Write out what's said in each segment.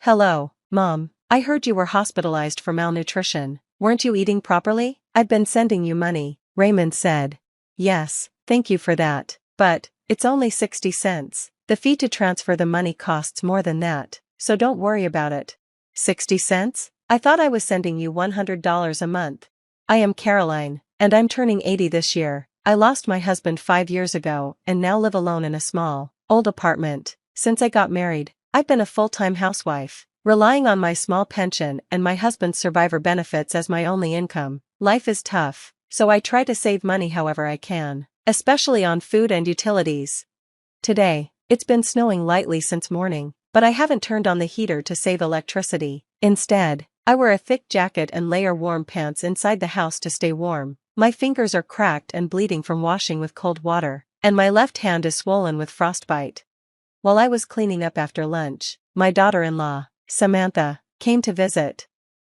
Hello, Mom. I heard you were hospitalized for malnutrition. Weren't you eating properly? I've been sending you money, Raymond said. Yes, thank you for that. But it's only 60 cents. The fee to transfer the money costs more than that, so don't worry about it. 60 cents? I thought I was sending you $100 a month. I am Caroline, and I'm turning 80 this year. I lost my husband 5 years ago and now live alone in a small, old apartment. Since I got married, I've been a full-time housewife, relying on my small pension and my husband's survivor benefits as my only income. Life is tough, so I try to save money however I can, especially on food and utilities. Today, it's been snowing lightly since morning, but I haven't turned on the heater to save electricity. Instead, I wear a thick jacket and layer warm pants inside the house to stay warm. My fingers are cracked and bleeding from washing with cold water, and my left hand is swollen with frostbite. While I was cleaning up after lunch, my daughter-in-law, Samantha, came to visit.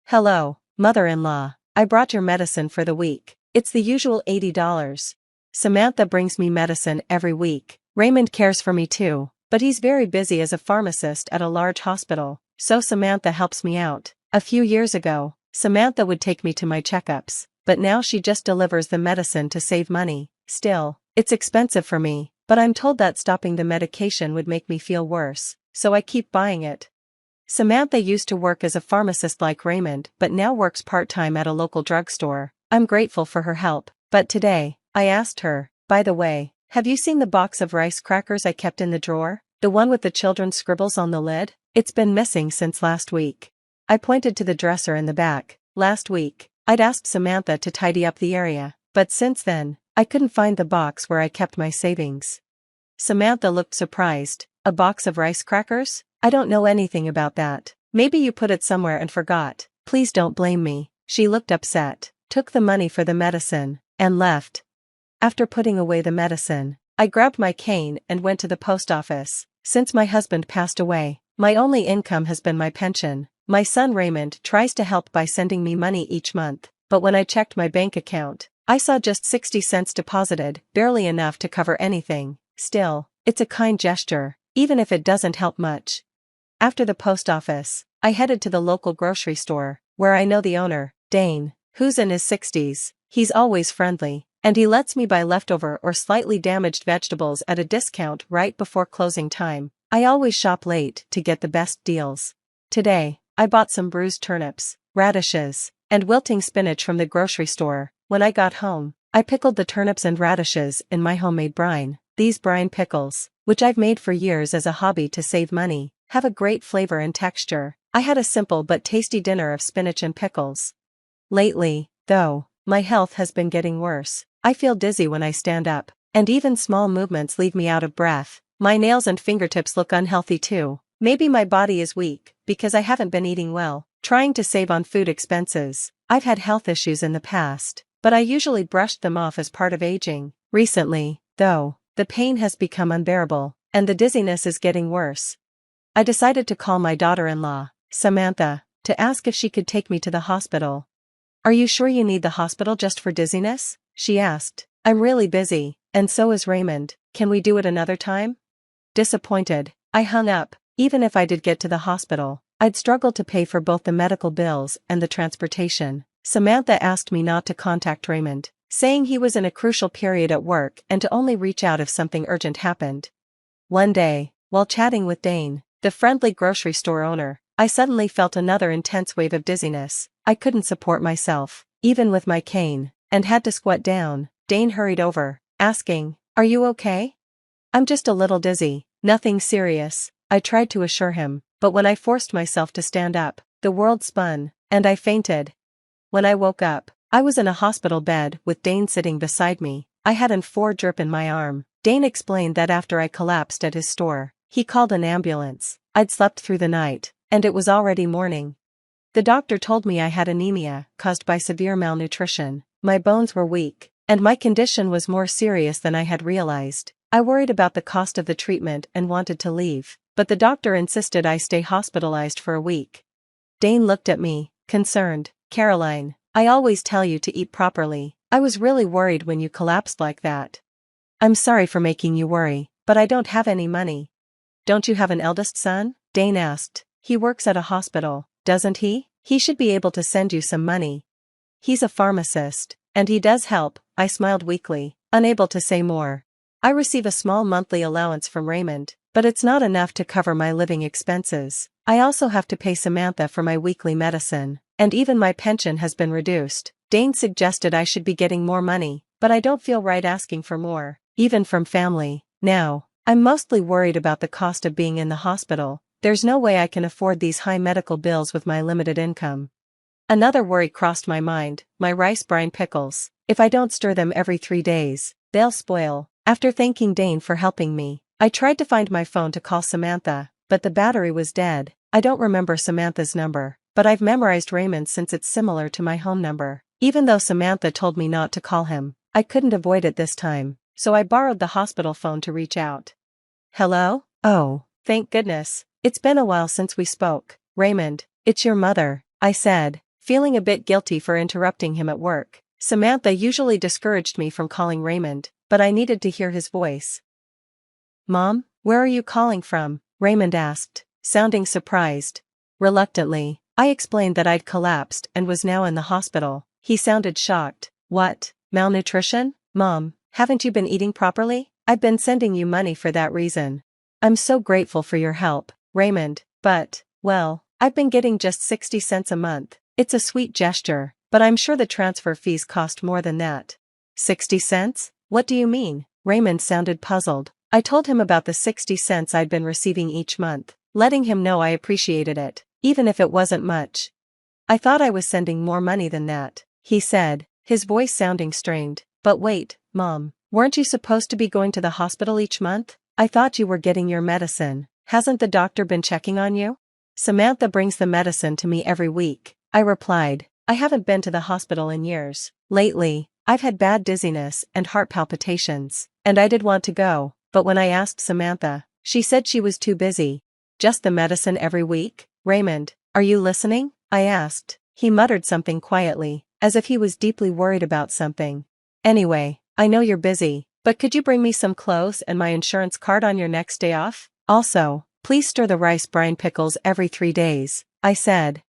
Hello, mother-in-law. I brought your medicine for the week. It's the usual $80. Samantha brings me medicine every week. Raymond cares for me too, but he's very busy as a pharmacist at a large hospital, so Samantha helps me out. A few years ago, Samantha would take me to my checkups, but now she just delivers the medicine to save money. Still, it's expensive for me, but I'm told that stopping the medication would make me feel worse, so I keep buying it. Samantha used to work as a pharmacist like Raymond but now works part-time at a local drugstore. I'm grateful for her help, but today, I asked her, by the way, have you seen the box of rice crackers I kept in the drawer? The one with the children's scribbles on the lid? It's been missing since last week. I pointed to the dresser in the back. Last week, I'd asked Samantha to tidy up the area, but since then, I couldn't find the box where I kept my savings. Samantha looked surprised. A box of rice crackers? I don't know anything about that. Maybe you put it somewhere and forgot. Please don't blame me. She looked upset, took the money for the medicine, and left. After putting away the medicine, I grabbed my cane and went to the post office. Since my husband passed away, my only income has been my pension. My son Raymond tries to help by sending me money each month, but when I checked my bank account, I saw just 60 cents deposited, barely enough to cover anything. Still, it's a kind gesture, even if it doesn't help much. After the post office, I headed to the local grocery store, where I know the owner, Dane, who's in his 60s. He's always friendly, and he lets me buy leftover or slightly damaged vegetables at a discount right before closing time. I always shop late to get the best deals. Today, I bought some bruised turnips, radishes, and wilting spinach from the grocery store. When I got home, I pickled the turnips and radishes in my homemade brine. These brine pickles, which I've made for years as a hobby to save money, have a great flavor and texture. I had a simple but tasty dinner of spinach and pickles. Lately, though, my health has been getting worse. I feel dizzy when I stand up, and even small movements leave me out of breath. My nails and fingertips look unhealthy too. Maybe my body is weak, because I haven't been eating well, trying to save on food expenses. I've had health issues in the past, but I usually brushed them off as part of aging. Recently, though, the pain has become unbearable, and the dizziness is getting worse. I decided to call my daughter-in-law, Samantha, to ask if she could take me to the hospital. Are you sure you need the hospital just for dizziness? She asked. I'm really busy, and so is Raymond. Can we do it another time? Disappointed, I hung up. Even if I did get to the hospital, I'd struggle to pay for both the medical bills and the transportation. Samantha asked me not to contact Raymond, saying he was in a crucial period at work and to only reach out if something urgent happened. One day, while chatting with Dane, the friendly grocery store owner, I suddenly felt another intense wave of dizziness. I couldn't support myself, even with my cane, and had to squat down. Dane hurried over, asking, "Are you okay?" "I'm just a little dizzy, nothing serious," I tried to assure him, but when I forced myself to stand up, the world spun, and I fainted. When I woke up, I was in a hospital bed with Dane sitting beside me. I had an 4 drip in my arm. Dane explained that after I collapsed at his store, he called an ambulance. I'd slept through the night, and it was already morning. The doctor told me I had anemia, caused by severe malnutrition. My bones were weak, and my condition was more serious than I had realized. I worried about the cost of the treatment and wanted to leave, but the doctor insisted I stay hospitalized for a week. Dane looked at me, concerned. "Caroline, I always tell you to eat properly. I was really worried when you collapsed like that." "I'm sorry for making you worry, but I don't have any money." "Don't you have an eldest son?" Dane asked. He works at a hospital, doesn't he? He should be able to send you some money. He's a pharmacist, and he does help, I smiled weakly, unable to say more. I receive a small monthly allowance from Raymond, but it's not enough to cover my living expenses. I also have to pay Samantha for my weekly medicine, and even my pension has been reduced. Dane suggested I should be getting more money, but I don't feel right asking for more, even from family. Now, I'm mostly worried about the cost of being in the hospital. There's no way I can afford these high medical bills with my limited income. Another worry crossed my mind, my rice brine pickles. If I don't stir them every 3 days, they'll spoil. After thanking Dane for helping me, I tried to find my phone to call Samantha, but the battery was dead. I don't remember Samantha's number, but I've memorized Raymond's since it's similar to my home number. Even though Samantha told me not to call him, I couldn't avoid it this time, so I borrowed the hospital phone to reach out. Hello? Oh, thank goodness. It's been a while since we spoke. Raymond, it's your mother, I said, feeling a bit guilty for interrupting him at work. Samantha usually discouraged me from calling Raymond, but I needed to hear his voice. Mom, where are you calling from? Raymond asked, sounding surprised. Reluctantly, I explained that I'd collapsed and was now in the hospital. He sounded shocked. What? Malnutrition? Mom, haven't you been eating properly? I've been sending you money for that reason. I'm so grateful for your help, Raymond, but, well, I've been getting just 60 cents a month. It's a sweet gesture, but I'm sure the transfer fees cost more than that. 60 cents? What do you mean? Raymond sounded puzzled. I told him about the 60 cents I'd been receiving each month, letting him know I appreciated it, even if it wasn't much. I thought I was sending more money than that, he said, his voice sounding strained. But wait, Mom, weren't you supposed to be going to the hospital each month? I thought you were getting your medicine. Hasn't the doctor been checking on you? Samantha brings the medicine to me every week, I replied. I haven't been to the hospital in years. Lately, I've had bad dizziness and heart palpitations, and I did want to go, but when I asked Samantha, she said she was too busy. Just the medicine every week? Raymond, are you listening? I asked. He muttered something quietly, as if he was deeply worried about something. Anyway, I know you're busy, but could you bring me some clothes and my insurance card on your next day off? Also, please stir the rice brine pickles every 3 days, I said.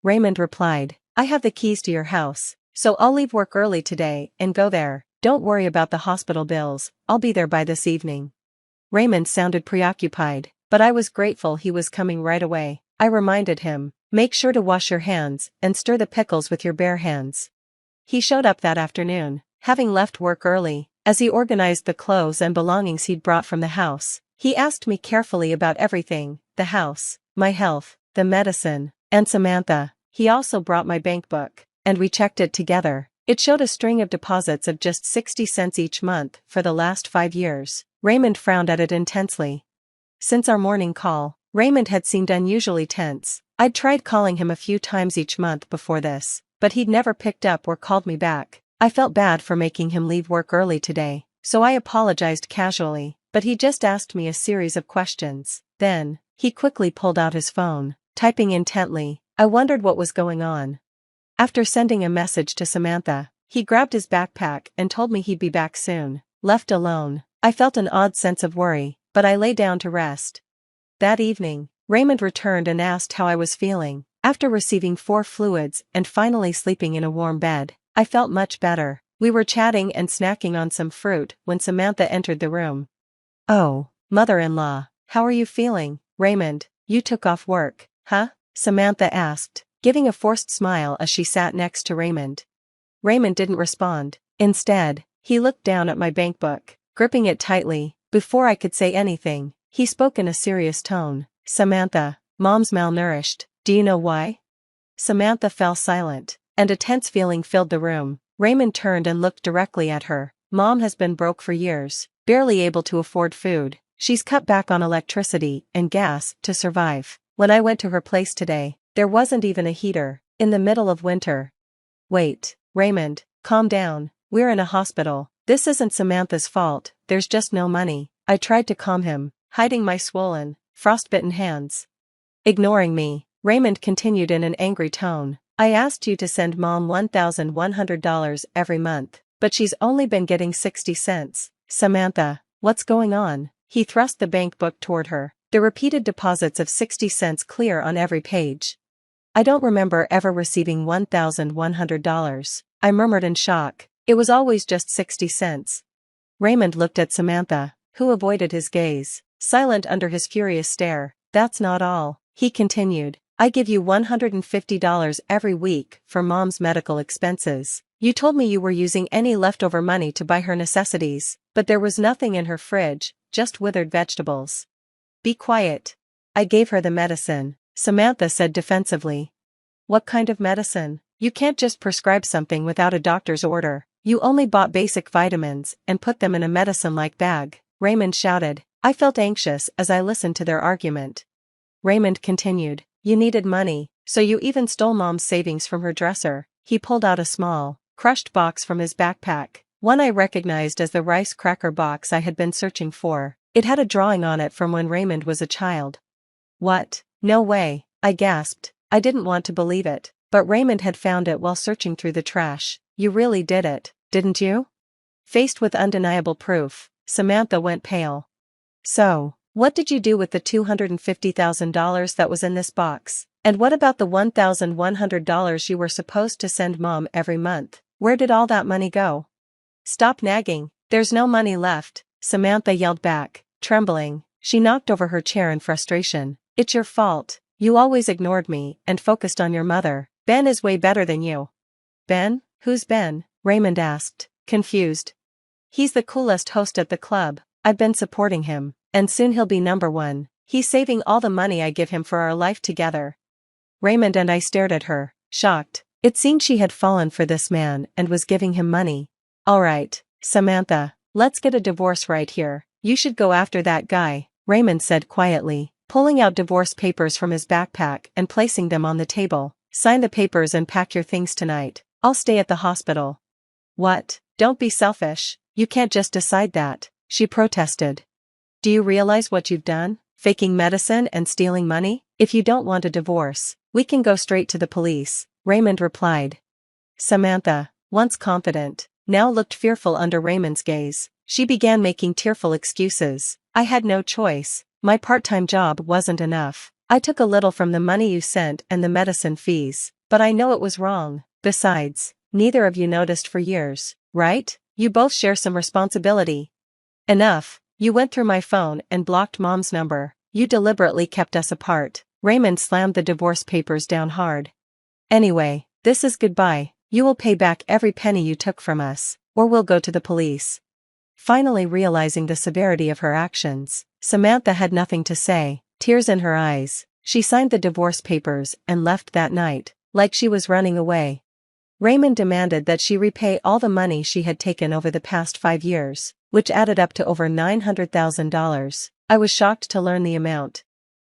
Raymond replied, I have the keys to your house, so I'll leave work early today and go there. Don't worry about the hospital bills, I'll be there by this evening. Raymond sounded preoccupied, but I was grateful he was coming right away. I reminded him, make sure to wash your hands and stir the pickles with your bare hands. He showed up that afternoon, having left work early. As he organized the clothes and belongings he'd brought from the house, he asked me carefully about everything, the house, my health, the medicine, and Samantha. He also brought my bank book, and we checked it together. It showed a string of deposits of just 60 cents each month for the last 5 years. Raymond frowned at it intensely. Since our morning call, Raymond had seemed unusually tense. I'd tried calling him a few times each month before this, but he'd never picked up or called me back. I felt bad for making him leave work early today, so I apologized casually, but he just asked me a series of questions. Then, he quickly pulled out his phone, typing intently. I wondered what was going on. After sending a message to Samantha, he grabbed his backpack and told me he'd be back soon. Left alone, I felt an odd sense of worry, but I lay down to rest. That evening, Raymond returned and asked how I was feeling. After receiving 4 fluids and finally sleeping in a warm bed, I felt much better. We were chatting and snacking on some fruit when Samantha entered the room. Oh, mother-in-law, how are you feeling, Raymond? You took off work, huh? Samantha asked, giving a forced smile as she sat next to Raymond. Raymond didn't respond. Instead, he looked down at my bank book, gripping it tightly. Before I could say anything, he spoke in a serious tone. Samantha, Mom's malnourished. Do you know why? Samantha fell silent, and a tense feeling filled the room. Raymond turned and looked directly at her. Mom has been broke for years, barely able to afford food. She's cut back on electricity and gas to survive. When I went to her place today, there wasn't even a heater, in the middle of winter. Wait, Raymond, calm down. We're in a hospital. This isn't Samantha's fault, there's just no money. I tried to calm him, hiding my swollen, frostbitten hands. Ignoring me, Raymond continued in an angry tone. I asked you to send Mom $1,100 every month, but she's only been getting 60 cents. Samantha, what's going on? He thrust the bank book toward her. The repeated deposits of 60 cents clear on every page. I don't remember ever receiving $1,100, I murmured in shock. It was always just 60 cents. Raymond looked at Samantha, who avoided his gaze, silent under his furious stare. That's not all, he continued. I give you $150 every week for Mom's medical expenses. You told me you were using any leftover money to buy her necessities, but there was nothing in her fridge, just withered vegetables. Be quiet. I gave her the medicine, Samantha said defensively. What kind of medicine? You can't just prescribe something without a doctor's order. You only bought basic vitamins and put them in a medicine-like bag, Raymond shouted. I felt anxious as I listened to their argument. Raymond continued. You needed money, so you even stole Mom's savings from her dresser. He pulled out a small, crushed box from his backpack, one I recognized as the rice cracker box I had been searching for. It had a drawing on it from when Raymond was a child. What? No way, I gasped. I didn't want to believe it, but Raymond had found it while searching through the trash. You really did it, didn't you? Faced with undeniable proof, Samantha went pale. So, what did you do with the $250,000 that was in this box? And what about the $1,100 you were supposed to send Mom every month? Where did all that money go? Stop nagging, there's no money left, Samantha yelled back, trembling. She knocked over her chair in frustration. It's your fault. You always ignored me and focused on your mother. Ben is way better than you. Ben? Who's Ben? Raymond asked, confused. He's the coolest host at the club. I've been supporting him, and soon he'll be #1. He's saving all the money I give him for our life together. Raymond and I stared at her, shocked. It seemed she had fallen for this man and was giving him money. All right, Samantha, let's get a divorce right here. You should go after that guy, Raymond said quietly, pulling out divorce papers from his backpack and placing them on the table. Sign the papers and pack your things tonight. I'll stay at the hospital. What? Don't be selfish. You can't just decide that, she protested. Do you realize what you've done? Faking medicine and stealing money? If you don't want a divorce, we can go straight to the police, Raymond replied. Samantha, once confident, now looked fearful under Raymond's gaze. She began making tearful excuses. I had no choice. My part-time job wasn't enough. I took a little from the money you sent and the medicine fees, but I know it was wrong. Besides, neither of you noticed for years, right? You both share some responsibility. Enough. You went through my phone and blocked Mom's number. You deliberately kept us apart. Raymond slammed the divorce papers down hard. Anyway, this is goodbye. You will pay back every penny you took from us, or we'll go to the police. Finally realizing the severity of her actions, Samantha had nothing to say, tears in her eyes. She signed the divorce papers and left that night, like she was running away. Raymond demanded that she repay all the money she had taken over the past 5 years, which added up to over $900,000. I was shocked to learn the amount.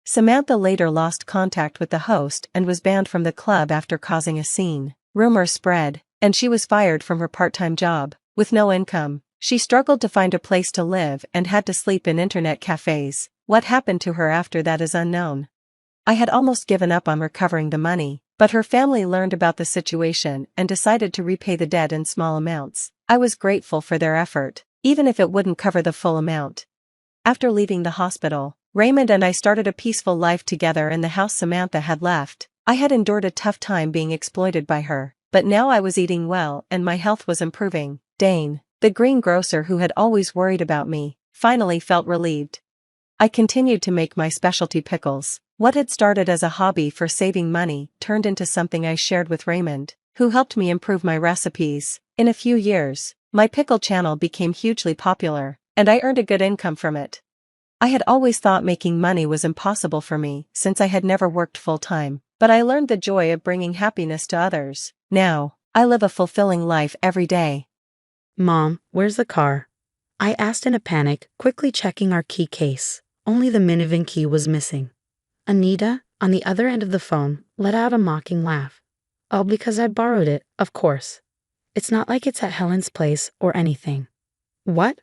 Samantha later lost contact with the host and was banned from the club after causing a scene. Rumors spread, and she was fired from her part-time job. With no income, she struggled to find a place to live and had to sleep in internet cafes. What happened to her after that is unknown. I had almost given up on recovering the money, but her family learned about the situation and decided to repay the debt in small amounts. I was grateful for their effort, even if it wouldn't cover the full amount. After leaving the hospital, Raymond and I started a peaceful life together in the house Samantha had left. I had endured a tough time being exploited by her, but now I was eating well and my health was improving. Dane, the greengrocer who had always worried about me, finally felt relieved. I continued to make my specialty pickles. What had started as a hobby for saving money turned into something I shared with Raymond, who helped me improve my recipes. In a few years, my pickle channel became hugely popular, and I earned a good income from it. I had always thought making money was impossible for me since I had never worked full-time, but I learned the joy of bringing happiness to others. Now, I live a fulfilling life every day. Mom, where's the car? I asked in a panic, quickly checking our key case. Only the minivan key was missing. Anita, on the other end of the phone, let out a mocking laugh. All because I borrowed it, of course. It's not like it's at Helen's place or anything. What?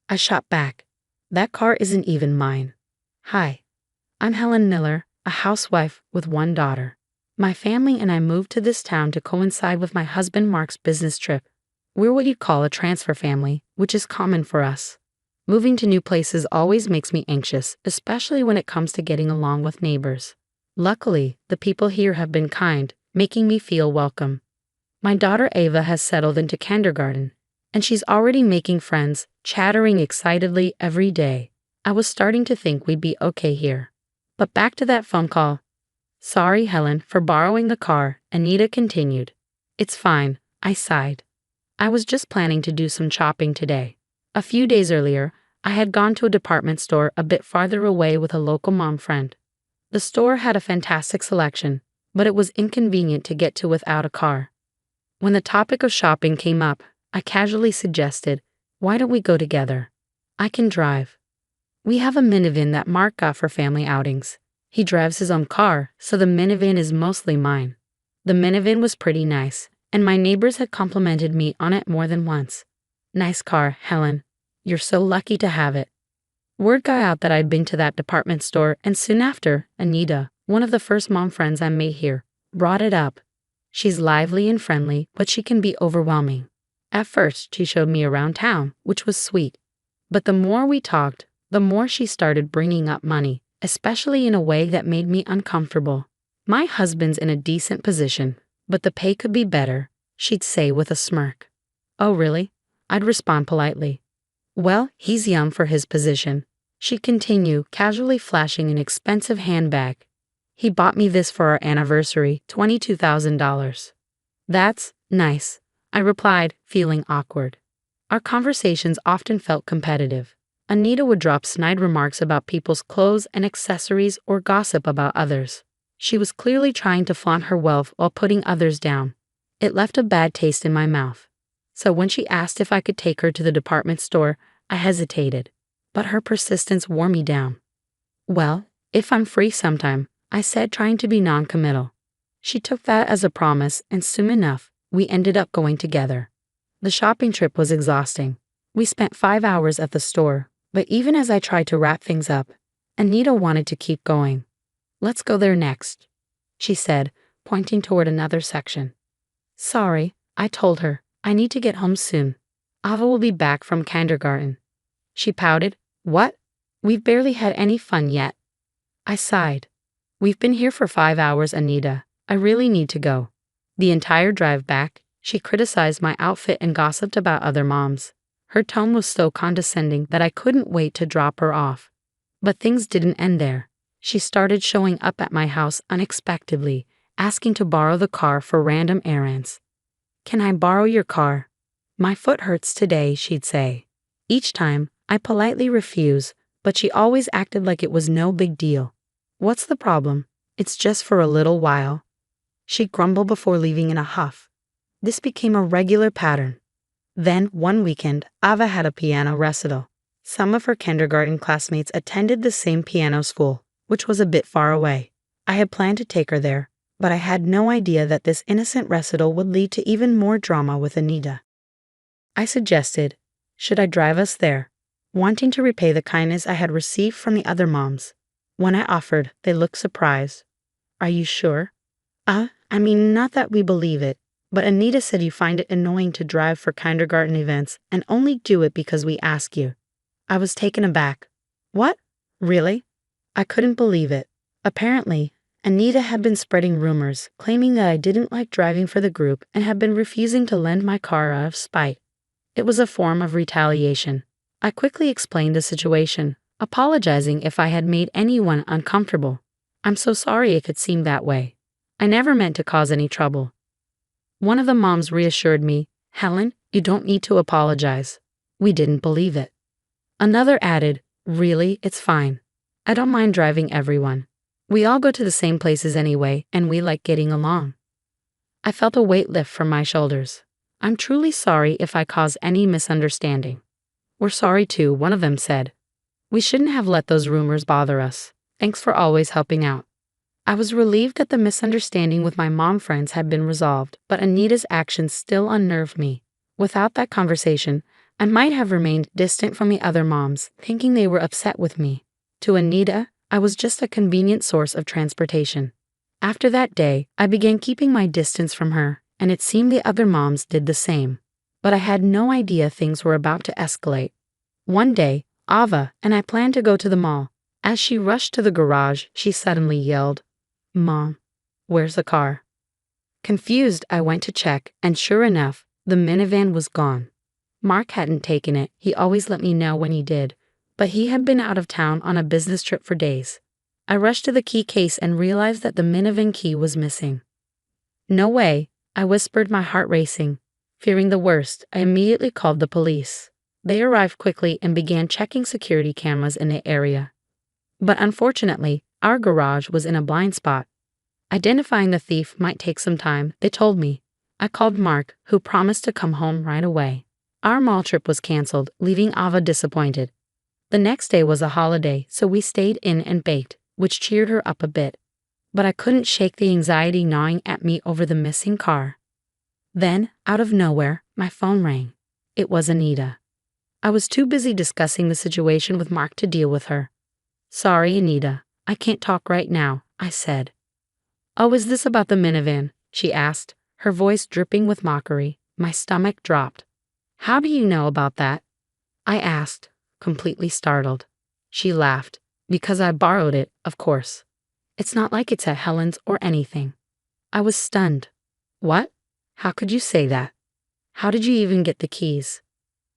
I shot back. That car isn't even mine. Hi. I'm Helen Miller, a housewife with 1 daughter. My family and I moved to this town to coincide with my husband Mark's business trip. We're what you'd call a transfer family, which is common for us. Moving to new places always makes me anxious, especially when it comes to getting along with neighbors. Luckily, the people here have been kind, making me feel welcome. My daughter Ava has settled into kindergarten, and she's already making friends, chattering excitedly every day. I was starting to think we'd be okay here. But back to that phone call. Sorry, Helen, for borrowing the car, Anita continued. It's fine, I sighed. I was just planning to do some shopping today. A few days earlier, I had gone to a department store a bit farther away with a local mom friend. The store had a fantastic selection, but it was inconvenient to get to without a car. When the topic of shopping came up, I casually suggested, why don't we go together? I can drive. We have a minivan that Mark got for family outings. He drives his own car, so the minivan is mostly mine. The minivan was pretty nice, and my neighbors had complimented me on it more than once. Nice car, Helen. You're so lucky to have it. Word got out that I'd been to that department store, and soon after, Anita, one of the first mom friends I made here, brought it up. She's lively and friendly, but she can be overwhelming. At first, she showed me around town, which was sweet. But the more we talked, the more she started bringing up money, especially in a way that made me uncomfortable. My husband's in a decent position, but the pay could be better, she'd say with a smirk. Oh, really? I'd respond politely. Well, he's young for his position. She'd continue, casually flashing an expensive handbag. He bought me this for our anniversary, $22,000. That's nice, I replied, feeling awkward. Our conversations often felt competitive. Anita would drop snide remarks about people's clothes and accessories or gossip about others. She was clearly trying to flaunt her wealth while putting others down. It left a bad taste in my mouth. So when she asked if I could take her to the department store, I hesitated. But her persistence wore me down. Well, if I'm free sometime, I said, trying to be non-committal. She took that as a promise, and soon enough, we ended up going together. The shopping trip was exhausting. We spent 5 hours at the store, but even as I tried to wrap things up, Anita wanted to keep going. Let's go there next, she said, pointing toward another section. Sorry, I told her, I need to get home soon. Ava will be back from kindergarten. She pouted. What? We've barely had any fun yet. I sighed. We've been here for 5 hours, Anita. I really need to go. The entire drive back, she criticized my outfit and gossiped about other moms. Her tone was so condescending that I couldn't wait to drop her off. But things didn't end there. She started showing up at my house unexpectedly, asking to borrow the car for random errands. Can I borrow your car? My foot hurts today, she'd say. Each time, I politely refused, but she always acted like it was no big deal. What's the problem? It's just for a little while. She'd grumble before leaving in a huff. This became a regular pattern. Then, one weekend, Ava had a piano recital. Some of her kindergarten classmates attended the same piano school, which was a bit far away. I had planned to take her there, but I had no idea that this innocent recital would lead to even more drama with Anita. I suggested, should I drive us there, wanting to repay the kindness I had received from the other moms. When I offered, they looked surprised. Are you sure? I mean, not that we believe it, but Anita said you find it annoying to drive for kindergarten events and only do it because we ask you. I was taken aback. What? Really? I couldn't believe it. Apparently, Anita had been spreading rumors, claiming that I didn't like driving for the group and had been refusing to lend my car out of spite. It was a form of retaliation. I quickly explained the situation, apologizing if I had made anyone uncomfortable. I'm so sorry it could seem that way. I never meant to cause any trouble. One of the moms reassured me, Helen, you don't need to apologize. We didn't believe it. Another added, really, it's fine. I don't mind driving everyone. We all go to the same places anyway, and we like getting along. I felt a weight lift from my shoulders. I'm truly sorry if I caused any misunderstanding. We're sorry too, one of them said. We shouldn't have let those rumors bother us. Thanks for always helping out. I was relieved that the misunderstanding with my mom friends had been resolved, but Anita's actions still unnerved me. Without that conversation, I might have remained distant from the other moms, thinking they were upset with me. To Anita, I was just a convenient source of transportation. After that day, I began keeping my distance from her, and it seemed the other moms did the same. But I had no idea things were about to escalate. One day, Ava and I plan to go to the mall. As she rushed to the garage, she suddenly yelled, "Mom, where's the car?" Confused, I went to check, and sure enough, the minivan was gone. Mark hadn't taken it. He always let me know when he did, but he had been out of town on a business trip for days. I rushed to the key case and realized that the minivan key was missing. "No way," I whispered, my heart racing. Fearing the worst, I immediately called the police. They arrived quickly and began checking security cameras in the area. But unfortunately, our garage was in a blind spot. Identifying the thief might take some time, they told me. I called Mark, who promised to come home right away. Our mall trip was canceled, leaving Ava disappointed. The next day was a holiday, so we stayed in and baked, which cheered her up a bit. But I couldn't shake the anxiety gnawing at me over the missing car. Then, out of nowhere, my phone rang. It was Anita. I was too busy discussing the situation with Mark to deal with her. "Sorry, Anita, I can't talk right now," I said. "Oh, is this about the minivan?" she asked, her voice dripping with mockery. My stomach dropped. "How do you know about that?" I asked, completely startled. She laughed. "Because I borrowed it, of course. It's not like it's at Helen's or anything." I was stunned. "What? How could you say that? How did you even get the keys?"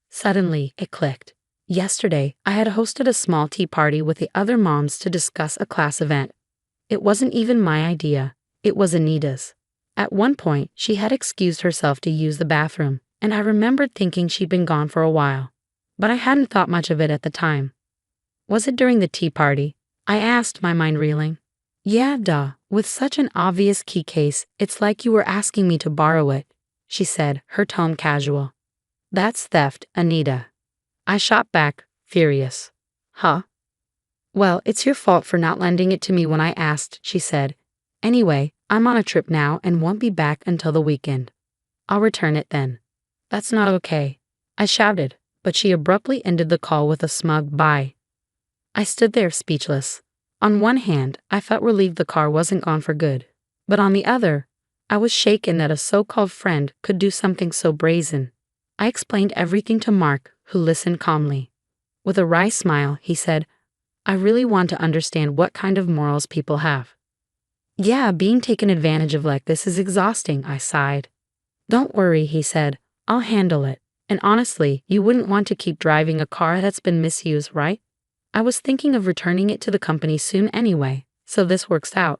Suddenly, it clicked. Yesterday, I had hosted a small tea party with the other moms to discuss a class event. It wasn't even my idea. It was Anita's. At one point, she had excused herself to use the bathroom, and I remembered thinking she'd been gone for a while. But I hadn't thought much of it at the time. "Was it during the tea party?" I asked, my mind reeling. "Yeah, duh. With such an obvious key case, it's like you were asking me to borrow it," she said, her tone casual. "That's theft, Anita." I shot back, furious. "Huh? Well, it's your fault for not lending it to me when I asked," she said. "Anyway, I'm on a trip now and won't be back until the weekend. I'll return it then." "That's not okay," I shouted, but she abruptly ended the call with a smug bye. I stood there speechless. On one hand, I felt relieved the car wasn't gone for good, but on the other, I was shaken that a so-called friend could do something so brazen. I explained everything to Mark, who listened calmly. With a wry smile, he said, "I really want to understand what kind of morals people have." "Yeah, being taken advantage of like this is exhausting," I sighed. "Don't worry," he said. "I'll handle it. And honestly, you wouldn't want to keep driving a car that's been misused, right? I was thinking of returning it to the company soon anyway, so this works out."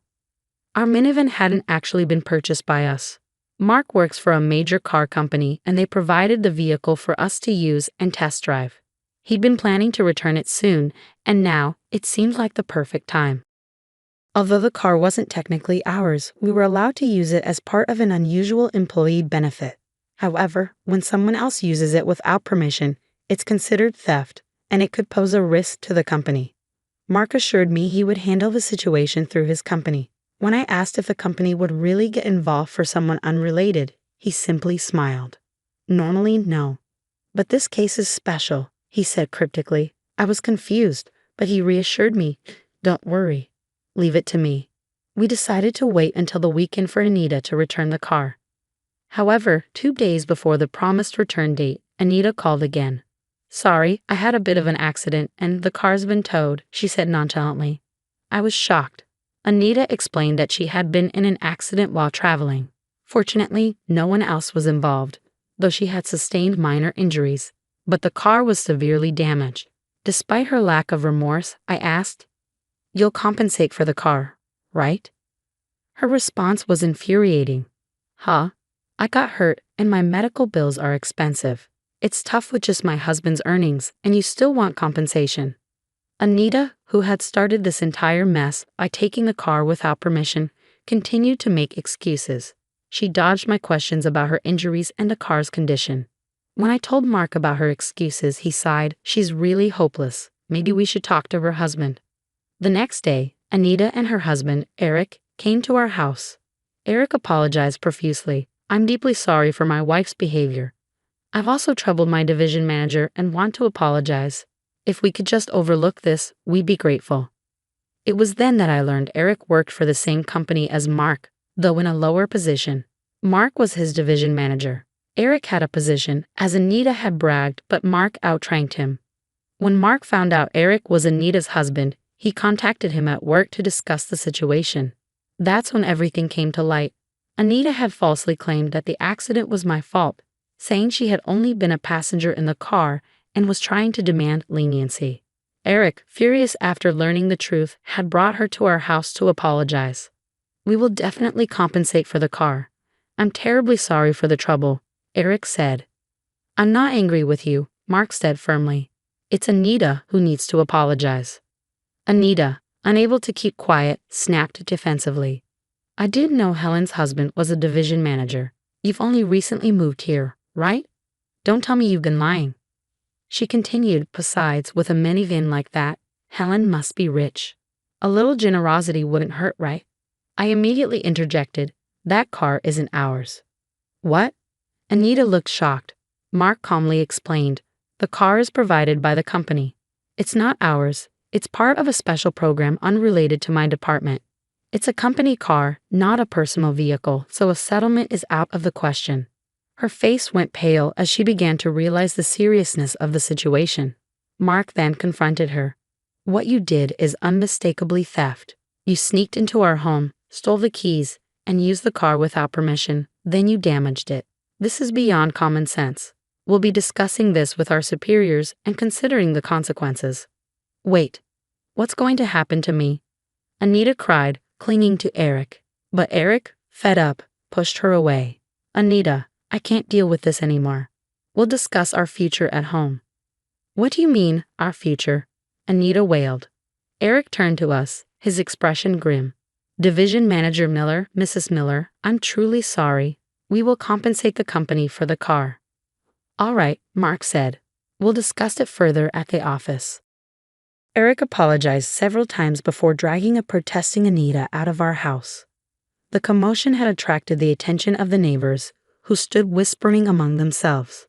Our minivan hadn't actually been purchased by us. Mark works for a major car company, and they provided the vehicle for us to use and test drive. He'd been planning to return it soon, and now it seemed like the perfect time. Although the car wasn't technically ours, we were allowed to use it as part of an unusual employee benefit. However, when someone else uses it without permission, it's considered theft, and it could pose a risk to the company. Mark assured me he would handle the situation through his company. When I asked if the company would really get involved for someone unrelated, he simply smiled. "Normally, no. But this case is special," he said cryptically. I was confused, but he reassured me, "Don't worry. Leave it to me." We decided to wait until the weekend for Anita to return the car. However, 2 days before the promised return date, Anita called again. "Sorry, I had a bit of an accident and the car's been towed," she said nonchalantly. I was shocked. Anita explained that she had been in an accident while traveling. Fortunately, no one else was involved, though she had sustained minor injuries. But the car was severely damaged. Despite her lack of remorse, I asked, "You'll compensate for the car, right?" Her response was infuriating. "Huh? I got hurt and my medical bills are expensive. It's tough with just my husband's earnings, and you still want compensation." Anita, who had started this entire mess by taking the car without permission, continued to make excuses. She dodged my questions about her injuries and the car's condition. When I told Mark about her excuses, he sighed, "She's really hopeless. Maybe we should talk to her husband." The next day, Anita and her husband, Eric, came to our house. Eric apologized profusely. "I'm deeply sorry for my wife's behavior. I've also troubled my division manager and want to apologize. If we could just overlook this, we'd be grateful." It was then that I learned Eric worked for the same company as Mark, though in a lower position. Mark was his division manager. Eric had a position, as Anita had bragged, but Mark outranked him. When Mark found out Eric was Anita's husband, he contacted him at work to discuss the situation. That's when everything came to light. Anita had falsely claimed that the accident was my fault, saying she had only been a passenger in the car and was trying to demand leniency. Eric, furious after learning the truth, had brought her to our house to apologize. "We will definitely compensate for the car. I'm terribly sorry for the trouble," Eric said. "I'm not angry with you," Mark said firmly. "It's Anita who needs to apologize." Anita, unable to keep quiet, snapped defensively. "I didn't know Helen's husband was a division manager. You've only recently moved here, right? Don't tell me you've been lying." She continued, "Besides, with a minivan like that, Helen must be rich. A little generosity wouldn't hurt, right?" I immediately interjected, "That car isn't ours." "What?" Anita looked shocked. Mark calmly explained, "The car is provided by the company. It's not ours. It's part of a special program unrelated to my department. It's a company car, not a personal vehicle, so a settlement is out of the question." Her face went pale as she began to realize the seriousness of the situation. Mark then confronted her. "What you did is unmistakably theft. You sneaked into our home, stole the keys, and used the car without permission, then you damaged it. This is beyond common sense. We'll be discussing this with our superiors and considering the consequences." "Wait, what's going to happen to me?" Anita cried, clinging to Eric. But Eric, fed up, pushed her away. "Anita, I can't deal with this anymore. We'll discuss our future at home." "What do you mean, our future?" Anita wailed. Eric turned to us, his expression grim. "Division Manager Miller, Mrs. Miller, I'm truly sorry. We will compensate the company for the car." "All right," Mark said. "We'll discuss it further at the office." Eric apologized several times before dragging a protesting Anita out of our house. The commotion had attracted the attention of the neighbors, who stood whispering among themselves.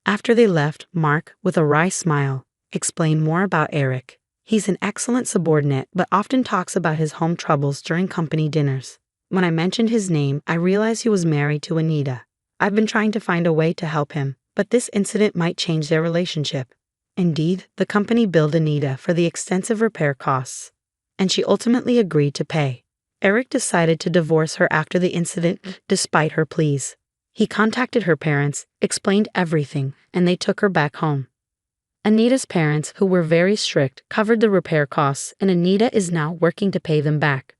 After they left, Mark, with a wry smile, explained more about Eric. "He's an excellent subordinate, but often talks about his home troubles during company dinners. When I mentioned his name, I realized he was married to Anita. I've been trying to find a way to help him, but this incident might change their relationship." Indeed, the company billed Anita for the extensive repair costs, and she ultimately agreed to pay. Eric decided to divorce her after the incident, despite her pleas. He contacted her parents, explained everything, and they took her back home. Anita's parents, who were very strict, covered the repair costs, and Anita is now working to pay them back.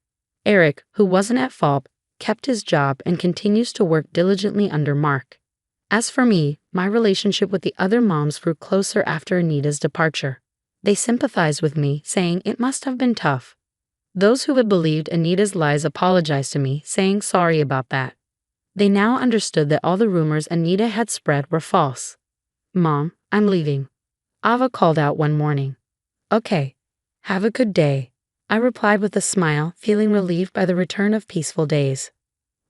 Eric, who wasn't at fault, kept his job and continues to work diligently under Mark. As for me, my relationship with the other moms grew closer after Anita's departure. They sympathized with me, saying it must have been tough. Those who had believed Anita's lies apologized to me, saying sorry about that. They now understood that all the rumors Anita had spread were false. "Mom, I'm leaving," Ava called out one morning. "Okay, have a good day," I replied with a smile, feeling relieved by the return of peaceful days.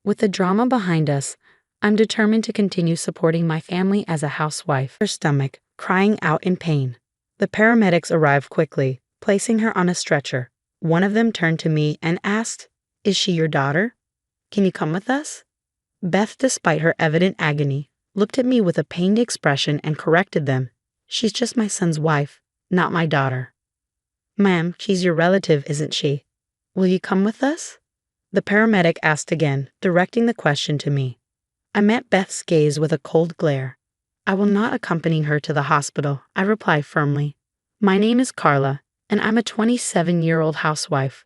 With the drama behind us, I'm determined to continue supporting my family as a housewife. Her stomach, crying out in pain. The paramedics arrived quickly, placing her on a stretcher. One of them turned to me and asked, "Is she your daughter? Can you come with us?" Beth, despite her evident agony, looked at me with a pained expression and corrected them. "She's just my son's wife, not my daughter." "Ma'am, she's your relative, isn't she? Will you come with us?" The paramedic asked again, directing the question to me. I met Beth's gaze with a cold glare. "I will not accompany her to the hospital," I replied firmly. "My name is Carla, and I'm a 27-year-old housewife.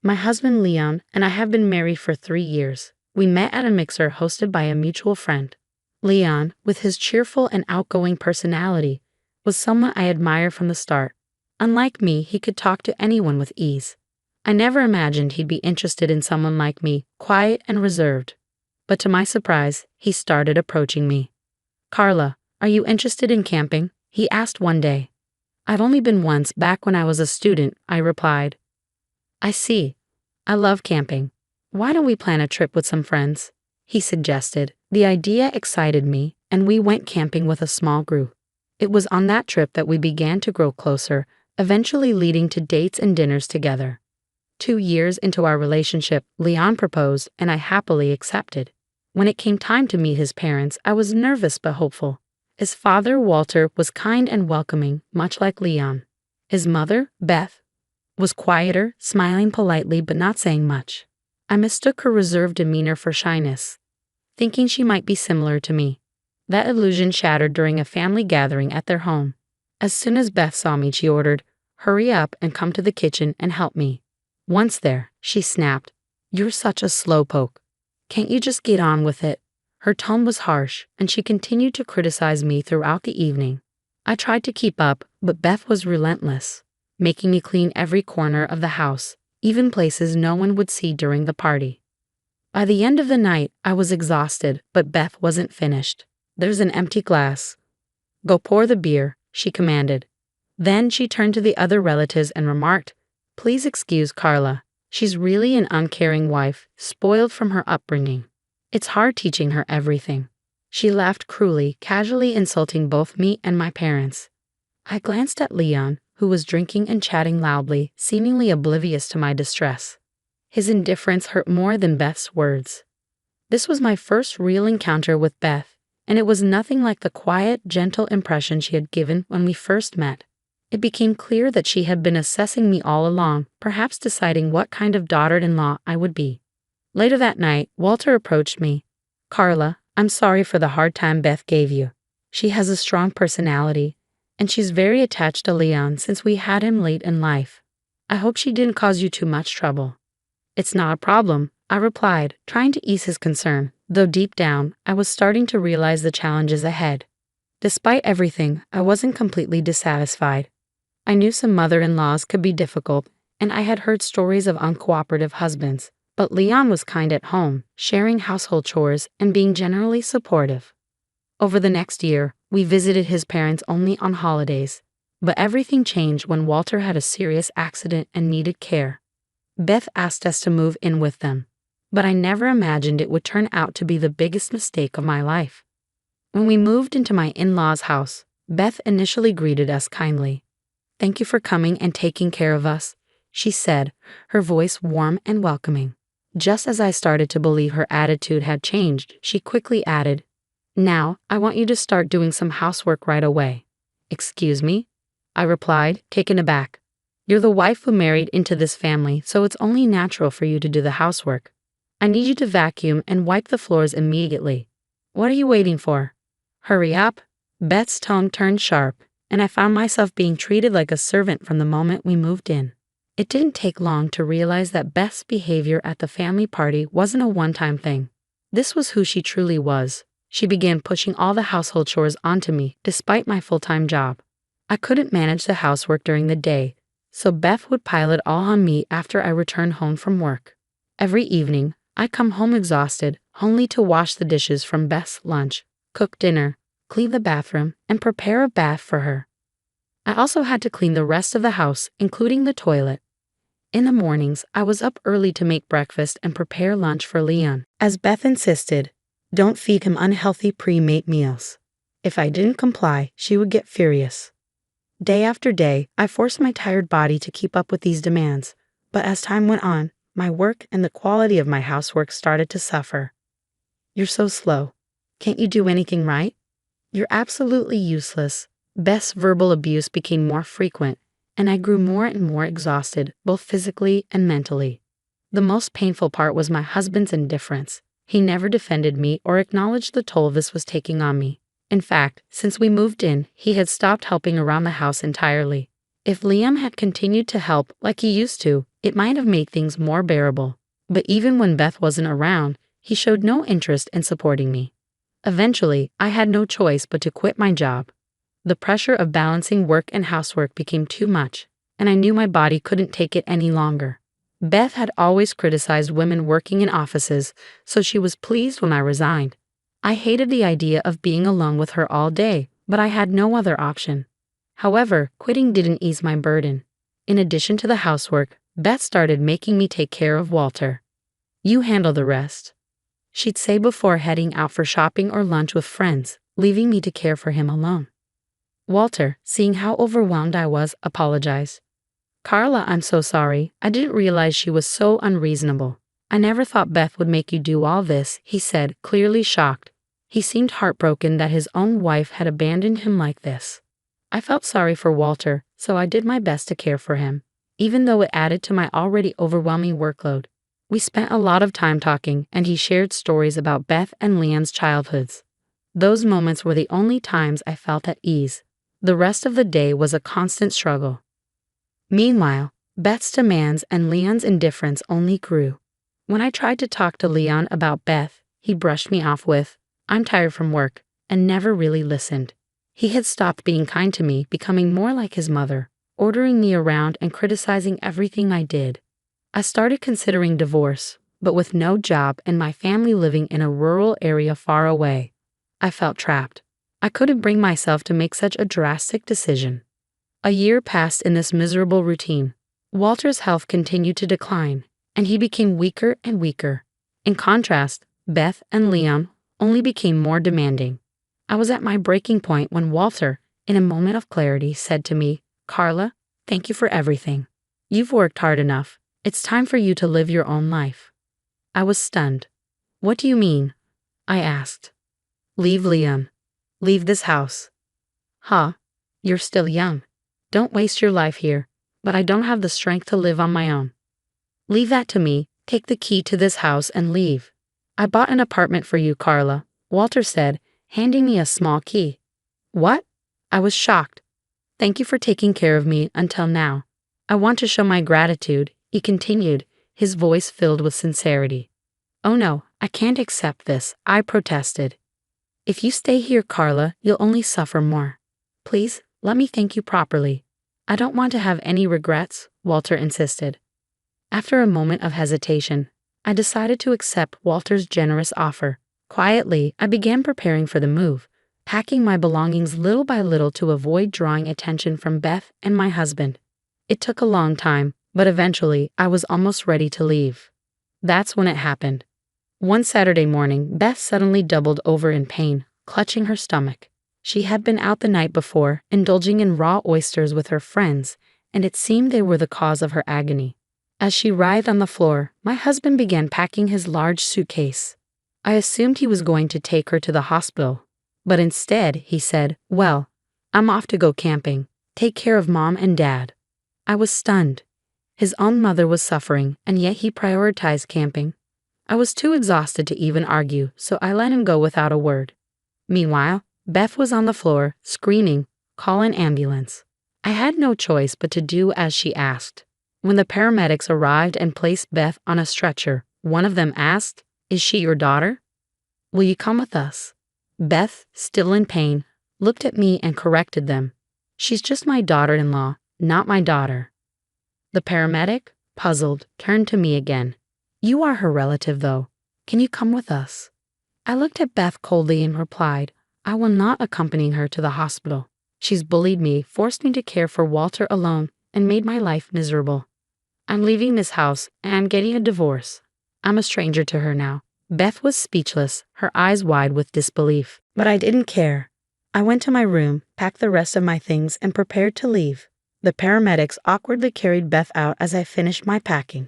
My husband Leon and I have been married for 3 years. We met at a mixer hosted by a mutual friend. Leon, with his cheerful and outgoing personality, was someone I admired from the start. Unlike me, he could talk to anyone with ease. I never imagined he'd be interested in someone like me, quiet and reserved. But to my surprise, he started approaching me. "Carla, are you interested in camping?" he asked one day. "I've only been once, back when I was a student," I replied. "I see. I love camping. Why don't we plan a trip with some friends?" he suggested. The idea excited me, and we went camping with a small group. It was on that trip that we began to grow closer, eventually leading to dates and dinners together. 2 years into our relationship, Leon proposed, and I happily accepted. When it came time to meet his parents, I was nervous but hopeful. His father, Walter, was kind and welcoming, much like Leon. His mother, Beth, was quieter, smiling politely but not saying much. I mistook her reserved demeanor for shyness, thinking she might be similar to me. That illusion shattered during a family gathering at their home. As soon as Beth saw me, she ordered, "Hurry up and come to the kitchen and help me." Once there, she snapped, "You're such a slowpoke. Can't you just get on with it?" Her tone was harsh, and she continued to criticize me throughout the evening. I tried to keep up, but Beth was relentless, making me clean every corner of the house, even places no one would see during the party. By the end of the night, I was exhausted, but Beth wasn't finished. "There's an empty glass. Go pour the beer," she commanded. Then she turned to the other relatives and remarked, "Please excuse Carla. She's really an uncaring wife, spoiled from her upbringing. It's hard teaching her everything." She laughed cruelly, casually insulting both me and my parents. I glanced at Leon, who was drinking and chatting loudly, seemingly oblivious to my distress. His indifference hurt more than Beth's words. This was my first real encounter with Beth, and it was nothing like the quiet, gentle impression she had given when we first met. It became clear that she had been assessing me all along, perhaps deciding what kind of daughter-in-law I would be. Later that night, Walter approached me. "Carla, I'm sorry for the hard time Beth gave you. She has a strong personality, and she's very attached to Leon since we had him late in life. I hope she didn't cause you too much trouble." "It's not a problem," I replied, trying to ease his concern, though deep down, I was starting to realize the challenges ahead. Despite everything, I wasn't completely dissatisfied. I knew some mother-in-laws could be difficult, and I had heard stories of uncooperative husbands, but Leon was kind at home, sharing household chores and being generally supportive. Over the next year, we visited his parents only on holidays, but everything changed when Walter had a serious accident and needed care. Beth asked us to move in with them, but I never imagined it would turn out to be the biggest mistake of my life. When we moved into my in-laws' house, Beth initially greeted us kindly. "Thank you for coming and taking care of us," she said, her voice warm and welcoming. Just as I started to believe her attitude had changed, she quickly added, "Now, I want you to start doing some housework right away." "Excuse me?" I replied, taken aback. "You're the wife who married into this family, so it's only natural for you to do the housework. I need you to vacuum and wipe the floors immediately. What are you waiting for? Hurry up." Beth's tone turned sharp, and I found myself being treated like a servant from the moment we moved in. It didn't take long to realize that Beth's behavior at the family party wasn't a one-time thing. This was who she truly was. She began pushing all the household chores onto me, despite my full-time job. I couldn't manage the housework during the day, so Beth would pile it all on me after I returned home from work. Every evening, I come home exhausted, only to wash the dishes from Beth's lunch, cook dinner, clean the bathroom, and prepare a bath for her. I also had to clean the rest of the house, including the toilet. In the mornings, I was up early to make breakfast and prepare lunch for Leon. As Beth insisted, don't feed him unhealthy pre-made meals. If I didn't comply, she would get furious. Day after day, I forced my tired body to keep up with these demands, but as time went on, my work and the quality of my housework started to suffer. "You're so slow. Can't you do anything right? You're absolutely useless." Beth's verbal abuse became more frequent, and I grew more and more exhausted, both physically and mentally. The most painful part was my husband's indifference. He never defended me or acknowledged the toll this was taking on me. In fact, since we moved in, he had stopped helping around the house entirely. If Liam had continued to help like he used to, it might have made things more bearable. But even when Beth wasn't around, he showed no interest in supporting me. Eventually, I had no choice but to quit my job. The pressure of balancing work and housework became too much, and I knew my body couldn't take it any longer. Beth had always criticized women working in offices, so she was pleased when I resigned. I hated the idea of being alone with her all day, but I had no other option. However, quitting didn't ease my burden. In addition to the housework, Beth started making me take care of Walter. "You handle the rest," she'd say before heading out for shopping or lunch with friends, leaving me to care for him alone. Walter, seeing how overwhelmed I was, apologized. "Carla, I'm so sorry. I didn't realize she was so unreasonable. I never thought Beth would make you do all this," he said, clearly shocked. He seemed heartbroken that his own wife had abandoned him like this. I felt sorry for Walter, so I did my best to care for him, even though it added to my already overwhelming workload. We spent a lot of time talking, and he shared stories about Beth and Leon's childhoods. Those moments were the only times I felt at ease. The rest of the day was a constant struggle. Meanwhile, Beth's demands and Leon's indifference only grew. When I tried to talk to Leon about Beth, he brushed me off with, "I'm tired from work," and never really listened. He had stopped being kind to me, becoming more like his mother, ordering me around and criticizing everything I did. I started considering divorce, but with no job and my family living in a rural area far away, I felt trapped. I couldn't bring myself to make such a drastic decision. A year passed in this miserable routine. Walter's health continued to decline, and he became weaker and weaker. In contrast, Beth and Leon only became more demanding. I was at my breaking point when Walter, in a moment of clarity, said to me, "Carla, thank you for everything. You've worked hard enough. It's time for you to live your own life." I was stunned. "What do you mean?" I asked. "Leave Leon. Leave this house." "Huh? You're still young. Don't waste your life here, but I don't have the strength to live on my own." "Leave that to me. Take the key to this house and leave." "I bought an apartment for you, Carla," Walter said, handing me a small key. "What?" I was shocked. "Thank you for taking care of me until now. I want to show my gratitude," he continued, his voice filled with sincerity. "Oh no, I can't accept this," I protested. "If you stay here, Carla, you'll only suffer more. Please, let me thank you properly." "I don't want to have any regrets," Walter insisted. After a moment of hesitation, I decided to accept Walter's generous offer. Quietly, I began preparing for the move, packing my belongings little by little to avoid drawing attention from Beth and my husband. It took a long time, but eventually I was almost ready to leave. That's when it happened. One Saturday morning, Beth suddenly doubled over in pain, clutching her stomach. She had been out the night before, indulging in raw oysters with her friends, and it seemed they were the cause of her agony. As she writhed on the floor, my husband began packing his large suitcase. I assumed he was going to take her to the hospital, but instead he said, "Well, I'm off to go camping. Take care of Mom and Dad." I was stunned. His own mother was suffering, and yet he prioritized camping. I was too exhausted to even argue, so I let him go without a word. Meanwhile, Beth was on the floor, screaming, "Call an ambulance." I had no choice but to do as she asked. When the paramedics arrived and placed Beth on a stretcher, one of them asked, "Is she your daughter? Will you come with us?" Beth, still in pain, looked at me and corrected them. "She's just my daughter-in-law, not my daughter." The paramedic, puzzled, turned to me again. "You are her relative, though. Can you come with us?" I looked at Beth coldly and replied, "I will not accompany her to the hospital. She's bullied me, forced me to care for Walter alone, and made my life miserable. I'm leaving this house, and I'm getting a divorce. I'm a stranger to her now." Beth was speechless, her eyes wide with disbelief. But I didn't care. I went to my room, packed the rest of my things, and prepared to leave. The paramedics awkwardly carried Beth out as I finished my packing.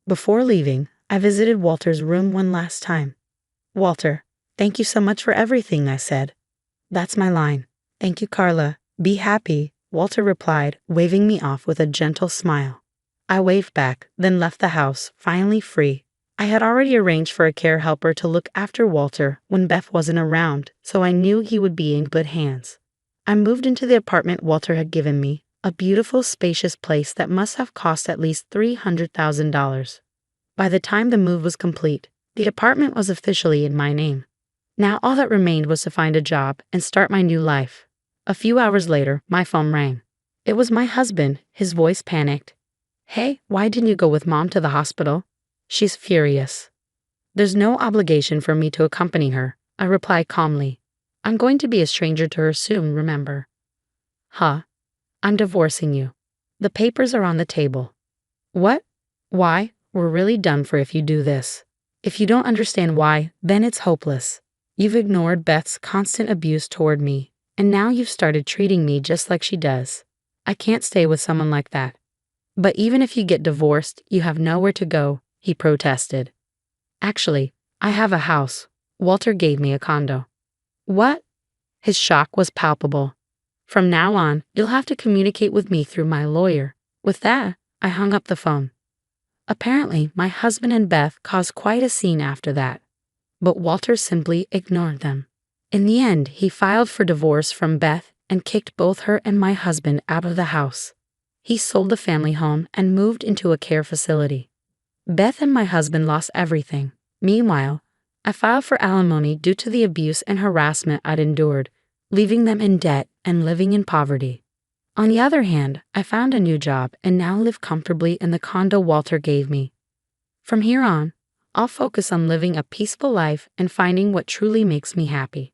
Before leaving, I visited Walter's room one last time. "Walter, thank you so much for everything," I said. "That's my line. Thank you, Carla. Be happy," Walter replied, waving me off with a gentle smile. I waved back, then left the house, finally free. I had already arranged for a care helper to look after Walter when Beth wasn't around, so I knew he would be in good hands. I moved into the apartment Walter had given me, a beautiful, spacious place that must have cost at least $300,000. By the time the move was complete, the apartment was officially in my name. Now all that remained was to find a job and start my new life. A few hours later, my phone rang. It was my husband, his voice panicked. "Hey, why didn't you go with Mom to the hospital?" "She's furious." "There's no obligation for me to accompany her," I replied calmly. "I'm going to be a stranger to her soon, remember." "Huh? I'm divorcing you. The papers are on the table." "What? Why? We're really done for if you do this. If you don't understand why, then it's hopeless. You've ignored Beth's constant abuse toward me, and now you've started treating me just like she does. I can't stay with someone like that." "But even if you get divorced, you have nowhere to go," he protested. "Actually, I have a house. Walter gave me a condo." What? His shock was palpable. From now on, you'll have to communicate with me through my lawyer. With that, I hung up the phone. Apparently, my husband and Beth caused quite a scene after that, but Walter simply ignored them. In the end, he filed for divorce from Beth and kicked both her and my husband out of the house. He sold the family home and moved into a care facility. Beth and my husband lost everything. Meanwhile, I filed for alimony due to the abuse and harassment I'd endured, leaving them in debt and living in poverty. On the other hand, I found a new job and now live comfortably in the condo Walter gave me. From here on, I'll focus on living a peaceful life and finding what truly makes me happy.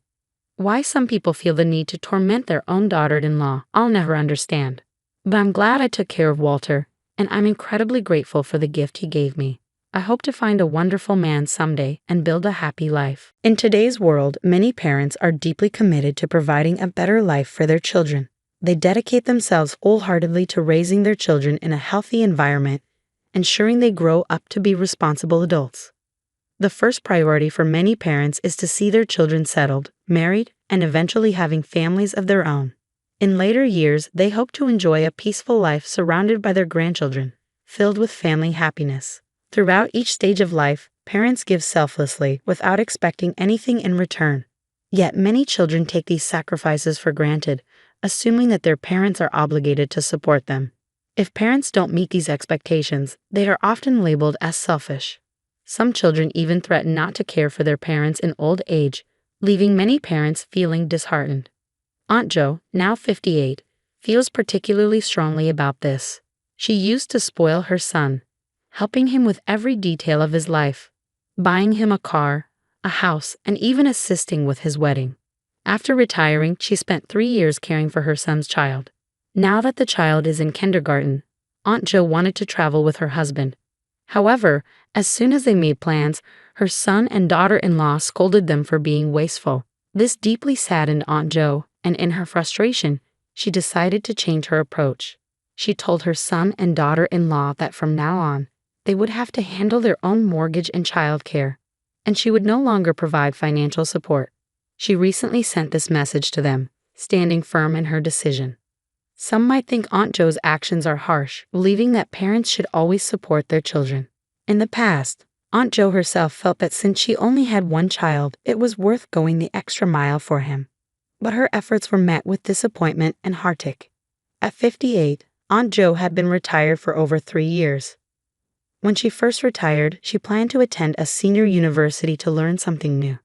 Why some people feel the need to torment their own daughter-in-law, I'll never understand. But I'm glad I took care of Walter, and I'm incredibly grateful for the gift he gave me. I hope to find a wonderful man someday and build a happy life. In today's world, many parents are deeply committed to providing a better life for their children. They dedicate themselves wholeheartedly to raising their children in a healthy environment, ensuring they grow up to be responsible adults. The first priority for many parents is to see their children settled, married, and eventually having families of their own. In later years, they hope to enjoy a peaceful life surrounded by their grandchildren, filled with family happiness. Throughout each stage of life, parents give selflessly without expecting anything in return. Yet many children take these sacrifices for granted, assuming that their parents are obligated to support them. If parents don't meet these expectations, they are often labeled as selfish. Some children even threaten not to care for their parents in old age, leaving many parents feeling disheartened. Aunt Jo, now 58, feels particularly strongly about this. She used to spoil her son, helping him with every detail of his life, buying him a car, a house, and even assisting with his wedding. After retiring, she spent 3 years caring for her son's child. Now that the child is in kindergarten, Aunt Jo wanted to travel with her husband. However, as soon as they made plans, her son and daughter-in-law scolded them for being wasteful. This deeply saddened Aunt Jo, and in her frustration, she decided to change her approach. She told her son and daughter-in-law that from now on, they would have to handle their own mortgage and childcare, and she would no longer provide financial support. She recently sent this message to them, standing firm in her decision. Some might think Aunt Jo's actions are harsh, believing that parents should always support their children. In the past, Aunt Jo herself felt that since she only had one child, it was worth going the extra mile for him. But her efforts were met with disappointment and heartache. At 58, Aunt Jo had been retired for over 3 years. When she first retired, she planned to attend a senior university to learn something new.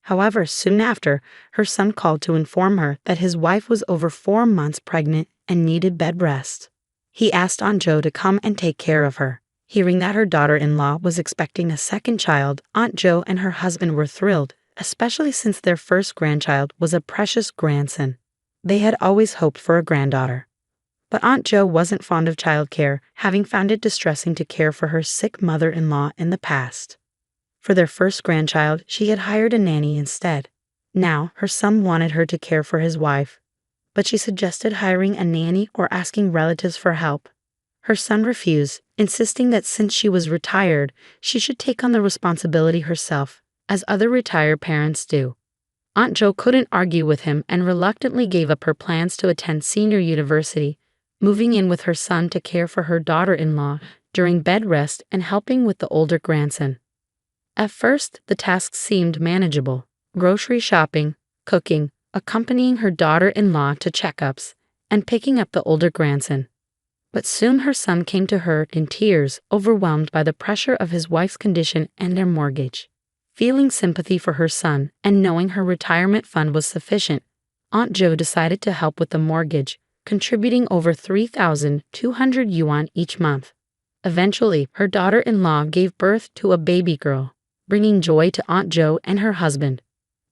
However, soon after, her son called to inform her that his wife was over 4 months pregnant and needed bed rest. He asked Aunt Jo to come and take care of her. Hearing that her daughter-in-law was expecting a second child, Aunt Jo and her husband were thrilled, especially since their first grandchild was a precious grandson. They had always hoped for a granddaughter. But Aunt Jo wasn't fond of childcare, having found it distressing to care for her sick mother-in-law in the past. For their first grandchild, she had hired a nanny instead. Now, her son wanted her to care for his wife, but she suggested hiring a nanny or asking relatives for help. Her son refused, insisting that since she was retired, she should take on the responsibility herself, as other retired parents do. Aunt Jo couldn't argue with him and reluctantly gave up her plans to attend senior university, moving in with her son to care for her daughter-in-law during bed rest and helping with the older grandson. At first, the tasks seemed manageable: grocery shopping, cooking, accompanying her daughter-in-law to checkups, and picking up the older grandson. But soon her son came to her in tears, overwhelmed by the pressure of his wife's condition and their mortgage. Feeling sympathy for her son and knowing her retirement fund was sufficient, Aunt Jo decided to help with the mortgage, contributing over 3,200 yuan each month. Eventually, her daughter-in-law gave birth to a baby girl, bringing joy to Aunt Jo and her husband.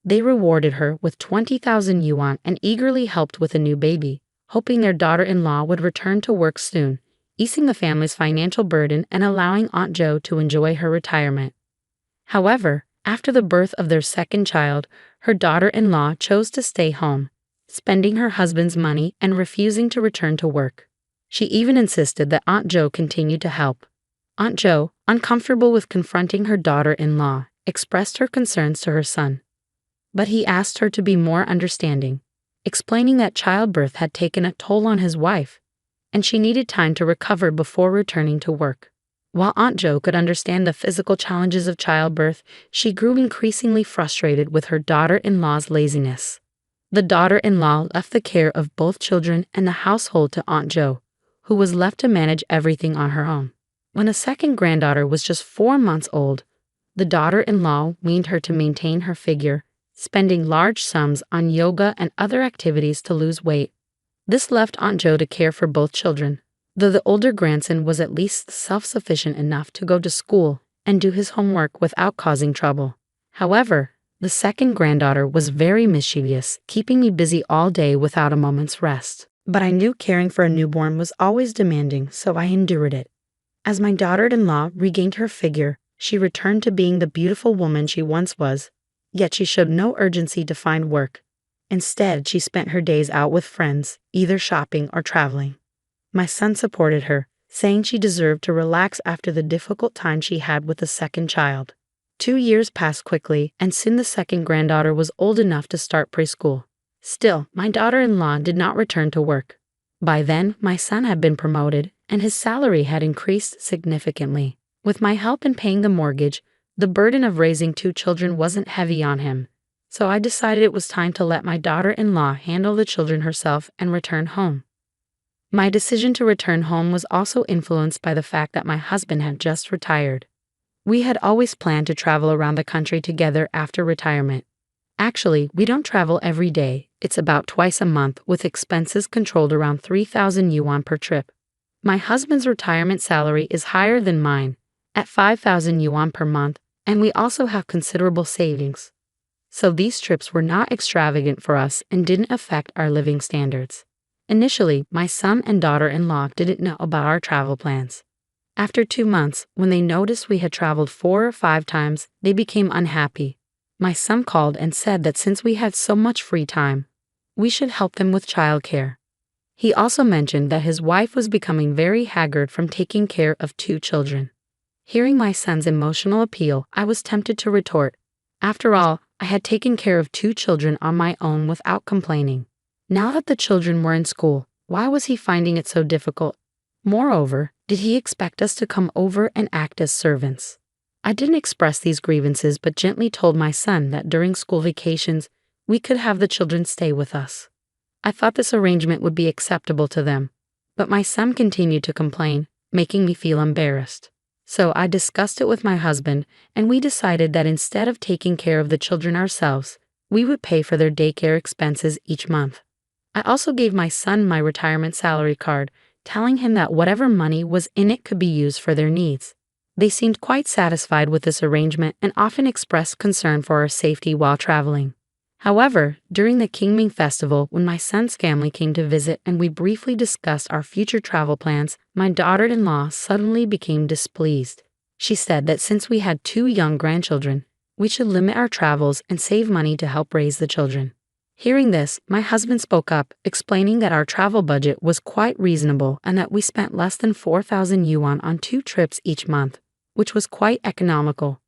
They rewarded her with 20,000 yuan and eagerly helped with a new baby, hoping their daughter-in-law would return to work soon, easing the family's financial burden and allowing Aunt Jo to enjoy her retirement. However, after the birth of their second child, her daughter-in-law chose to stay home, spending her husband's money and refusing to return to work. She even insisted that Aunt Jo continue to help. Aunt Jo, uncomfortable with confronting her daughter-in-law, expressed her concerns to her son. but he asked her to be more understanding, explaining that childbirth had taken a toll on his wife, and she needed time to recover before returning to work. While Aunt Jo could understand the physical challenges of childbirth, she grew increasingly frustrated with her daughter-in-law's laziness. The daughter-in-law left the care of both children and the household to Aunt Jo, who was left to manage everything on her own. When a second granddaughter was just 4 months old, the daughter-in-law weaned her to maintain her figure, spending large sums on yoga and other activities to lose weight. This left Aunt Jo to care for both children, though the older grandson was at least self-sufficient enough to go to school and do his homework without causing trouble. However, the second granddaughter was very mischievous, keeping me busy all day without a moment's rest. But I knew caring for a newborn was always demanding, so I endured it. As my daughter-in-law regained her figure, she returned to being the beautiful woman she once was, yet she showed no urgency to find work. Instead, she spent her days out with friends, either shopping or traveling. My son supported her, saying she deserved to relax after the difficult time she had with the second child. 2 years passed quickly, and soon the second granddaughter was old enough to start preschool. Still, my daughter-in-law did not return to work. By then, my son had been promoted, and his salary had increased significantly. With my help in paying the mortgage, the burden of raising 2 children wasn't heavy on him. So I decided it was time to let my daughter-in-law handle the children herself and return home. My decision to return home was also influenced by the fact that my husband had just retired. We had always planned to travel around the country together after retirement. Actually, we don't travel every day, it's about twice a month, with expenses controlled around 3,000 yuan per trip. My husband's retirement salary is higher than mine, at 5,000 yuan per month, and we also have considerable savings. So these trips were not extravagant for us and didn't affect our living standards. Initially, my son and daughter-in-law didn't know about our travel plans. After 2 months, when they noticed we had traveled 4 or 5 times, they became unhappy. My son called and said that since we had so much free time, we should help them with childcare. He also mentioned that his wife was becoming very haggard from taking care of 2 children. Hearing my son's emotional appeal, I was tempted to retort. After all, I had taken care of 2 children on my own without complaining. Now that the children were in school, why was he finding it so difficult? Moreover, did he expect us to come over and act as servants? I didn't express these grievances but gently told my son that during school vacations, we could have the children stay with us. I thought this arrangement would be acceptable to them, but my son continued to complain, making me feel embarrassed. So I discussed it with my husband, and we decided that instead of taking care of the children ourselves, we would pay for their daycare expenses each month. I also gave my son my retirement salary card, telling him that whatever money was in it could be used for their needs. They seemed quite satisfied with this arrangement and often expressed concern for our safety while traveling. However, during the Qingming festival, when my son's family came to visit and we briefly discussed our future travel plans, my daughter-in-law suddenly became displeased. She said that since we had 2 young grandchildren, we should limit our travels and save money to help raise the children. Hearing this, my husband spoke up, explaining that our travel budget was quite reasonable and that we spent less than 4,000 yuan on 2 trips each month, which was quite economical.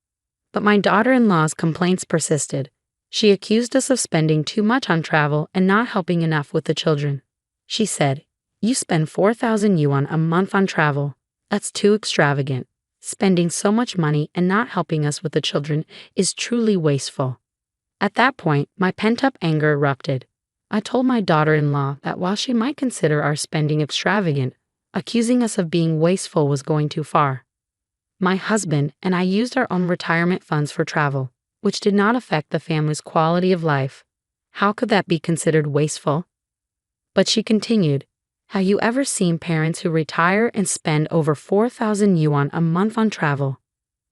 But my daughter-in-law's complaints persisted. She accused us of spending too much on travel and not helping enough with the children. She said, "You spend 4,000 yuan a month on travel. That's too extravagant. Spending so much money and not helping us with the children is truly wasteful." At that point, my pent-up anger erupted. I told my daughter-in-law that while she might consider our spending extravagant, accusing us of being wasteful was going too far. My husband and I used our own retirement funds for travel, which did not affect the family's quality of life. How could that be considered wasteful? But she continued, "Have you ever seen parents who retire and spend over 4,000 yuan a month on travel?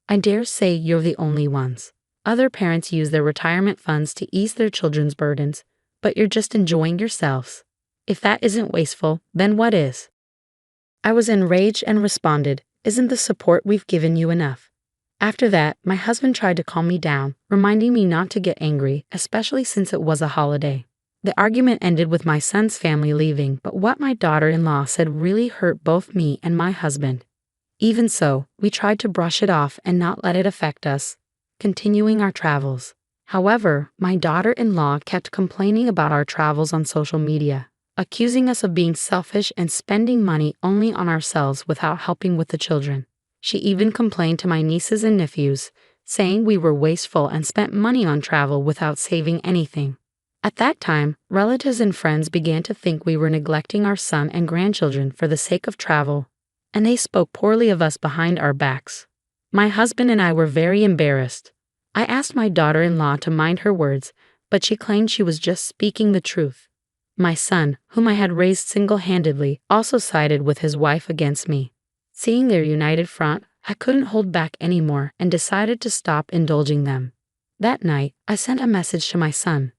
I dare say you're the only ones. Other parents use their retirement funds to ease their children's burdens, but you're just enjoying yourselves. If that isn't wasteful, then what is?" I was enraged and responded, "Isn't the support we've given you enough?" After that, my husband tried to calm me down, reminding me not to get angry, especially since it was a holiday. The argument ended with my son's family leaving, but what my daughter-in-law said really hurt both me and my husband. Even so, we tried to brush it off and not let it affect us, continuing our travels. However, my daughter-in-law kept complaining about our travels on social media, accusing us of being selfish and spending money only on ourselves without helping with the children. She even complained to my nieces and nephews, saying we were wasteful and spent money on travel without saving anything. At that time, relatives and friends began to think we were neglecting our son and grandchildren for the sake of travel, and they spoke poorly of us behind our backs. My husband and I were very embarrassed. I asked my daughter-in-law to mind her words, but she claimed she was just speaking the truth. My son, whom I had raised single-handedly, also sided with his wife against me. Seeing their united front, I couldn't hold back anymore and decided to stop indulging them. That night, I sent a message to my son,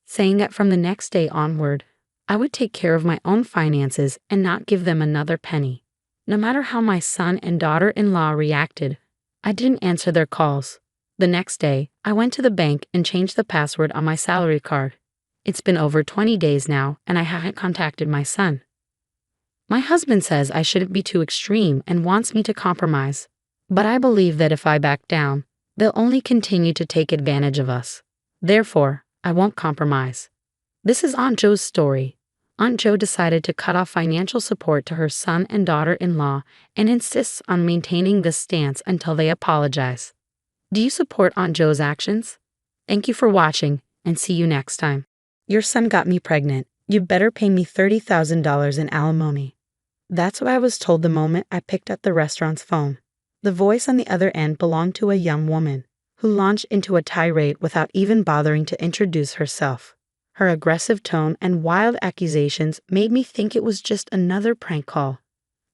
saying that from the next day onward, I would take care of my own finances and not give them another penny. No matter how my son and daughter-in-law reacted, I didn't answer their calls. The next day, I went to the bank and changed the password on my salary card. It's been over 20 days now, and I haven't contacted my son. My husband says I shouldn't be too extreme and wants me to compromise, but I believe that if I back down, they'll only continue to take advantage of us. Therefore, I won't compromise. This is Aunt Joe's story. Aunt Joe decided to cut off financial support to her son and daughter-in-law and insists on maintaining this stance until they apologize. Do you support Aunt Joe's actions? Thank you for watching, and see you next time. Your son got me pregnant. You better pay me $30,000 in alimony. That's what I was told the moment I picked up the restaurant's phone. The voice on the other end belonged to a young woman, who launched into a tirade without even bothering to introduce herself. Her aggressive tone and wild accusations made me think it was just another prank call,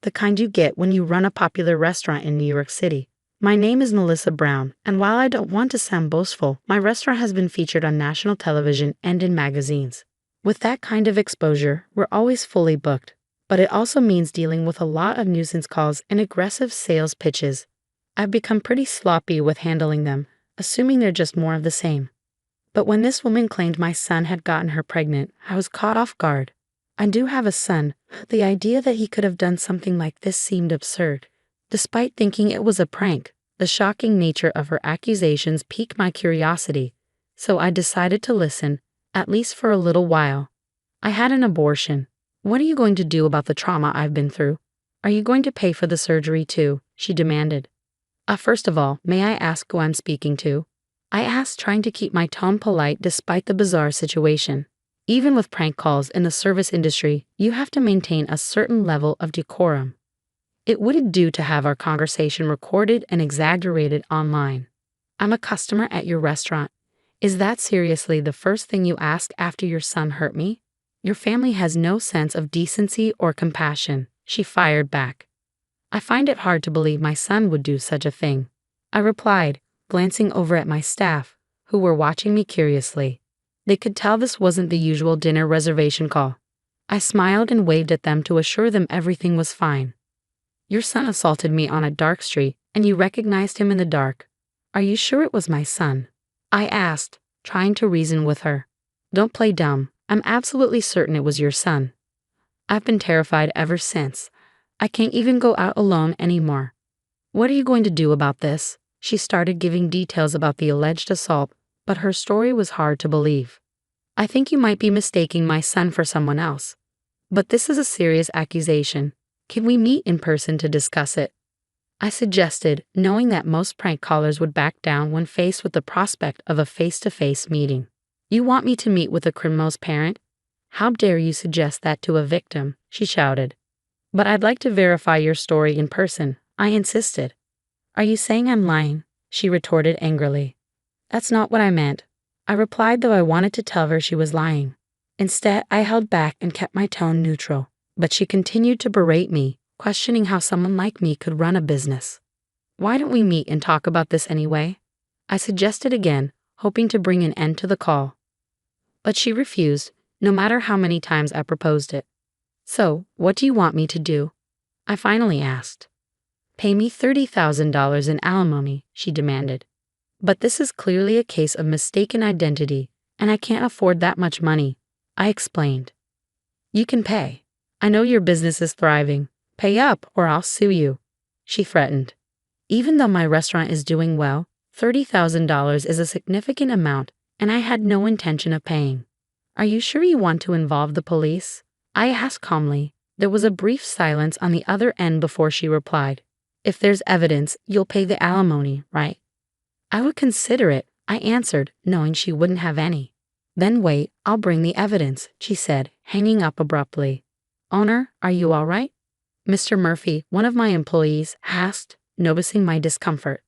the kind you get when you run a popular restaurant in New York City. My name is Melissa Brown, and while I don't want to sound boastful, my restaurant has been featured on national television and in magazines. With that kind of exposure, we're always fully booked, but it also means dealing with a lot of nuisance calls and aggressive sales pitches. I've become pretty sloppy with handling them, assuming they're just more of the same. But when this woman claimed my son had gotten her pregnant, I was caught off guard. I do have a son. The idea that he could have done something like this seemed absurd. Despite thinking it was a prank, the shocking nature of her accusations piqued my curiosity, so I decided to listen, at least for a little while. I had an abortion. What are you going to do about the trauma I've been through? Are you going to pay for the surgery too? She demanded. First of all, may I ask who I'm speaking to? I asked, trying to keep my tone polite despite the bizarre situation. Even with prank calls in the service industry, you have to maintain a certain level of decorum. It wouldn't do to have our conversation recorded and exaggerated online. I'm a customer at your restaurant. Is that seriously the first thing you ask after your son hurt me? Your family has no sense of decency or compassion, she fired back. I find it hard to believe my son would do such a thing, I replied, glancing over at my staff, who were watching me curiously. They could tell this wasn't the usual dinner reservation call. I smiled and waved at them to assure them everything was fine. Your son assaulted me on a dark street, and you recognized him in the dark. Are you sure it was my son? I asked, trying to reason with her. Don't play dumb. I'm absolutely certain it was your son. I've been terrified ever since. I can't even go out alone anymore. What are you going to do about this? She started giving details about the alleged assault, but her story was hard to believe. I think you might be mistaking my son for someone else. But this is a serious accusation. Can we meet in person to discuss it? I suggested, knowing that most prank callers would back down when faced with the prospect of a face-to-face meeting. You want me to meet with a criminal's parent? How dare you suggest that to a victim? She shouted. But I'd like to verify your story in person, I insisted. Are you saying I'm lying? She retorted angrily. That's not what I meant. I replied, though I wanted to tell her she was lying. Instead, I held back and kept my tone neutral. But she continued to berate me, questioning how someone like me could run a business. Why don't we meet and talk about this anyway? I suggested again, hoping to bring an end to the call. But she refused, no matter how many times I proposed it. So, what do you want me to do? I finally asked. Pay me $30,000 in alimony, she demanded. But this is clearly a case of mistaken identity, and I can't afford that much money, I explained. You can pay. I know your business is thriving. Pay up or I'll sue you, she threatened. Even though my restaurant is doing well, $30,000 is a significant amount, and I had no intention of paying. Are you sure you want to involve the police? I asked calmly. There was a brief silence on the other end before she replied. If there's evidence, you'll pay the alimony, right? I would consider it, I answered, knowing she wouldn't have any. Then wait, I'll bring the evidence, she said, hanging up abruptly. Owner, are you all right? Mr. Murphy, one of my employees, asked, noticing my discomfort.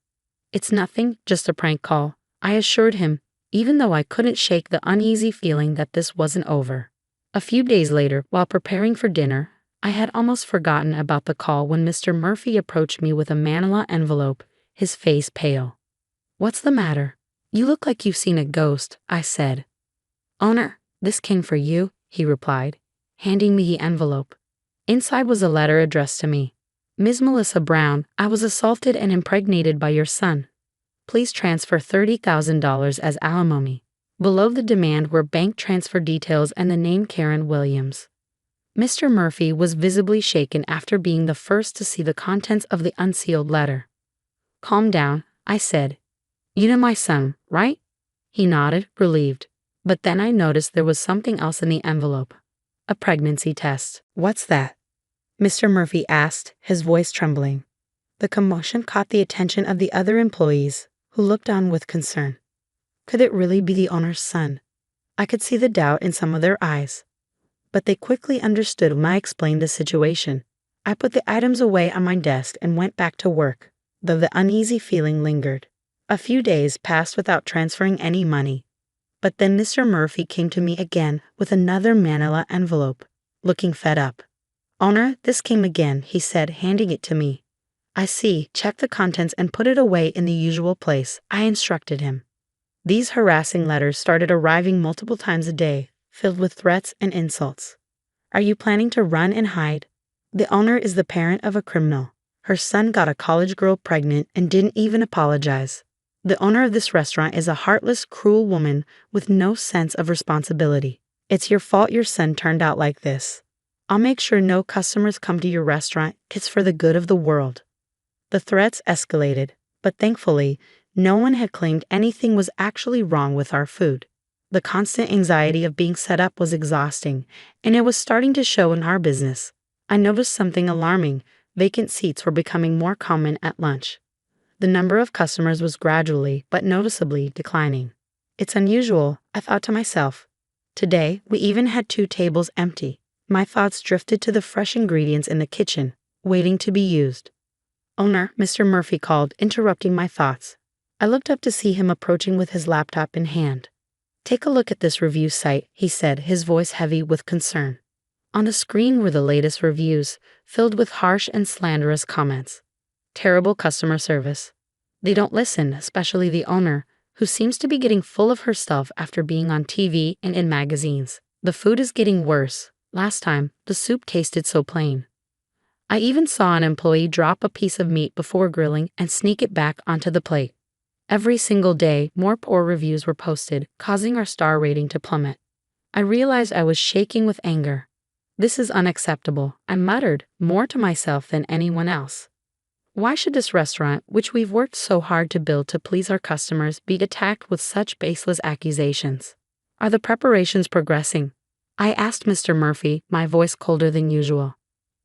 It's nothing, just a prank call, I assured him, even though I couldn't shake the uneasy feeling that this wasn't over. A few days later, while preparing for dinner, I had almost forgotten about the call when Mr. Murphy approached me with a manila envelope, his face pale. What's the matter? You look like you've seen a ghost, I said. Owner, this came for you, he replied, handing me the envelope. Inside was a letter addressed to me. Ms. Melissa Brown, I was assaulted and impregnated by your son. Please transfer $30,000 as alimony. Below the demand were bank transfer details and the name Karen Williams. Mr. Murphy was visibly shaken after being the first to see the contents of the unsealed letter. Calm down, I said. You know my son, right? He nodded, relieved. But then I noticed there was something else in the envelope. A pregnancy test. What's that? Mr. Murphy asked, his voice trembling. The commotion caught the attention of the other employees, who looked on with concern. Could it really be the owner's son? I could see the doubt in some of their eyes. But they quickly understood when I explained the situation. I put the items away on my desk and went back to work, though the uneasy feeling lingered. A few days passed without transferring any money. But then Mr. Murphy came to me again with another manila envelope, looking fed up. Owner, this came again, he said, handing it to me. I see, check the contents and put it away in the usual place, I instructed him. These harassing letters started arriving multiple times a day, filled with threats and insults. Are you planning to run and hide? The owner is the parent of a criminal. Her son got a college girl pregnant and didn't even apologize. The owner of this restaurant is a heartless, cruel woman with no sense of responsibility. It's your fault your son turned out like this. I'll make sure no customers come to your restaurant. It's for the good of the world. The threats escalated, but thankfully, no one had claimed anything was actually wrong with our food. The constant anxiety of being set up was exhausting, and it was starting to show in our business. I noticed something alarming. Vacant seats were becoming more common at lunch. The number of customers was gradually, but noticeably, declining. It's unusual, I thought to myself. Today, we even had 2 tables empty. My thoughts drifted to the fresh ingredients in the kitchen, waiting to be used. Owner, Mr. Murphy called, interrupting my thoughts. I looked up to see him approaching with his laptop in hand. Take a look at this review site, he said, his voice heavy with concern. On the screen were the latest reviews, filled with harsh and slanderous comments. Terrible customer service. They don't listen, especially the owner, who seems to be getting full of herself after being on TV and in magazines. The food is getting worse. Last time, the soup tasted so plain. I even saw an employee drop a piece of meat before grilling and sneak it back onto the plate. Every single day, more poor reviews were posted, causing our star rating to plummet. I realized I was shaking with anger. This is unacceptable, I muttered, more to myself than anyone else. Why should this restaurant, which we've worked so hard to build to please our customers, be attacked with such baseless accusations? Are the preparations progressing? I asked Mr. Murphy, my voice colder than usual.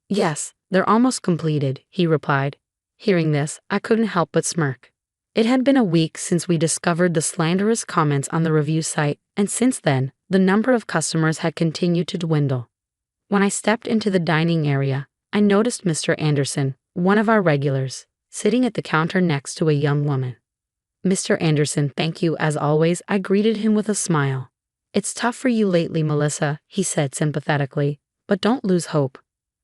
Yes, they're almost completed, he replied. Hearing this, I couldn't help but smirk. It had been a week since we discovered the slanderous comments on the review site, and since then, the number of customers had continued to dwindle. When I stepped into the dining area, I noticed Mr. Anderson, one of our regulars, sitting at the counter next to a young woman. Mr. Anderson, thank you as always, I greeted him with a smile. It's tough for you lately, Melissa, he said sympathetically, but don't lose hope.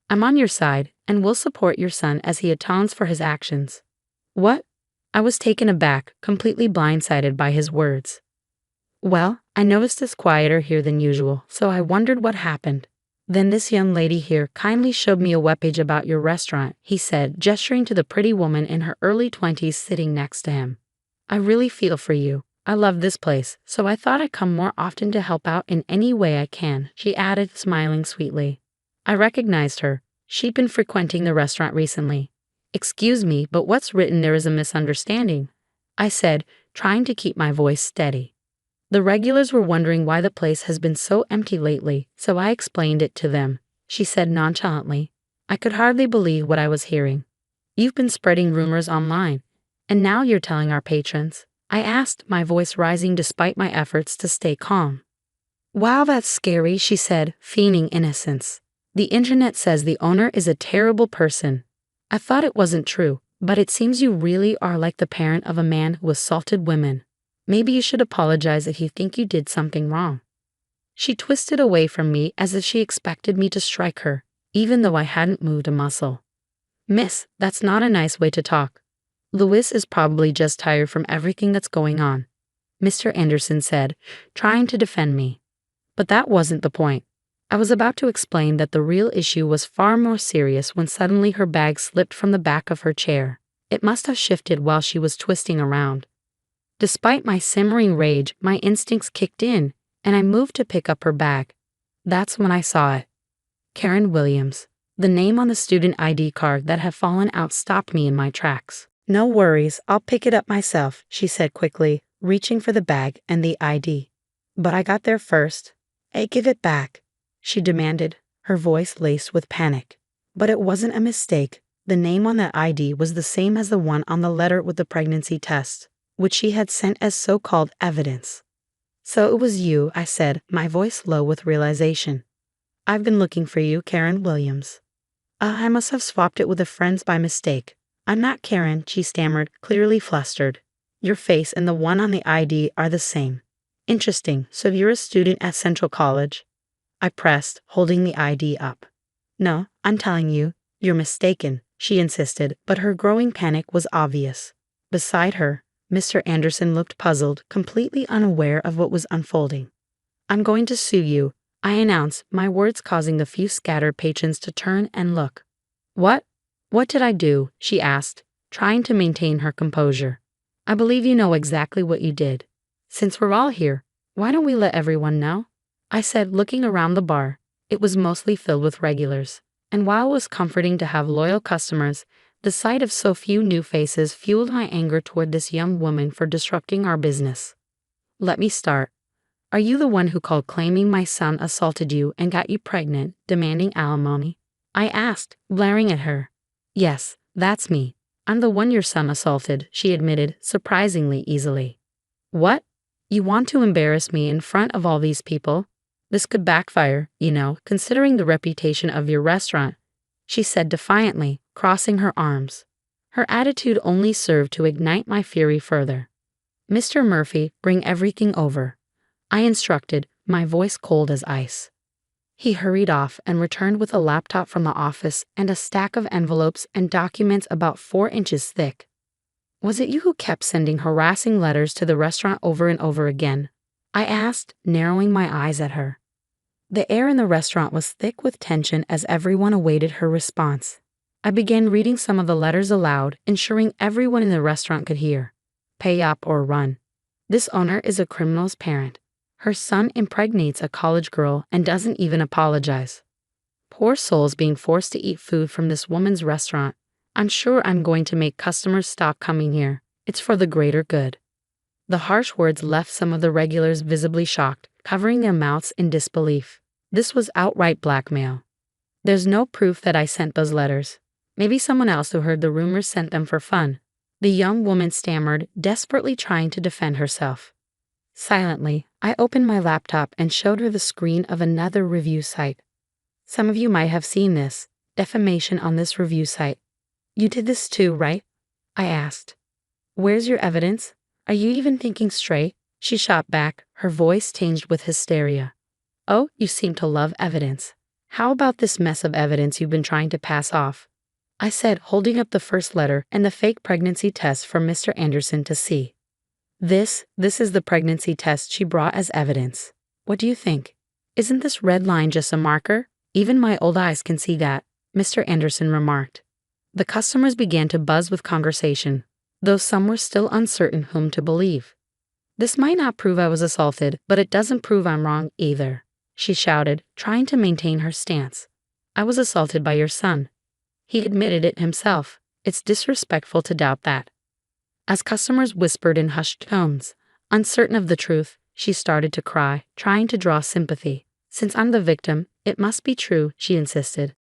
I'm on your side, and will support your son as he atones for his actions. What? I was taken aback, completely blindsided by his words. Well, I noticed it's quieter here than usual, so I wondered what happened. Then this young lady here kindly showed me a webpage about your restaurant, he said, gesturing to the pretty woman in her early 20s sitting next to him. I really feel for you. I love this place, so I thought I'd come more often to help out in any way I can, she added, smiling sweetly. I recognized her. She'd been frequenting the restaurant recently. Excuse me, but what's written there is a misunderstanding. I said, trying to keep my voice steady. The regulars were wondering why the place has been so empty lately, so I explained it to them, she said nonchalantly. I could hardly believe what I was hearing. You've been spreading rumors online, and now you're telling our patrons. I asked, my voice rising despite my efforts to stay calm. Wow, that's scary, she said, feigning innocence. The internet says the owner is a terrible person. I thought it wasn't true, but it seems you really are like the parent of a man who assaulted women. Maybe you should apologize if you think you did something wrong. She twisted away from me as if she expected me to strike her, even though I hadn't moved a muscle. Miss, that's not a nice way to talk. Louis is probably just tired from everything that's going on, Mr. Anderson said, trying to defend me. But that wasn't the point. I was about to explain that the real issue was far more serious when suddenly her bag slipped from the back of her chair. It must have shifted while she was twisting around. Despite my simmering rage, my instincts kicked in, and I moved to pick up her bag. That's when I saw it. Karen Williams. The name on the student ID card that had fallen out stopped me in my tracks. No worries, I'll pick it up myself, she said quickly, reaching for the bag and the ID. But I got there first. Hey, give it back, she demanded, her voice laced with panic. But it wasn't a mistake. The name on that ID was the same as the one on the letter with the pregnancy test, which she had sent as so-called evidence. So it was you, I said, my voice low with realization. I've been looking for you, Karen Williams. I must have swapped it with a friend's by mistake. I'm not Karen, she stammered, clearly flustered. Your face and the one on the ID are the same. Interesting, so you're a student at Central College? I pressed, holding the ID up. No, I'm telling you, you're mistaken, she insisted, but her growing panic was obvious. Beside her, Mr. Anderson looked puzzled, completely unaware of what was unfolding. I'm going to sue you, I announced, my words causing the few scattered patrons to turn and look. What? What did I do? She asked, trying to maintain her composure. I believe you know exactly what you did. Since we're all here, why don't we let everyone know? I said, looking around the bar. It was mostly filled with regulars, and while it was comforting to have loyal customers, the sight of so few new faces fueled my anger toward this young woman for disrupting our business. Let me start. Are you the one who called claiming my son assaulted you and got you pregnant, demanding alimony? I asked, glaring at her. Yes, that's me. I'm the one your son assaulted, she admitted, surprisingly easily. What? You want to embarrass me in front of all these people? This could backfire, you know, considering the reputation of your restaurant, she said defiantly, crossing her arms. Her attitude only served to ignite my fury further. Mr. Murphy, bring everything over, I instructed, my voice cold as ice. He hurried off and returned with a laptop from the office and a stack of envelopes and documents about 4 inches thick. Was it you who kept sending harassing letters to the restaurant over and over again? I asked, narrowing my eyes at her. The air in the restaurant was thick with tension as everyone awaited her response. I began reading some of the letters aloud, ensuring everyone in the restaurant could hear. Pay up or run. This owner is a criminal's parent. Her son impregnates a college girl and doesn't even apologize. Poor souls being forced to eat food from this woman's restaurant. I'm sure I'm going to make customers stop coming here. It's for the greater good. The harsh words left some of the regulars visibly shocked, covering their mouths in disbelief. This was outright blackmail. There's no proof that I sent those letters. Maybe someone else who heard the rumors sent them for fun. The young woman stammered, desperately trying to defend herself. Silently, I opened my laptop and showed her the screen of another review site. Some of you might have seen this, defamation on this review site. You did this too, right? I asked. Where's your evidence? Are you even thinking straight? She shot back, her voice tinged with hysteria. Oh, you seem to love evidence. How about this mess of evidence you've been trying to pass off? I said, holding up the first letter and the fake pregnancy test for Mr. Anderson to see. This is the pregnancy test she brought as evidence. What do you think? Isn't this red line just a marker? Even my old eyes can see that, Mr. Anderson remarked. The customers began to buzz with conversation, though some were still uncertain whom to believe. This might not prove I was assaulted, but it doesn't prove I'm wrong either, she shouted, trying to maintain her stance. I was assaulted by your son. He admitted it himself. It's disrespectful to doubt that. As customers whispered in hushed tones, uncertain of the truth, she started to cry, trying to draw sympathy. Since I'm the victim, it must be true, she insisted.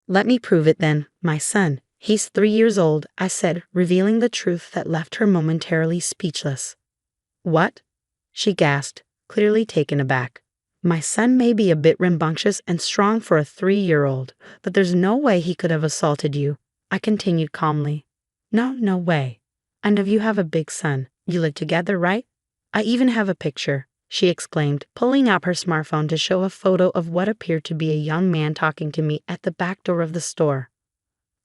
Let me prove it then, my son. He's 3 years old, I said, revealing the truth that left her momentarily speechless. What? She gasped, clearly taken aback. My son may be a bit rambunctious and strong for a 3-year-old, but there's no way he could have assaulted you, I continued calmly. No way. And if you have a big son, you live together, right? I even have a picture, she exclaimed, pulling out her smartphone to show a photo of what appeared to be a young man talking to me at the back door of the store.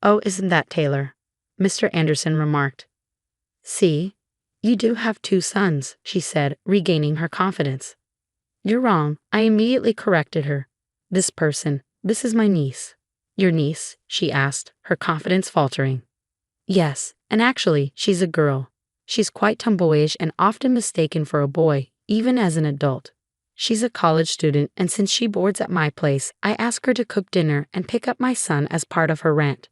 Oh, isn't that Taylor? Mr. Anderson remarked. See? You do have 2 sons, she said, regaining her confidence. You're wrong, I immediately corrected her. This is my niece. Your niece? She asked, her confidence faltering. Yes, and actually, she's a girl. She's quite tomboyish and often mistaken for a boy, even as an adult. She's a college student, and since she boards at my place, I ask her to cook dinner and pick up my son as part of her rent.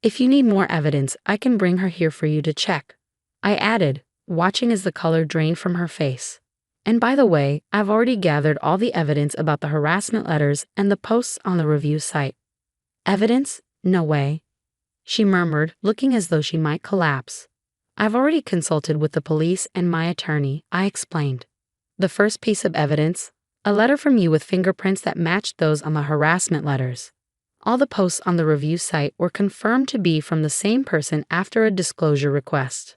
If you need more evidence, I can bring her here for you to check, I added, watching as the color drained from her face. And by the way, I've already gathered all the evidence about the harassment letters and the posts on the review site. Evidence? No way, she murmured, looking as though she might collapse. I've already consulted with the police and my attorney, I explained. The first piece of evidence? A letter from you with fingerprints that matched those on the harassment letters. All the posts on the review site were confirmed to be from the same person after a disclosure request.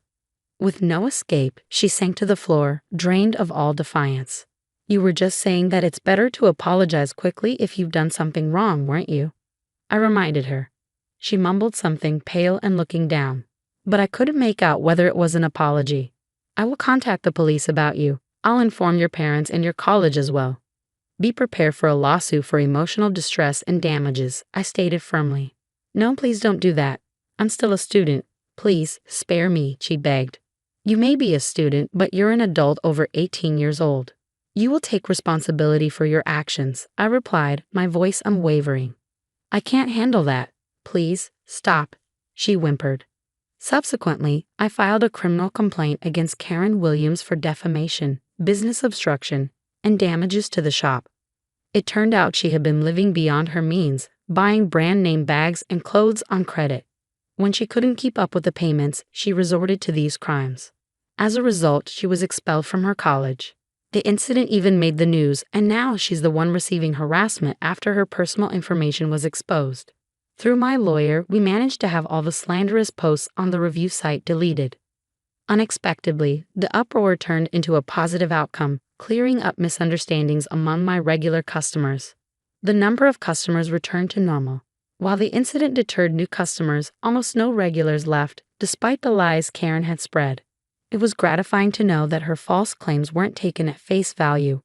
With no escape, she sank to the floor, drained of all defiance. You were just saying that it's better to apologize quickly if you've done something wrong, weren't you? I reminded her. She mumbled something, pale and looking down. But I couldn't make out whether it was an apology. I will contact the police about you. I'll inform your parents and your college as well. Be prepared for a lawsuit for emotional distress and damages, I stated firmly. No, please don't do that. I'm still a student. Please, spare me, she begged. You may be a student, but you're an adult over 18 years old. You will take responsibility for your actions, I replied, my voice unwavering. I can't handle that. Please, stop, she whimpered. Subsequently, I filed a criminal complaint against Karen Williams for defamation, business obstruction, and damages to the shop. It turned out she had been living beyond her means, buying brand-name bags and clothes on credit. When she couldn't keep up with the payments, she resorted to these crimes. As a result, she was expelled from her college. The incident even made the news, and now she's the one receiving harassment after her personal information was exposed. Through my lawyer, we managed to have all the slanderous posts on the review site deleted. Unexpectedly, the uproar turned into a positive outcome, clearing up misunderstandings among my regular customers. The number of customers returned to normal. While the incident deterred new customers, almost no regulars left, despite the lies Karen had spread. It was gratifying to know that her false claims weren't taken at face value.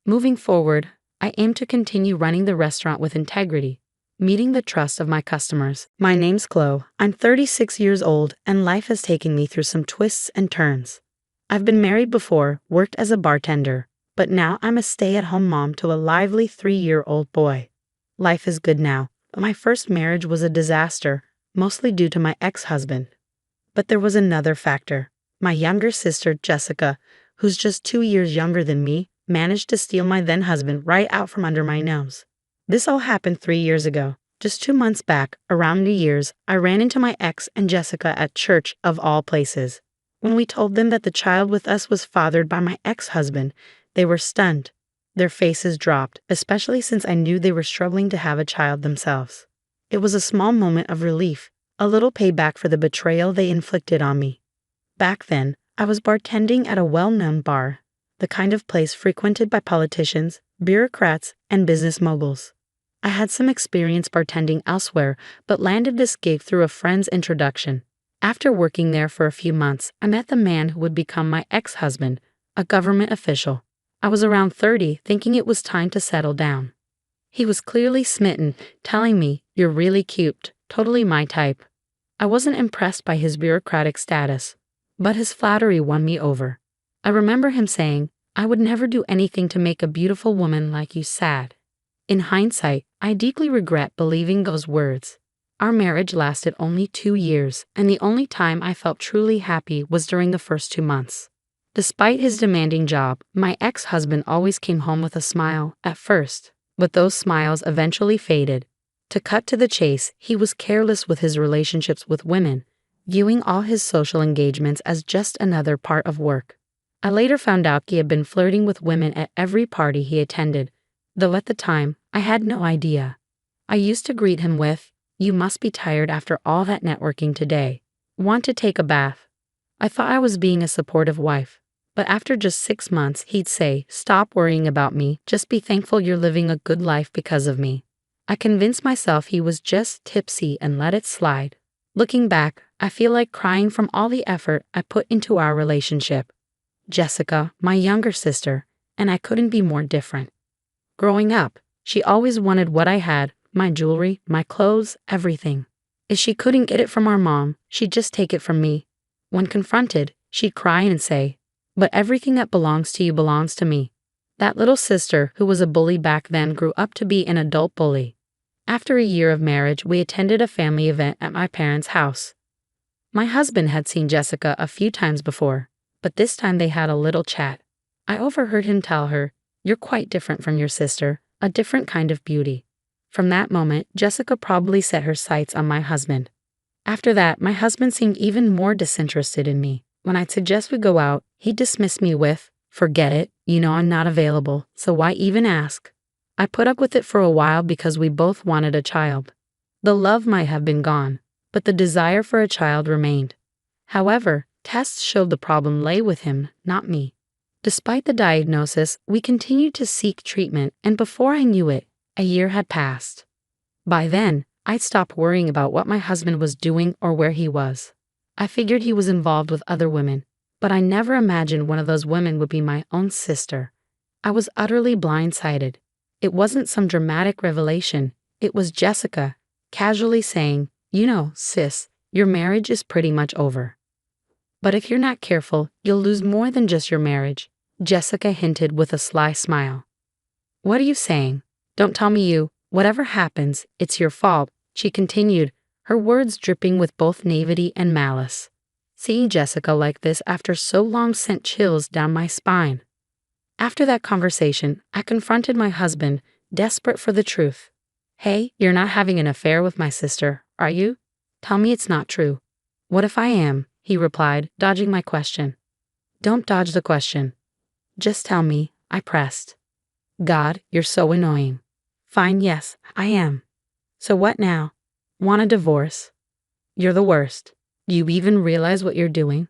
Moving forward, I aim to continue running the restaurant with integrity, meeting the trust of my customers. My name's Chloe. I'm 36 years old, and life has taken me through some twists and turns. I've been married before, worked as a bartender, but now I'm a stay-at-home mom to a lively 3-year-old boy. Life is good now, but my first marriage was a disaster, mostly due to my ex-husband. But there was another factor. My younger sister, Jessica, who's just 2 years younger than me, managed to steal my then-husband right out from under my nose. This all happened 3 years ago. Just 2 months back, around New Year's, I ran into my ex and Jessica at church, of all places. When we told them that the child with us was fathered by my ex-husband, they were stunned. Their faces dropped, especially since I knew they were struggling to have a child themselves. It was a small moment of relief, a little payback for the betrayal they inflicted on me. Back then, I was bartending at a well-known bar, the kind of place frequented by politicians, bureaucrats, and business moguls. I had some experience bartending elsewhere, but landed this gig through a friend's introduction. After working there for a few months, I met the man who would become my ex-husband, a government official. I was around 30, thinking it was time to settle down. He was clearly smitten, telling me, "You're really cute, totally my type." I wasn't impressed by his bureaucratic status, but his flattery won me over. I remember him saying, "I would never do anything to make a beautiful woman like you sad." In hindsight, I deeply regret believing those words. Our marriage lasted only 2 years, and the only time I felt truly happy was during the first 2 months. Despite his demanding job, my ex-husband always came home with a smile at first, but those smiles eventually faded. To cut to the chase, he was careless with his relationships with women, viewing all his social engagements as just another part of work. I later found out he had been flirting with women at every party he attended, though at the time, I had no idea. I used to greet him with, "You must be tired after all that networking today. Want to take a bath?" I thought I was being a supportive wife, but after just 6 months, he'd say, "Stop worrying about me, just be thankful you're living a good life because of me." I convinced myself he was just tipsy and let it slide. Looking back, I feel like crying from all the effort I put into our relationship. Jessica, my younger sister, and I couldn't be more different. Growing up, she always wanted what I had, my jewelry, my clothes, everything. If she couldn't get it from our mom, she'd just take it from me. When confronted, she'd cry and say, "But everything that belongs to you belongs to me." That little sister, who was a bully back then, grew up to be an adult bully. After a year of marriage, we attended a family event at my parents' house. My husband had seen Jessica a few times before, but this time they had a little chat. I overheard him tell her, "You're quite different from your sister, a different kind of beauty." From that moment, Jessica probably set her sights on my husband. After that, my husband seemed even more disinterested in me. When I'd suggest we go out, he'd dismiss me with, "Forget it, you know I'm not available, so why even ask?" I put up with it for a while because we both wanted a child. The love might have been gone, but the desire for a child remained. However, tests showed the problem lay with him, not me. Despite the diagnosis, we continued to seek treatment, and before I knew it, a year had passed. By then, I'd stopped worrying about what my husband was doing or where he was. I figured he was involved with other women, but I never imagined one of those women would be my own sister. I was utterly blindsided. It wasn't some dramatic revelation. It was Jessica, casually saying, "You know, sis, your marriage is pretty much over. But if you're not careful, you'll lose more than just your marriage," Jessica hinted with a sly smile. "What are you saying? Don't tell me you, whatever happens, it's your fault," she continued, her words dripping with both naivety and malice. Seeing Jessica like this after so long sent chills down my spine. After that conversation, I confronted my husband, desperate for the truth. "Hey, you're not having an affair with my sister, are you? Tell me it's not true." "What if I am?" he replied, dodging my question. "Don't dodge the question. Just tell me," I pressed. "God, you're so annoying." "Fine, yes, I am." "So what now? Want a divorce?" "You're the worst. Do you even realize what you're doing?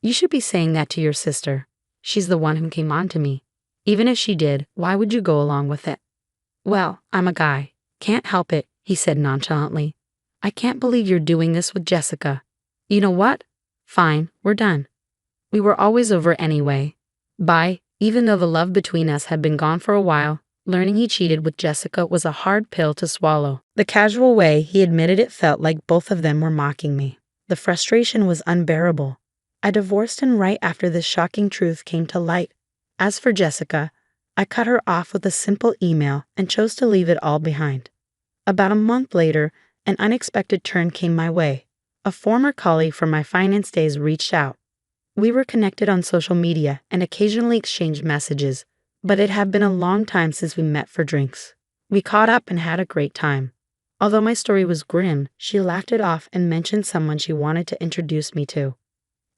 You should be saying that to your sister. She's the one who came on to me. Even if she did, why would you go along with it?" "Well, I'm a guy. Can't help it," he said nonchalantly. "I can't believe you're doing this with Jessica. You know what? Fine, we're done. We were always over anyway. Bye." Even though the love between us had been gone for a while, learning he cheated with Jessica was a hard pill to swallow. The casual way he admitted it felt like both of them were mocking me. The frustration was unbearable. I divorced him right after this shocking truth came to light. As for Jessica, I cut her off with a simple email and chose to leave it all behind. About a month later, an unexpected turn came my way. A former colleague from my finance days reached out. We were connected on social media and occasionally exchanged messages, but it had been a long time since we met for drinks. We caught up and had a great time. Although my story was grim, she laughed it off and mentioned someone she wanted to introduce me to.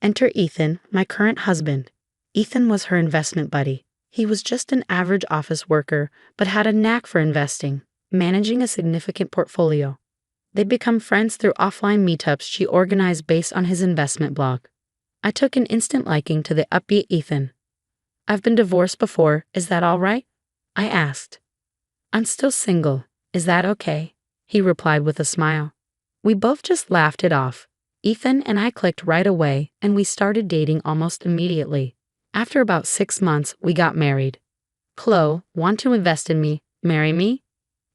Enter Ethan, my current husband. Ethan was her investment buddy. He was just an average office worker, but had a knack for investing, managing a significant portfolio. They'd become friends through offline meetups she organized based on his investment blog. I took an instant liking to the upbeat Ethan. "I've been divorced before, is that all right?" I asked. "I'm still single, is that okay?" he replied with a smile. We both just laughed it off. Ethan and I clicked right away, and we started dating almost immediately. After about 6 months, we got married. "Chloe, want to invest in me, marry me?"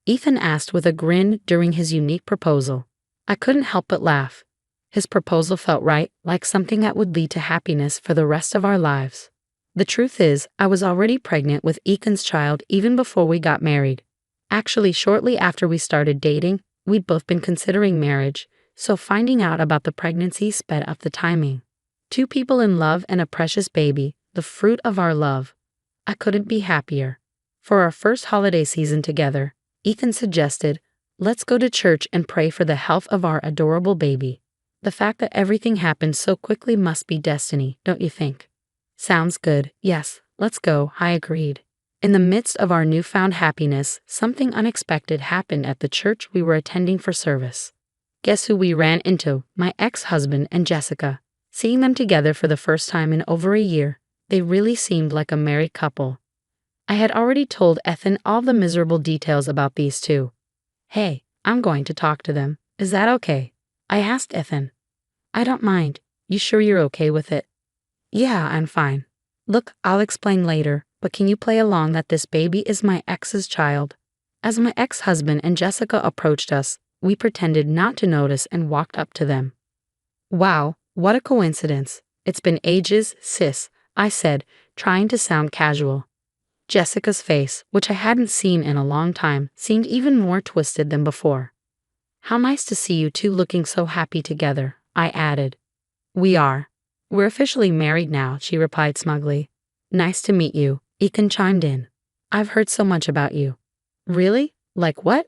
Ethan asked with a grin during his unique proposal. I couldn't help but laugh. His proposal felt right, like something that would lead to happiness for the rest of our lives. The truth is, I was already pregnant with Ethan's child even before we got married. Actually, shortly after we started dating, We'd both been considering marriage, so finding out about the pregnancy sped up the timing. Two people in love and a precious baby, the fruit of our love. I couldn't be happier. For our first holiday season together, Ethan suggested, let's go to church and pray for the health of our adorable baby. The fact that everything happened so quickly must be destiny, don't you think? Sounds good. Yes, let's go, I agreed. In the midst of our newfound happiness, something unexpected happened at the church we were attending for service. Guess who we ran into? My ex-husband and Jessica. Seeing them together for the first time in over a year, they really seemed like a married couple. I had already told Ethan all the miserable details about these two. Hey, I'm going to talk to them. Is that okay? I asked Ethan. I don't mind. You sure you're okay with it? Yeah, I'm fine. Look, I'll explain later, but can you play along that this baby is my ex's child? As my ex-husband and Jessica approached us, we pretended not to notice and walked up to them. Wow, what a coincidence. It's been ages, sis, I said, trying to sound casual. Jessica's face, which I hadn't seen in a long time, seemed even more twisted than before. How nice to see you two looking so happy together, I added. We are. We're officially married now, she replied smugly. Nice to meet you, Ethan chimed in. I've heard so much about you. Really? Like what?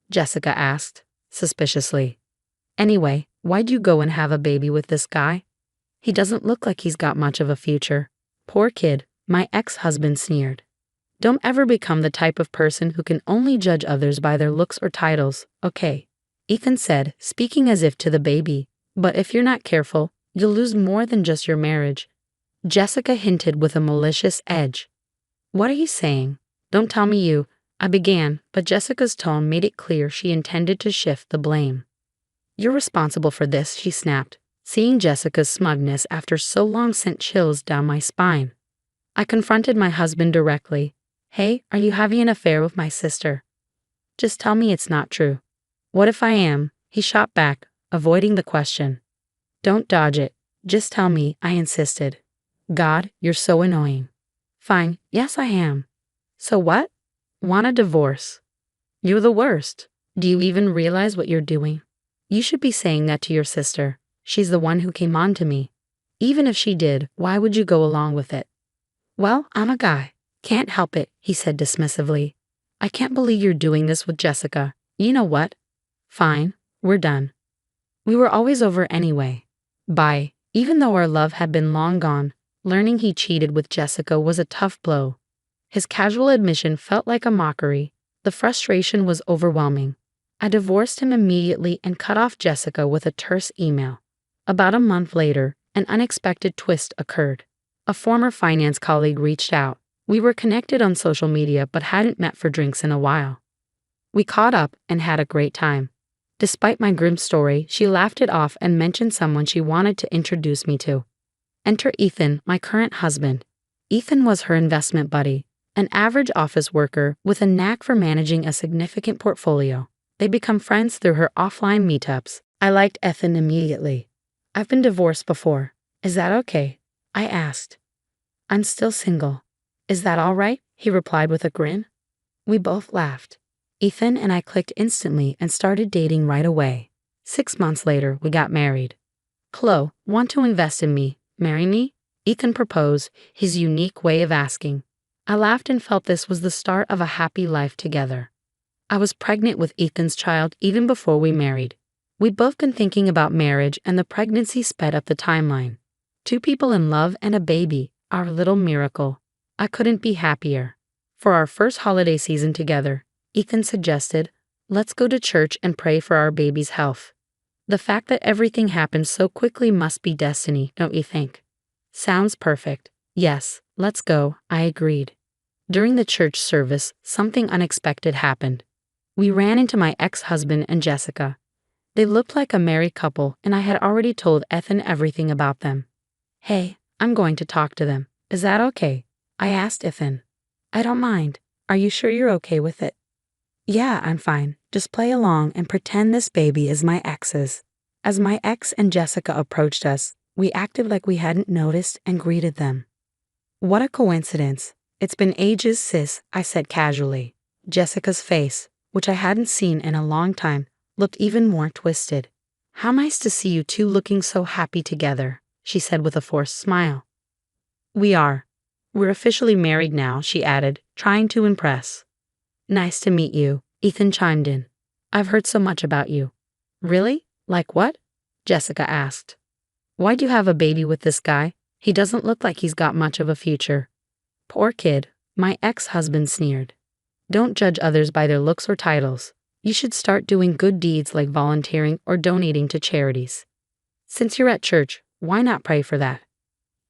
Jessica asked, suspiciously. Anyway, why'd you go and have a baby with this guy? He doesn't look like he's got much of a future. Poor kid, my ex-husband sneered. Don't ever become the type of person who can only judge others by their looks or titles, okay? Ethan said, speaking as if to the baby. But if you're not careful, you'll lose more than just your marriage. Jessica hinted with a malicious edge. What are you saying? Don't tell me you, I began, but Jessica's tone made it clear she intended to shift the blame. You're responsible for this, she snapped. Seeing Jessica's smugness after so long sent chills down my spine. I confronted my husband directly. Hey, are you having an affair with my sister? Just tell me it's not true. What if I am? He shot back, avoiding the question. Don't dodge it. Just tell me, I insisted. God, you're so annoying. Fine, yes I am. So what? Want a divorce? You're the worst. Do you even realize what you're doing? You should be saying that to your sister. She's the one who came on to me. Even if she did, why would you go along with it? Well, I'm a guy. Can't help it, he said dismissively. I can't believe you're doing this with Jessica. You know what? Fine, we're done. We were always over anyway. Bye. Even though our love had been long gone, learning he cheated with Jessica was a tough blow. His casual admission felt like a mockery. The frustration was overwhelming. I divorced him immediately and cut off Jessica with a terse email. About a month later, an unexpected twist occurred. A former finance colleague reached out. We were connected on social media but hadn't met for drinks in a while. We caught up and had a great time. Despite my grim story, she laughed it off and mentioned someone she wanted to introduce me to. Enter Ethan, my current husband. Ethan was her investment buddy, an average office worker with a knack for managing a significant portfolio. They become friends through her offline meetups. I liked Ethan immediately. I've been divorced before. Is that okay? I asked. I'm still single. Is that all right? He replied with a grin. We both laughed. Ethan and I clicked instantly and started dating right away. 6 months later, we got married. Chloe, want to invest in me? Marry me? Ethan proposed, his unique way of asking. I laughed and felt this was the start of a happy life together. I was pregnant with Ethan's child even before we married. We'd both been thinking about marriage and the pregnancy sped up the timeline. 2 people in love and a baby, our little miracle. I couldn't be happier. For our first holiday season together, Ethan suggested, let's go to church and pray for our baby's health. The fact that everything happened so quickly must be destiny, don't you think? Sounds perfect. Yes, let's go, I agreed. During the church service, something unexpected happened. We ran into my ex-husband and Jessica. They looked like a married couple, and I had already told Ethan everything about them. Hey, I'm going to talk to them. Is that okay? I asked Ethan. I don't mind. Are you sure you're okay with it? Yeah, I'm fine. Just play along and pretend this baby is my ex's. As my ex and Jessica approached us, we acted like we hadn't noticed and greeted them. What a coincidence. It's been ages, sis, I said casually. Jessica's face, which I hadn't seen in a long time, looked even more twisted. "How nice to see you two looking so happy together," she said with a forced smile. "We are. We're officially married now," she added, trying to impress. "Nice to meet you," Ethan chimed in. "I've heard so much about you." "Really? Like what?" Jessica asked. "Why'd you have a baby with this guy? He doesn't look like he's got much of a future." "Poor kid," my ex-husband sneered. "Don't judge others by their looks or titles. You should start doing good deeds like volunteering or donating to charities. Since you're at church, why not pray for that?"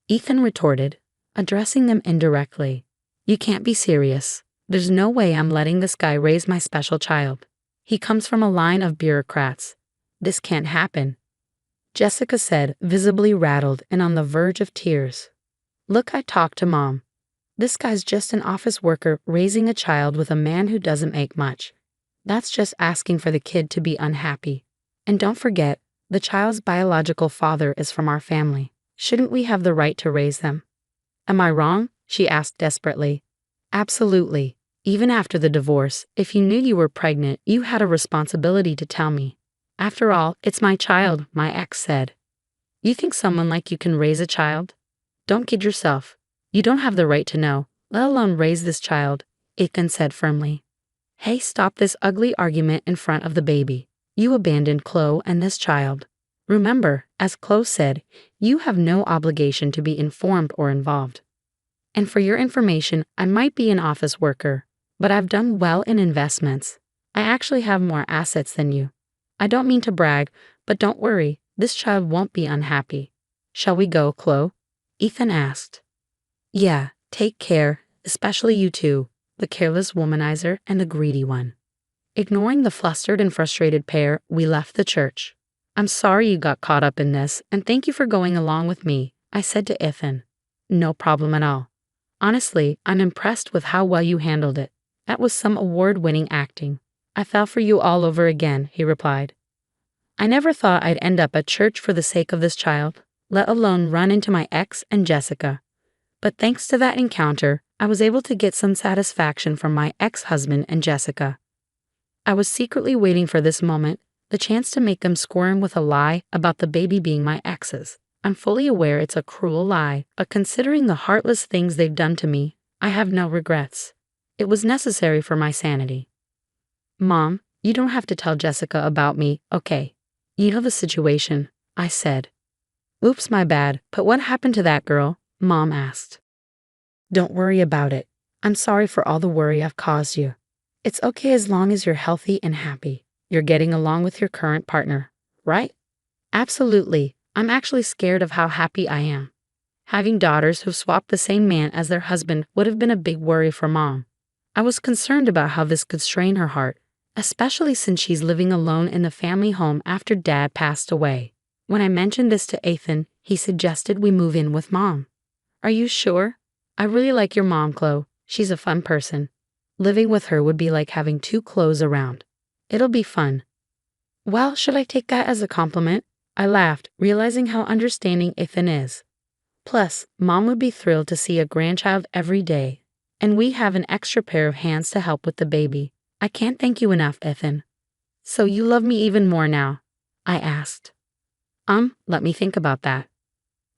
Ethan retorted, addressing them indirectly. "You can't be serious. There's no way I'm letting this guy raise my special child. He comes from a line of bureaucrats. This can't happen." Jessica said, visibly rattled and on the verge of tears. "Look, I talked to Mom. This guy's just an office worker raising a child with a man who doesn't make much. That's just asking for the kid to be unhappy. And don't forget, the child's biological father is from our family. Shouldn't we have the right to raise them?" "Am I wrong?" she asked desperately. "Absolutely. Even after the divorce, if you knew you were pregnant, you had a responsibility to tell me. After all, it's my child," my ex said. "You think someone like you can raise a child? Don't kid yourself. You don't have the right to know, let alone raise this child," Ethan said firmly. "Hey, stop this ugly argument in front of the baby. You abandoned Chloe and this child. Remember, as Chloe said, you have no obligation to be informed or involved. And for your information, I might be an office worker, but I've done well in investments. I actually have more assets than you. I don't mean to brag, but don't worry, this child won't be unhappy. Shall we go, Chloe?" Ethan asked. "Yeah, take care, especially you two, the careless womanizer and the greedy one." Ignoring the flustered and frustrated pair, we left the church. "I'm sorry you got caught up in this, and thank you for going along with me," I said to Ethan. "No problem at all. Honestly, I'm impressed with how well you handled it. That was some award-winning acting. I fell for you all over again," he replied. "I never thought I'd end up at church for the sake of this child, let alone run into my ex and Jessica. But thanks to that encounter, I was able to get some satisfaction from my ex-husband and Jessica. I was secretly waiting for this moment, the chance to make them squirm with a lie about the baby being my ex's. I'm fully aware it's a cruel lie, but considering the heartless things they've done to me, I have no regrets. It was necessary for my sanity." "Mom, you don't have to tell Jessica about me, okay? You know the situation," I said. "Oops, my bad, but what happened to that girl?" Mom asked. "Don't worry about it. I'm sorry for all the worry I've caused you. It's okay as long as you're healthy and happy. You're getting along with your current partner, right?" "Absolutely. I'm actually scared of how happy I am. Having daughters who've swapped the same man as their husband would have been a big worry for Mom. I was concerned about how this could strain her heart, especially since she's living alone in the family home after Dad passed away. When I mentioned this to Ethan, he suggested we move in with Mom. Are you sure? I really like your mom, Chloe. She's a fun person. Living with her would be like having two Chloes around. It'll be fun." "Well, should I take that as a compliment?" I laughed, realizing how understanding Ethan is. Plus, Mom would be thrilled to see a grandchild every day, and we have an extra pair of hands to help with the baby. I can't thank you enough, Ethan. "So you love me even more now?" I asked. Let me think about that."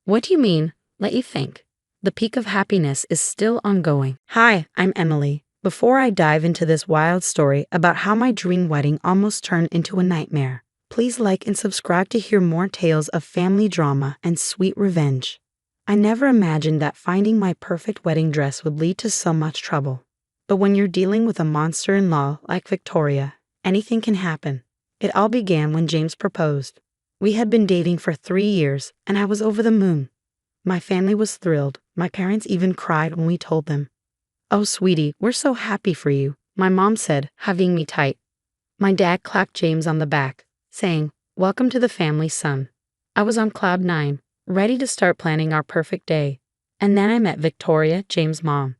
"What do you mean, let you think? The peak of happiness is still ongoing." Hi, I'm Emily. Before I dive into this wild story about how my dream wedding almost turned into a nightmare, please like and subscribe to hear more tales of family drama and sweet revenge. I never imagined that finding my perfect wedding dress would lead to so much trouble. But when you're dealing with a monster-in-law like Victoria, anything can happen. It all began when James proposed. We had been dating for 3 years, and I was over the moon. My family was thrilled. My parents even cried when we told them. "Oh, sweetie, we're so happy for you," my mom said, hugging me tight. My dad clapped James on the back, saying, "Welcome to the family, son." I was on cloud 9, ready to start planning our perfect day. And then I met Victoria, James' mom.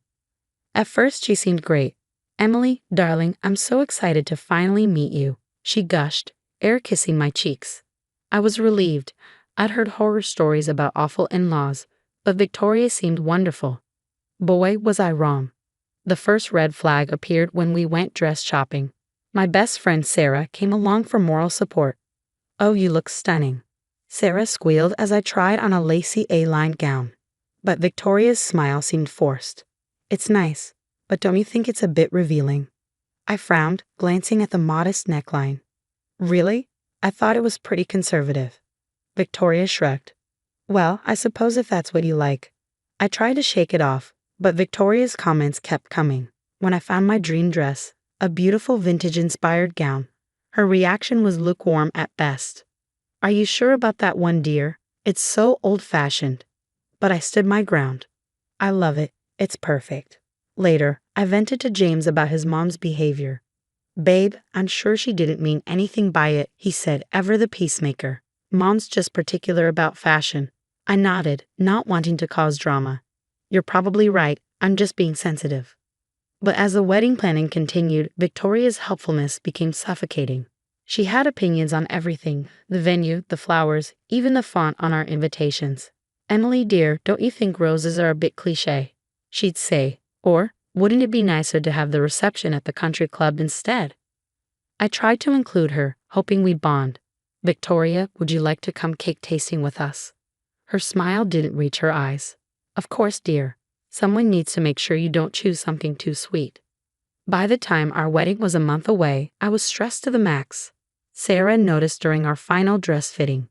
At first, she seemed great. "Emily, darling, I'm so excited to finally meet you," she gushed, air kissing my cheeks. I was relieved. I'd heard horror stories about awful in-laws, but Victoria seemed wonderful. Boy, was I wrong. The first red flag appeared when we went dress shopping. My best friend Sarah came along for moral support. "Oh, you look stunning," Sarah squealed as I tried on a lacy A-line gown. But Victoria's smile seemed forced. "It's nice, but don't you think it's a bit revealing?" I frowned, glancing at the modest neckline. "Really? I thought it was pretty conservative." Victoria shrugged. "Well, I suppose if that's what you like." I tried to shake it off, but Victoria's comments kept coming. When I found my dream dress, a beautiful vintage-inspired gown, her reaction was lukewarm at best. "Are you sure about that one, dear? It's so old-fashioned." But I stood my ground. "I love it. It's perfect." Later, I vented to James about his mom's behavior. "Babe, I'm sure she didn't mean anything by it," he said, ever the peacemaker. "Mom's just particular about fashion." I nodded, not wanting to cause drama. "You're probably right. I'm just being sensitive." But as the wedding planning continued, Victoria's helpfulness became suffocating. She had opinions on everything: the venue, the flowers, even the font on our invitations. "Emily, dear, don't you think roses are a bit cliché?" she'd say. Or, "Wouldn't it be nicer to have the reception at the country club instead?" I tried to include her, hoping we'd bond. "Victoria, would you like to come cake tasting with us?" Her smile didn't reach her eyes. "Of course, dear. Someone needs to make sure you don't choose something too sweet." By the time our wedding was a month away, I was stressed to the max. Sarah noticed during our final dress fitting.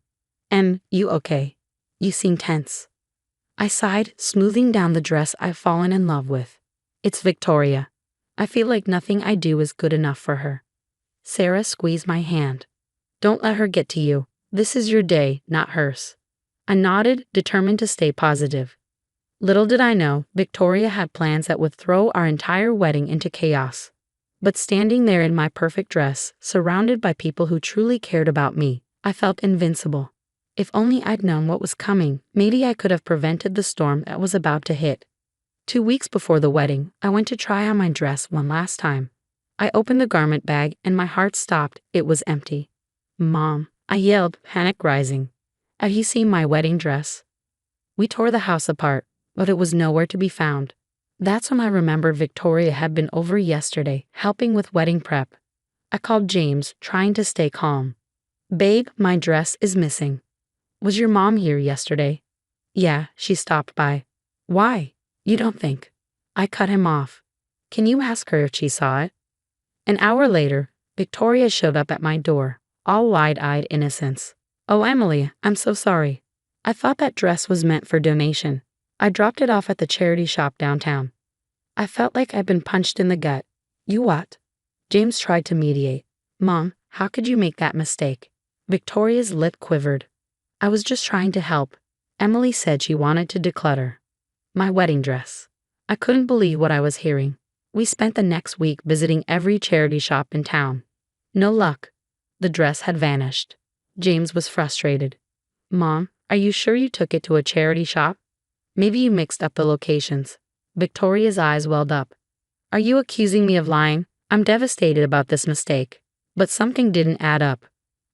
You okay? You seem tense." I sighed, smoothing down the dress I've fallen in love with. "It's Victoria. I feel like nothing I do is good enough for her." Sarah squeezed my hand. "Don't let her get to you. This is your day, not hers." I nodded, determined to stay positive. Little did I know, Victoria had plans that would throw our entire wedding into chaos. But standing there in my perfect dress, surrounded by people who truly cared about me, I felt invincible. If only I'd known what was coming, maybe I could have prevented the storm that was about to hit. 2 weeks before the wedding, I went to try on my dress one last time. I opened the garment bag and my heart stopped. It was empty. "Mom," I yelled, panic rising. "Have you seen my wedding dress?" We tore the house apart, but it was nowhere to be found. That's when I remembered Victoria had been over yesterday, helping with wedding prep. I called James, trying to stay calm. "Babe, my dress is missing." "Was your mom here yesterday?" "Yeah, she stopped by." "Why? You don't think?" I cut him off. "Can you ask her if she saw it?" An hour later, Victoria showed up at my door, all wide-eyed innocence. "Oh, Emily, I'm so sorry. I thought that dress was meant for donation. I dropped it off at the charity shop downtown." I felt like I'd been punched in the gut. "You what?" James tried to mediate. "Mom, how could you make that mistake?" Victoria's lip quivered. "I was just trying to help. Emily said she wanted to declutter." My wedding dress. I couldn't believe what I was hearing. We spent the next week visiting every charity shop in town. No luck. The dress had vanished. James was frustrated. "Mom, are you sure you took it to a charity shop? Maybe you mixed up the locations." Victoria's eyes welled up. "Are you accusing me of lying? I'm devastated about this mistake." But something didn't add up.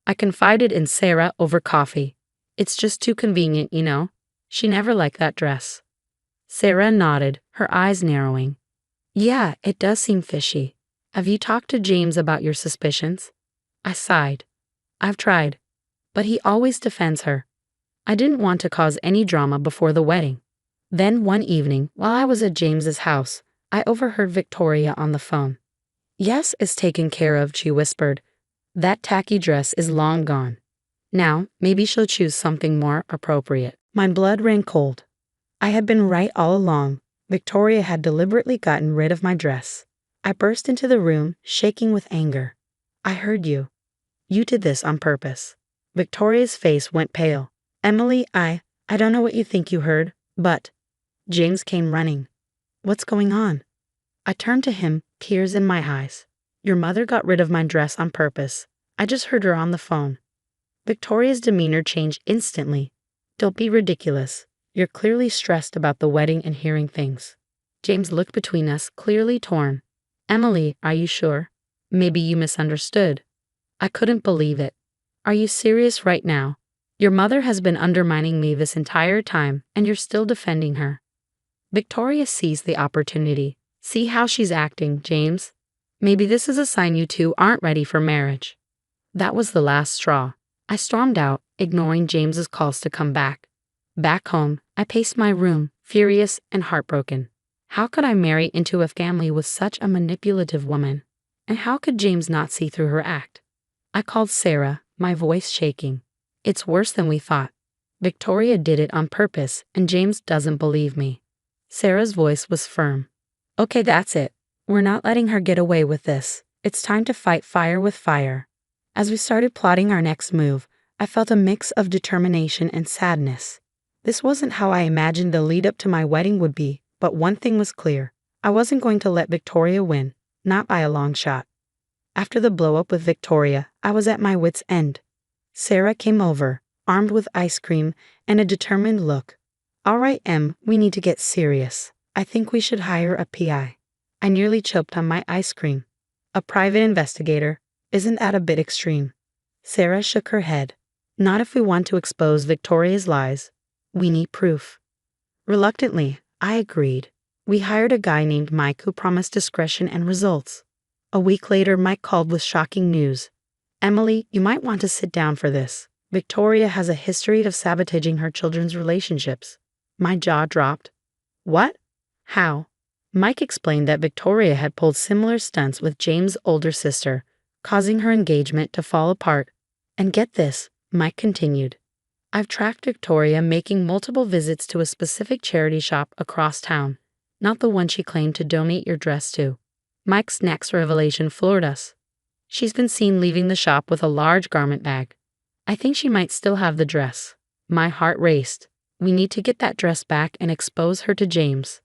I confided in Sarah over coffee. "It's just too convenient, you know. She never liked that dress." Sarah nodded, her eyes narrowing. "Yeah, it does seem fishy. Have you talked to James about your suspicions?" I sighed. "I've tried. But he always defends her." I didn't want to cause any drama before the wedding. Then one evening, while I was at James's house, I overheard Victoria on the phone. "Yes, it's taken care of," she whispered. "That tacky dress is long gone. Now, maybe she'll choose something more appropriate." My blood ran cold. I had been right all along. Victoria had deliberately gotten rid of my dress. I burst into the room, shaking with anger. "I heard you. You did this on purpose." Victoria's face went pale. "Emily, I don't know what you think you heard, but—" James came running. "What's going on?" I turned to him, tears in my eyes. "Your mother got rid of my dress on purpose. I just heard her on the phone." Victoria's demeanor changed instantly. "Don't be ridiculous. You're clearly stressed about the wedding and hearing things." James looked between us, clearly torn. "Emily, are you sure? Maybe you misunderstood." I couldn't believe it. "Are you serious right now? Your mother has been undermining me this entire time, and you're still defending her." Victoria seized the opportunity. "See how she's acting, James. Maybe this is a sign you two aren't ready for marriage. That was the last straw. I stormed out, ignoring James's calls to come back. Back home, I paced my room, furious and heartbroken. How could I marry into a family with such a manipulative woman? And how could James not see through her act? I called Sarah, my voice shaking. It's worse than we thought. Victoria did it on purpose, and James doesn't believe me. Sarah's voice was firm. Okay, that's it. We're not letting her get away with this. It's time to fight fire with fire. As we started plotting our next move, I felt a mix of determination and sadness. This wasn't how I imagined the lead up to my wedding would be, but one thing was clear. I wasn't going to let Victoria win, not by a long shot. After the blow-up with Victoria, I was at my wit's end. Sarah came over, armed with ice cream and a determined look. All right, Em, we need to get serious. I think we should hire a PI. I nearly choked on my ice cream. A private investigator? Isn't that a bit extreme? Sarah shook her head. Not if we want to expose Victoria's lies. We need proof. Reluctantly, I agreed. We hired a guy named Mike who promised discretion and results. A week later, Mike called with shocking news. Emily, you might want to sit down for this. Victoria has a history of sabotaging her children's relationships. My jaw dropped. What? How? Mike explained that Victoria had pulled similar stunts with James' older sister, causing her engagement to fall apart. And get this, Mike continued. I've tracked Victoria making multiple visits to a specific charity shop across town, not the one she claimed to donate your dress to. Mike's next revelation floored us. She's been seen leaving the shop with a large garment bag. I think she might still have the dress. My heart raced. We need to get that dress back and expose her to James.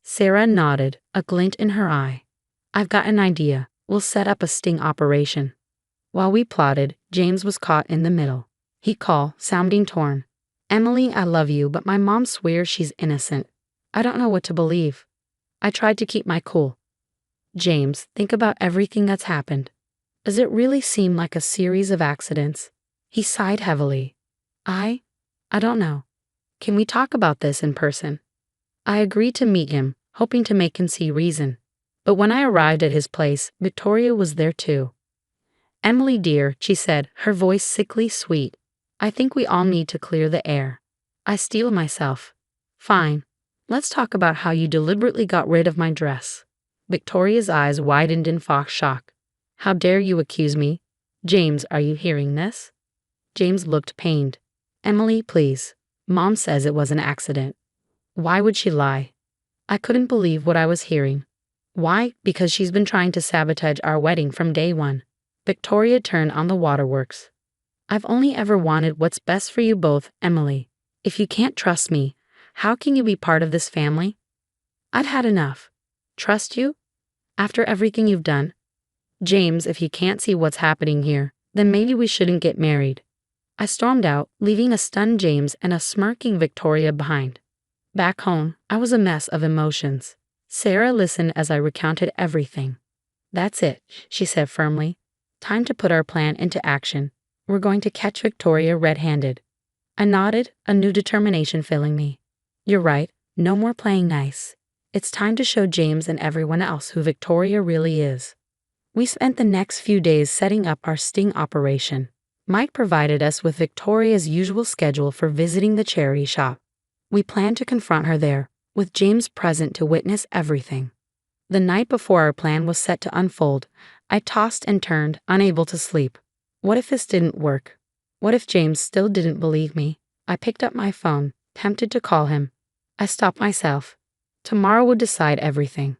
Sarah nodded, a glint in her eye. I've got an idea. We'll set up a sting operation. While we plotted, James was caught in the middle. He called, sounding torn. Emily, I love you, but my mom swears she's innocent. I don't know what to believe. I tried to keep my cool. James, think about everything that's happened. Does it really seem like a series of accidents? He sighed heavily. I don't know. Can we talk about this in person? I agreed to meet him, hoping to make him see reason. But when I arrived at his place, Victoria was there too. Emily dear, she said, her voice sickly sweet. I think we all need to clear the air. I steel myself. Fine. Let's talk about how you deliberately got rid of my dress. Victoria's eyes widened in shock. How dare you accuse me? James, are you hearing this? James looked pained. Emily, please. Mom says it was an accident. Why would she lie? I couldn't believe what I was hearing. Why? Because she's been trying to sabotage our wedding from day one. Victoria turned on the waterworks. I've only ever wanted what's best for you both, Emily. If you can't trust me, how can you be part of this family? I've had enough. Trust you? After everything you've done? James, if you can't see what's happening here, then maybe we shouldn't get married. I stormed out, leaving a stunned James and a smirking Victoria behind. Back home, I was a mess of emotions. Sarah listened as I recounted everything. That's it, she said firmly. Time to put our plan into action. We're going to catch Victoria red-handed. I nodded, a new determination filling me. You're right, no more playing nice. It's time to show James and everyone else who Victoria really is. We spent the next few days setting up our sting operation. Mike provided us with Victoria's usual schedule for visiting the charity shop. We planned to confront her there, with James present to witness everything. The night before our plan was set to unfold, I tossed and turned, unable to sleep. What if this didn't work? What if James still didn't believe me? I picked up my phone, tempted to call him. I stopped myself. Tomorrow would decide everything.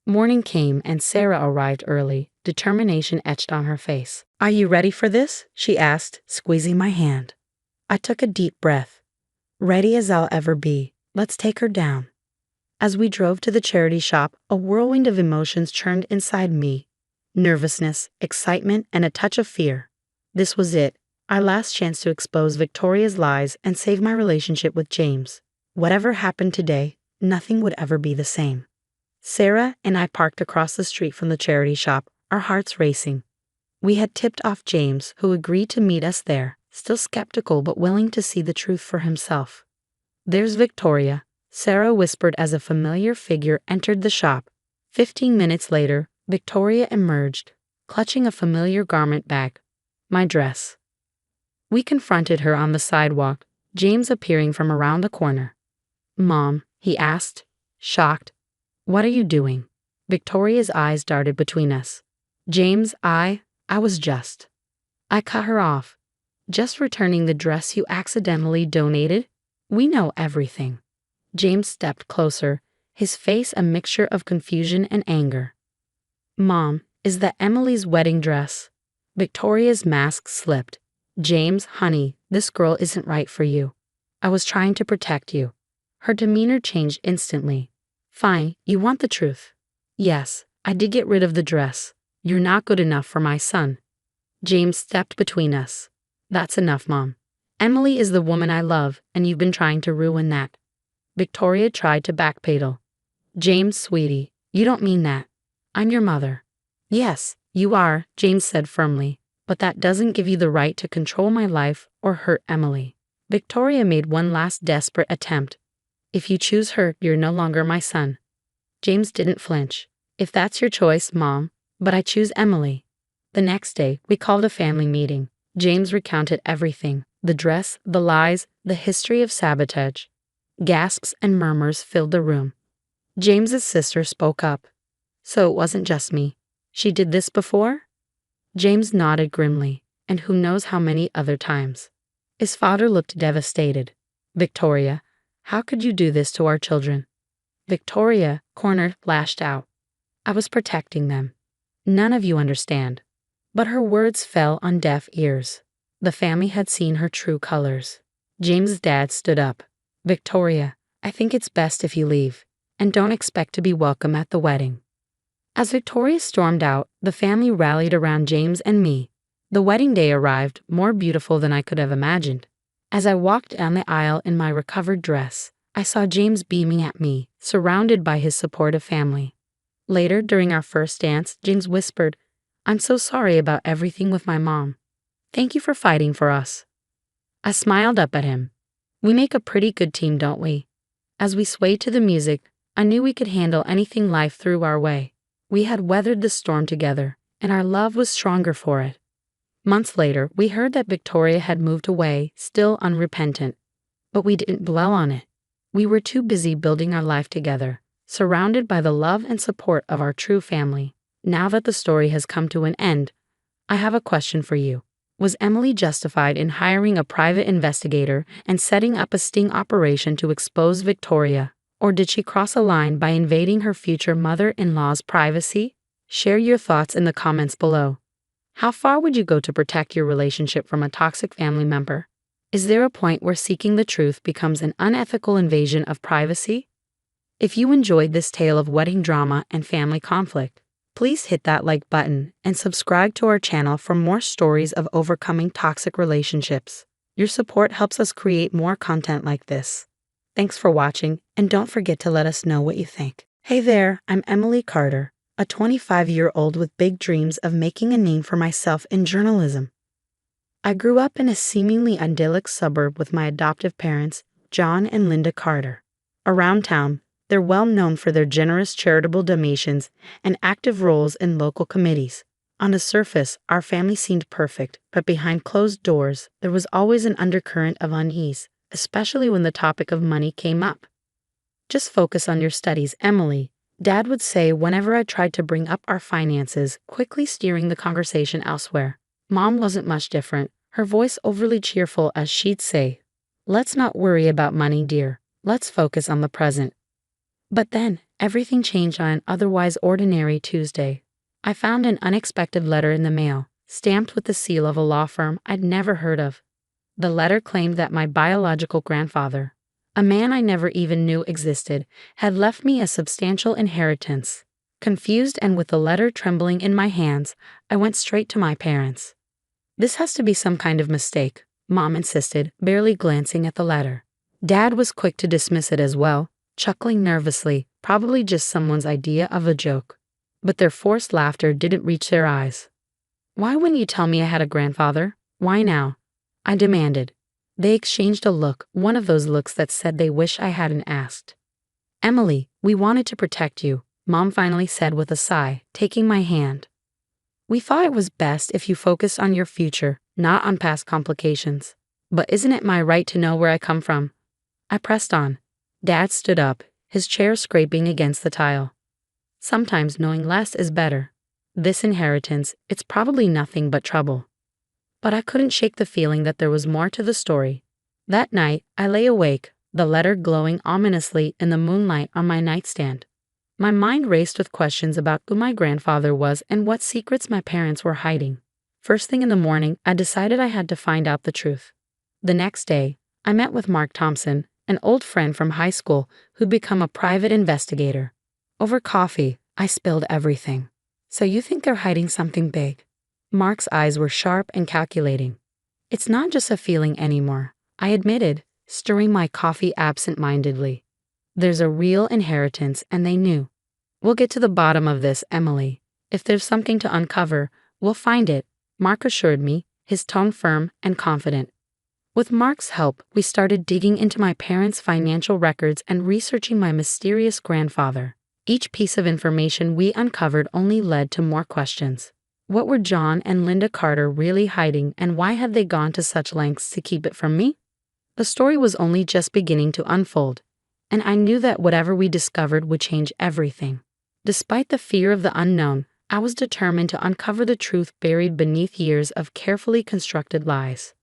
Morning came and Sarah arrived early, determination etched on her face. Are you ready for this? She asked, squeezing my hand. I took a deep breath. Ready as I'll ever be. Let's take her down. As we drove to the charity shop, a whirlwind of emotions churned inside me. Nervousness, excitement, and a touch of fear. This was it, our last chance to expose Victoria's lies and save my relationship with James. Whatever happened today, nothing would ever be the same. Sarah and I parked across the street from the charity shop, our hearts racing. We had tipped off James, who agreed to meet us there, still skeptical but willing to see the truth for himself. There's Victoria, Sarah whispered as a familiar figure entered the shop. 15 minutes later, Victoria emerged, clutching a familiar garment bag. My dress. We confronted her on the sidewalk, James appearing from around the corner. Mom, he asked, shocked. What are you doing? Victoria's eyes darted between us. James, I was just. I cut her off. Just returning the dress you accidentally donated? We know everything. James stepped closer, his face a mixture of confusion and anger. Mom, is that Emily's wedding dress? Victoria's mask slipped. James, honey, this girl isn't right for you. I was trying to protect you. Her demeanor changed instantly. Fine, you want the truth. Yes, I did get rid of the dress. You're not good enough for my son. James stepped between us. That's enough, Mom. Emily is the woman I love, and you've been trying to ruin that. Victoria tried to backpedal. James, sweetie, you don't mean that. I'm your mother. Yes, you are, James said firmly, but that doesn't give you the right to control my life or hurt Emily. Victoria made one last desperate attempt. If you choose her, you're no longer my son. James didn't flinch. If that's your choice, Mom, but I choose Emily. The next day, we called a family meeting. James recounted everything, the dress, the lies, the history of sabotage. Gasps and murmurs filled the room. James's sister spoke up. So it wasn't just me. She did this before? James nodded grimly, and who knows how many other times. His father looked devastated. Victoria, how could you do this to our children? Victoria, cornered, lashed out. I was protecting them. None of you understand. But her words fell on deaf ears. The family had seen her true colors. James's dad stood up. Victoria, I think it's best if you leave, and don't expect to be welcome at the wedding. As Victoria stormed out, the family rallied around James and me. The wedding day arrived, more beautiful than I could have imagined. As I walked down the aisle in my recovered dress, I saw James beaming at me, surrounded by his supportive family. Later, during our first dance, James whispered, I'm so sorry about everything with my mom. Thank you for fighting for us. I smiled up at him. We make a pretty good team, don't we? As we swayed to the music, I knew we could handle anything life threw our way. We had weathered the storm together, and our love was stronger for it. Months later, we heard that Victoria had moved away, still unrepentant. But we didn't dwell on it. We were too busy building our life together, surrounded by the love and support of our true family. Now that the story has come to an end, I have a question for you. Was Emily justified in hiring a private investigator and setting up a sting operation to expose Victoria? Or did she cross a line by invading her future mother-in-law's privacy? Share your thoughts in the comments below. How far would you go to protect your relationship from a toxic family member? Is there a point where seeking the truth becomes an unethical invasion of privacy? If you enjoyed this tale of wedding drama and family conflict, please hit that like button and subscribe to our channel for more stories of overcoming toxic relationships. Your support helps us create more content like this. Thanks for watching, and don't forget to let us know what you think. Hey there, I'm Emily Carter, a 25-year-old with big dreams of making a name for myself in journalism. I grew up in a seemingly idyllic suburb with my adoptive parents, John and Linda Carter. Around town, they're well known for their generous charitable donations and active roles in local committees. On the surface, our family seemed perfect, but behind closed doors, there was always an undercurrent of unease, especially when the topic of money came up. Just focus on your studies, Emily, Dad would say whenever I tried to bring up our finances, quickly steering the conversation elsewhere. Mom wasn't much different, her voice overly cheerful as she'd say, Let's not worry about money, dear. Let's focus on the present. But then, everything changed on an otherwise ordinary Tuesday. I found an unexpected letter in the mail, stamped with the seal of a law firm I'd never heard of. The letter claimed that my biological grandfather, a man I never even knew existed, had left me a substantial inheritance. Confused and with the letter trembling in my hands, I went straight to my parents. This has to be some kind of mistake, Mom insisted, barely glancing at the letter. Dad was quick to dismiss it as well, chuckling nervously, probably just someone's idea of a joke. But their forced laughter didn't reach their eyes. Why wouldn't you tell me I had a grandfather? Why now? I demanded. They exchanged a look, one of those looks that said they wish I hadn't asked. Emily, we wanted to protect you. Mom finally said with a sigh, taking my hand. We thought it was best if you focused on your future, not on past complications. But isn't it my right to know where I come from? I pressed on. Dad stood up, his chair scraping against the tile. Sometimes knowing less is better. This inheritance, it's probably nothing but trouble. But I couldn't shake the feeling that there was more to the story. That night, I lay awake, the letter glowing ominously in the moonlight on my nightstand. My mind raced with questions about who my grandfather was and what secrets my parents were hiding. First thing in the morning, I decided I had to find out the truth. The next day, I met with Mark Thompson, an old friend from high school who'd become a private investigator. Over coffee, I spilled everything. So you think they're hiding something big? Mark's eyes were sharp and calculating. It's not just a feeling anymore, I admitted, stirring my coffee absent-mindedly. There's a real inheritance, and they knew. We'll get to the bottom of this, Emily. If there's something to uncover, we'll find it, Mark assured me, his tone firm and confident. With Mark's help, we started digging into my parents' financial records and researching my mysterious grandfather. Each piece of information we uncovered only led to more questions. What were John and Linda Carter really hiding, and why had they gone to such lengths to keep it from me? The story was only just beginning to unfold, and I knew that whatever we discovered would change everything. Despite the fear of the unknown, I was determined to uncover the truth buried beneath years of carefully constructed lies.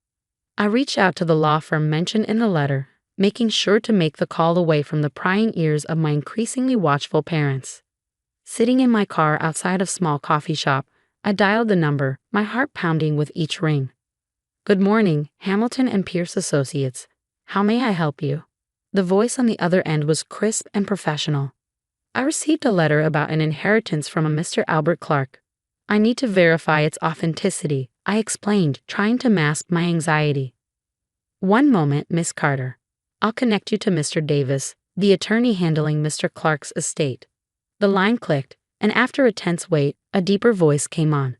I reached out to the law firm mentioned in the letter, making sure to make the call away from the prying ears of my increasingly watchful parents. Sitting in my car outside a small coffee shop, I dialed the number, my heart pounding with each ring. Good morning, Hamilton and Pierce Associates. How may I help you? The voice on the other end was crisp and professional. I received a letter about an inheritance from a Mr. Albert Clark. I need to verify its authenticity, I explained, trying to mask my anxiety. One moment, Miss Carter. I'll connect you to Mr. Davis, the attorney handling Mr. Clark's estate. The line clicked, and after a tense wait, a deeper voice came on.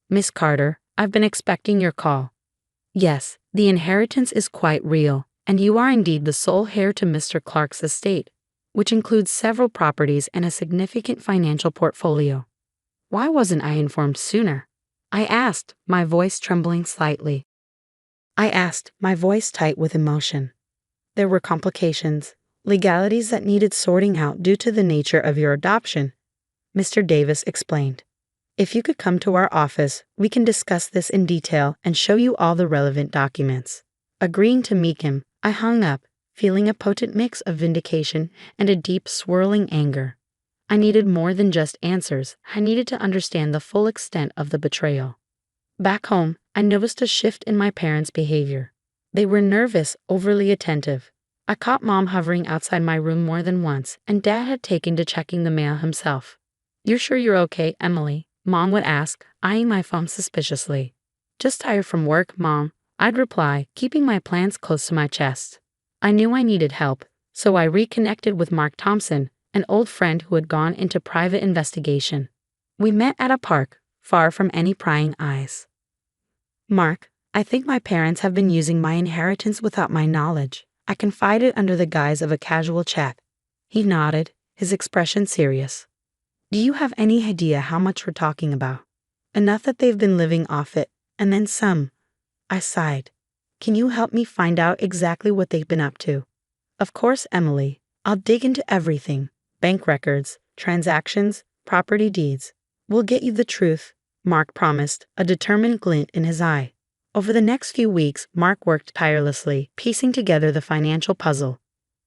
Miss Carter, I've been expecting your call. Yes, the inheritance is quite real, and you are indeed the sole heir to Mr. Clark's estate, which includes several properties and a significant financial portfolio. Why wasn't I informed sooner? I asked, my voice trembling slightly. My voice tight with emotion. There were complications, legalities that needed sorting out due to the nature of your adoption, Mr. Davis explained. If you could come to our office, we can discuss this in detail and show you all the relevant documents. Agreeing to meet him, I hung up, feeling a potent mix of vindication and a deep swirling anger. I needed more than just answers, I needed to understand the full extent of the betrayal. Back home, I noticed a shift in my parents' behavior. They were nervous, overly attentive. I caught Mom hovering outside my room more than once, and Dad had taken to checking the mail himself. You're sure you're okay, Emily? Mom would ask, eyeing my phone suspiciously. Just tired from work, Mom, I'd reply, keeping my plans close to my chest. I knew I needed help, so I reconnected with Mark Thompson, an old friend who had gone into private investigation. We met at a park, far from any prying eyes. Mark, I think my parents have been using my inheritance without my knowledge, I confided under the guise of a casual chat. He nodded, his expression serious. Do you have any idea how much we're talking about? Enough that they've been living off it, and then some. I sighed. Can you help me find out exactly what they've been up to? Of course, Emily. I'll dig into everything. Bank records, transactions, property deeds. We'll get you the truth, Mark promised, a determined glint in his eye. Over the next few weeks, Mark worked tirelessly, piecing together the financial puzzle.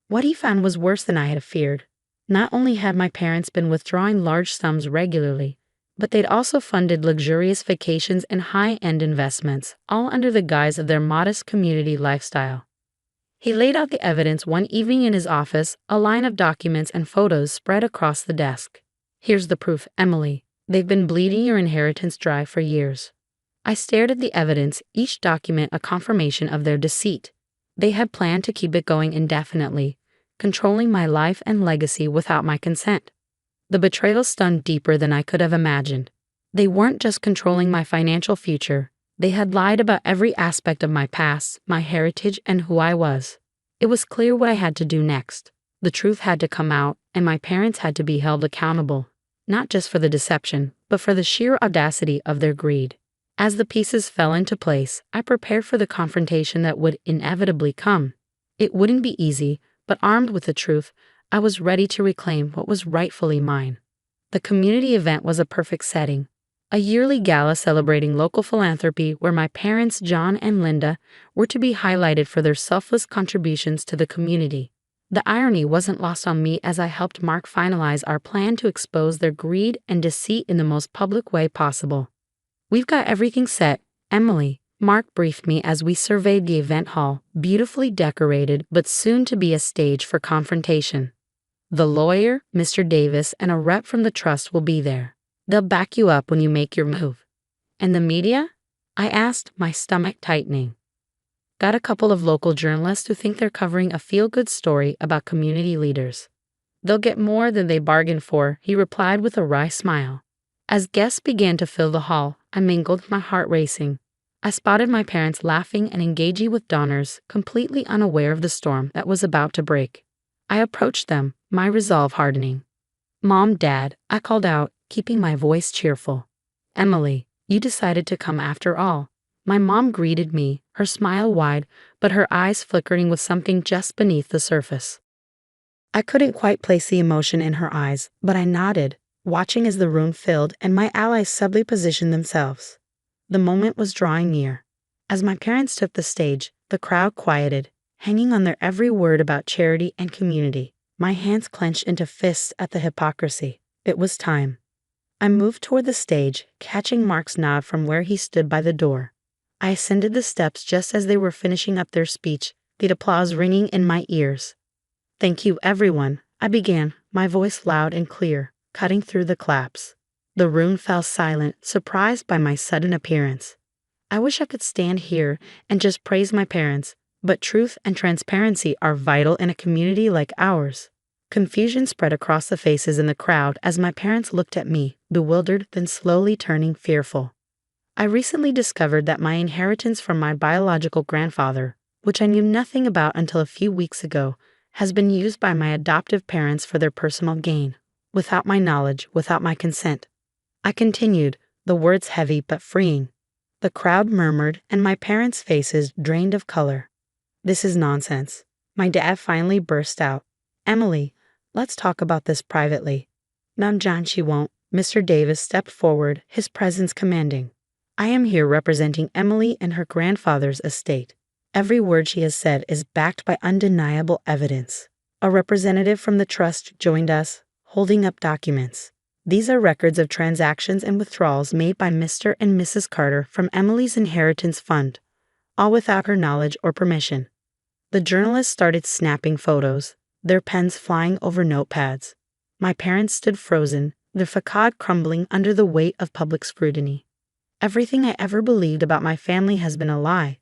What he found was worse than I had feared. Not only had my parents been withdrawing large sums regularly, but they'd also funded luxurious vacations and high-end investments, all under the guise of their modest community lifestyle. He laid out the evidence one evening in his office, a line of documents and photos spread across the desk. Here's the proof, Emily. They've been bleeding your inheritance dry for years. I stared at the evidence, each document a confirmation of their deceit. They had planned to keep it going indefinitely, controlling my life and legacy without my consent. The betrayal stung deeper than I could have imagined. They weren't just controlling my financial future. They had lied about every aspect of my past, my heritage, and who I was. It was clear what I had to do next. The truth had to come out, and my parents had to be held accountable, not just for the deception, but for the sheer audacity of their greed. As the pieces fell into place, I prepared for the confrontation that would inevitably come. It wouldn't be easy, but armed with the truth, I was ready to reclaim what was rightfully mine. The community event was a perfect setting. A yearly gala celebrating local philanthropy where my parents, John and Linda, were to be highlighted for their selfless contributions to the community. The irony wasn't lost on me as I helped Mark finalize our plan to expose their greed and deceit in the most public way possible. "We've got everything set, Emily," Mark briefed me as we surveyed the event hall, beautifully decorated but soon to be a stage for confrontation. "The lawyer, Mr. Davis, and a rep from the trust will be there. They'll back you up when you make your move." "And the media?" I asked, my stomach tightening. "Got a couple of local journalists who think they're covering a feel-good story about community leaders. They'll get more than they bargained for," he replied with a wry smile. As guests began to fill the hall, I mingled, my heart racing. I spotted my parents laughing and engaging with donors, completely unaware of the storm that was about to break. I approached them, my resolve hardening. "Mom, Dad," I called out, keeping my voice cheerful. "Emily, you decided to come after all." My mom greeted me, her smile wide, but her eyes flickering with something just beneath the surface. I couldn't quite place the emotion in her eyes, but I nodded, watching as the room filled and my allies subtly positioned themselves. The moment was drawing near. As my parents took the stage, the crowd quieted, hanging on their every word about charity and community. My hands clenched into fists at the hypocrisy. It was time. I moved toward the stage, catching Mark's nod from where he stood by the door. I ascended the steps just as they were finishing up their speech, the applause ringing in my ears. "Thank you, everyone," I began, my voice loud and clear, cutting through the claps. The room fell silent, surprised by my sudden appearance. I wish I could stand here and just praise my parents, but truth and transparency are vital in a community like ours. Confusion spread across the faces in the crowd as my parents looked at me, bewildered, then slowly turning fearful. I recently discovered that my inheritance from my biological grandfather, which I knew nothing about until a few weeks ago, has been used by my adoptive parents for their personal gain, without my knowledge, without my consent. I continued, the words heavy but freeing. The crowd murmured, and my parents' faces drained of color. "This is nonsense." My dad finally burst out. "Emily, let's talk about this privately." "No, John, she won't." Mr. Davis stepped forward, his presence commanding. "I am here representing Emily and her grandfather's estate. Every word she has said is backed by undeniable evidence." A representative from the trust joined us, holding up documents. "These are records of transactions and withdrawals made by Mr. and Mrs. Carter from Emily's inheritance fund, all without her knowledge or permission." The journalists started snapping photos, their pens flying over notepads. My parents stood frozen, their facade crumbling under the weight of public scrutiny. "Everything I ever believed about my family has been a lie,"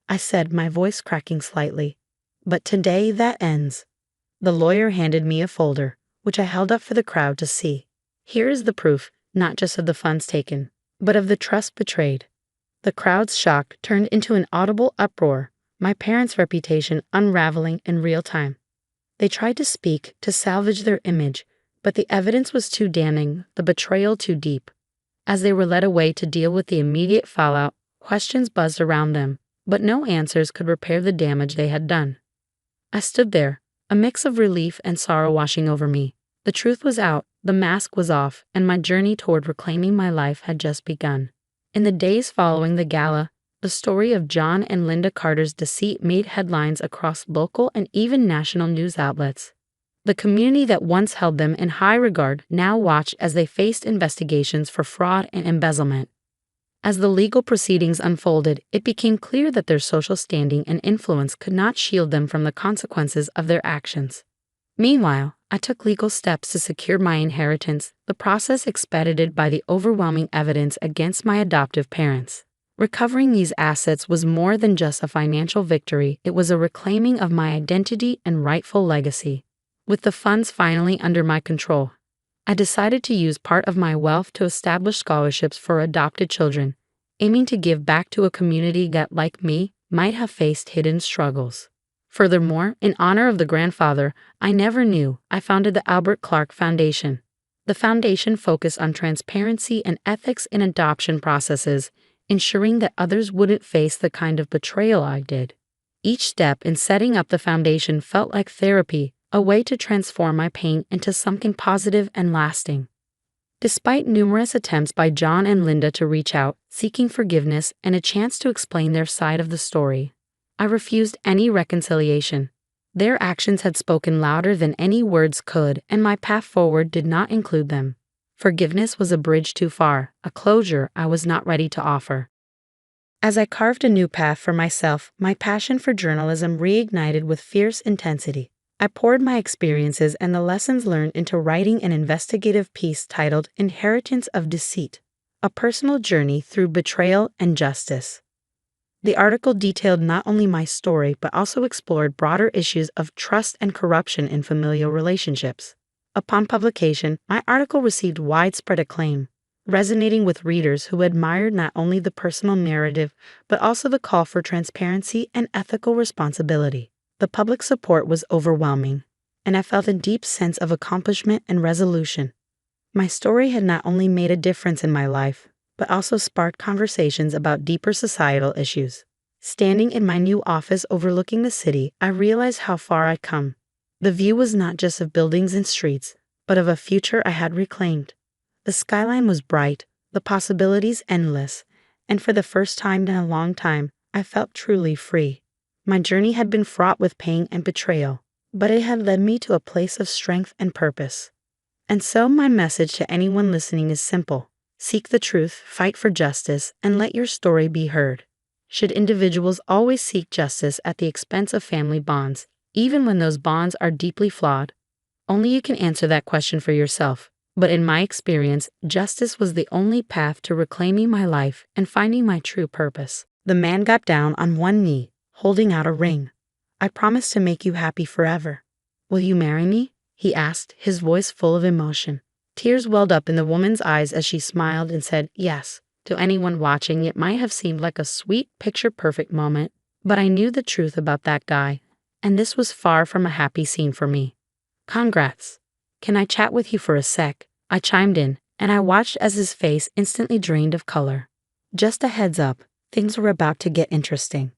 I said, my voice cracking slightly. "But today that ends." The lawyer handed me a folder, which I held up for the crowd to see. "Here is the proof, not just of the funds taken, but of the trust betrayed." The crowd's shock turned into an audible uproar, my parents' reputation unraveling in real time. They tried to speak, to salvage their image, but the evidence was too damning, the betrayal too deep. As they were led away to deal with the immediate fallout, questions buzzed around them, but no answers could repair the damage they had done. I stood there, a mix of relief and sorrow washing over me. The truth was out, the mask was off, and my journey toward reclaiming my life had just begun. In the days following the gala, the story of John and Linda Carter's deceit made headlines across local and even national news outlets. The community that once held them in high regard now watched as they faced investigations for fraud and embezzlement. As the legal proceedings unfolded, it became clear that their social standing and influence could not shield them from the consequences of their actions. Meanwhile, I took legal steps to secure my inheritance, the process expedited by the overwhelming evidence against my adoptive parents. Recovering these assets was more than just a financial victory, it was a reclaiming of my identity and rightful legacy. With the funds finally under my control, I decided to use part of my wealth to establish scholarships for adopted children, aiming to give back to a community that, like me, might have faced hidden struggles. Furthermore, in honor of the grandfather I never knew, I founded the Albert Clark Foundation. The foundation focused on transparency and ethics in adoption processes, ensuring that others wouldn't face the kind of betrayal I did. Each step in setting up the foundation felt like therapy, a way to transform my pain into something positive and lasting. Despite numerous attempts by John and Linda to reach out, seeking forgiveness and a chance to explain their side of the story, I refused any reconciliation. Their actions had spoken louder than any words could, and my path forward did not include them. Forgiveness was a bridge too far, a closure I was not ready to offer. As I carved a new path for myself, my passion for journalism reignited with fierce intensity. I poured my experiences and the lessons learned into writing an investigative piece titled Inheritance of Deceit, a personal journey through betrayal and justice. The article detailed not only my story but also explored broader issues of trust and corruption in familial relationships. Upon publication, my article received widespread acclaim, resonating with readers who admired not only the personal narrative but also the call for transparency and ethical responsibility. The public support was overwhelming, and I felt a deep sense of accomplishment and resolution. My story had not only made a difference in my life, but also sparked conversations about deeper societal issues. Standing in my new office overlooking the city, I realized how far I'd come. The view was not just of buildings and streets, but of a future I had reclaimed. The skyline was bright, the possibilities endless, and for the first time in a long time, I felt truly free. My journey had been fraught with pain and betrayal, but it had led me to a place of strength and purpose. And so my message to anyone listening is simple. Seek the truth, fight for justice, and let your story be heard. Should individuals always seek justice at the expense of family bonds, even when those bonds are deeply flawed? Only you can answer that question for yourself. But in my experience, justice was the only path to reclaiming my life and finding my true purpose. The man got down on one knee, holding out a ring. "I promise to make you happy forever. Will you marry me?" he asked, his voice full of emotion. Tears welled up in the woman's eyes as she smiled and said yes. To anyone watching, it might have seemed like a sweet, picture-perfect moment, but I knew the truth about that guy, and this was far from a happy scene for me. "Congrats. Can I chat with you for a sec?" I chimed in, and I watched as his face instantly drained of color. "Just a heads up, things were about to get interesting.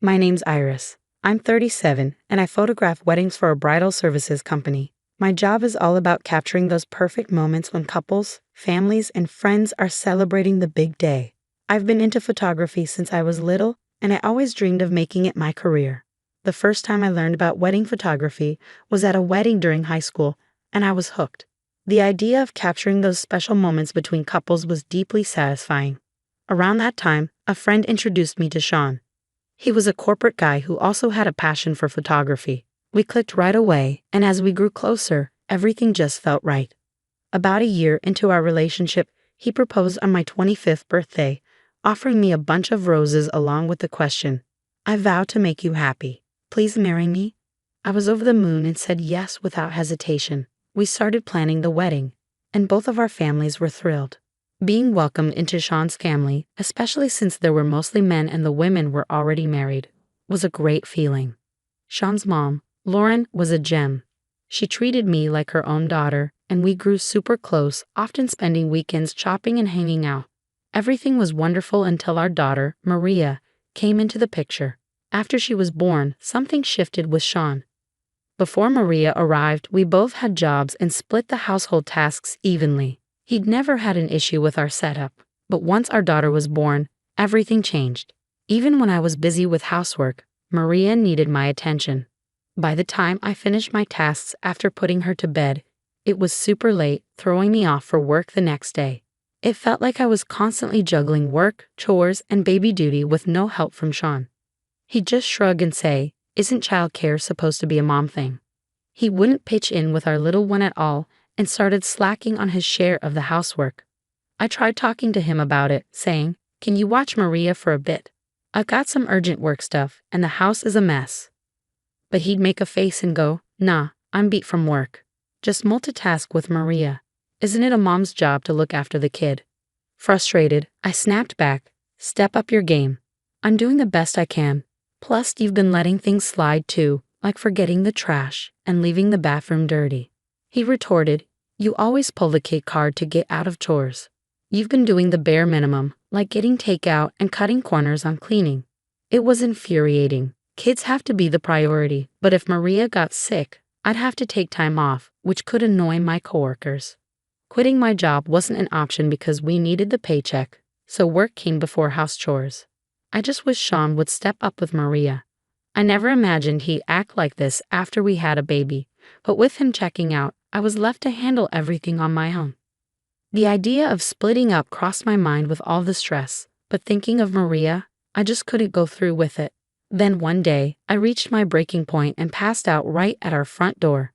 My name's Iris. I'm 37, and I photograph weddings for a bridal services company. My job is all about capturing those perfect moments when couples, families, and friends are celebrating the big day. I've been into photography since I was little, and I always dreamed of making it my career. The first time I learned about wedding photography was at a wedding during high school, and I was hooked. The idea of capturing those special moments between couples was deeply satisfying. Around that time, a friend introduced me to Sean. He was a corporate guy who also had a passion for photography. We clicked right away, and as we grew closer, everything just felt right. About a year into our relationship, he proposed on my 25th birthday, offering me a bunch of roses along with the question, "I vow to make you happy. Please marry me?" I was over the moon and said yes without hesitation. We started planning the wedding, and both of our families were thrilled. Being welcomed into Sean's family, especially since there were mostly men and the women were already married, was a great feeling. Sean's mom, Lauren, was a gem. She treated me like her own daughter, and we grew super close, often spending weekends shopping and hanging out. Everything was wonderful until our daughter, Maria, came into the picture. After she was born, something shifted with Sean. Before Maria arrived, we both had jobs and split the household tasks evenly. He'd never had an issue with our setup, but once our daughter was born, everything changed. Even when I was busy with housework, Maria needed my attention. By the time I finished my tasks after putting her to bed, it was super late, throwing me off for work the next day. It felt like I was constantly juggling work, chores, and baby duty with no help from Sean. He'd just shrug and say, "Isn't childcare supposed to be a mom thing?" He wouldn't pitch in with our little one at all and started slacking on his share of the housework. I tried talking to him about it, saying, "Can you watch Maria for a bit? I've got some urgent work stuff, and the house is a mess." But he'd make a face and go, "Nah, I'm beat from work. Just multitask with Maria. Isn't it a mom's job to look after the kid?" Frustrated, I snapped back, "Step up your game. I'm doing the best I can. Plus, you've been letting things slide too, like forgetting the trash and leaving the bathroom dirty. He retorted, you always pull the kid card to get out of chores. You've been doing the bare minimum, like getting takeout and cutting corners on cleaning. It was infuriating. Kids have to be the priority, but if Maria got sick, I'd have to take time off, which could annoy my coworkers. Quitting my job wasn't an option because we needed the paycheck, so work came before house chores. I just wish Sean would step up with Maria. I never imagined he'd act like this after we had a baby, but with him checking out, I was left to handle everything on my own. The idea of splitting up crossed my mind with all the stress, but thinking of Maria, I just couldn't go through with it. Then one day, I reached my breaking point and passed out right at our front door.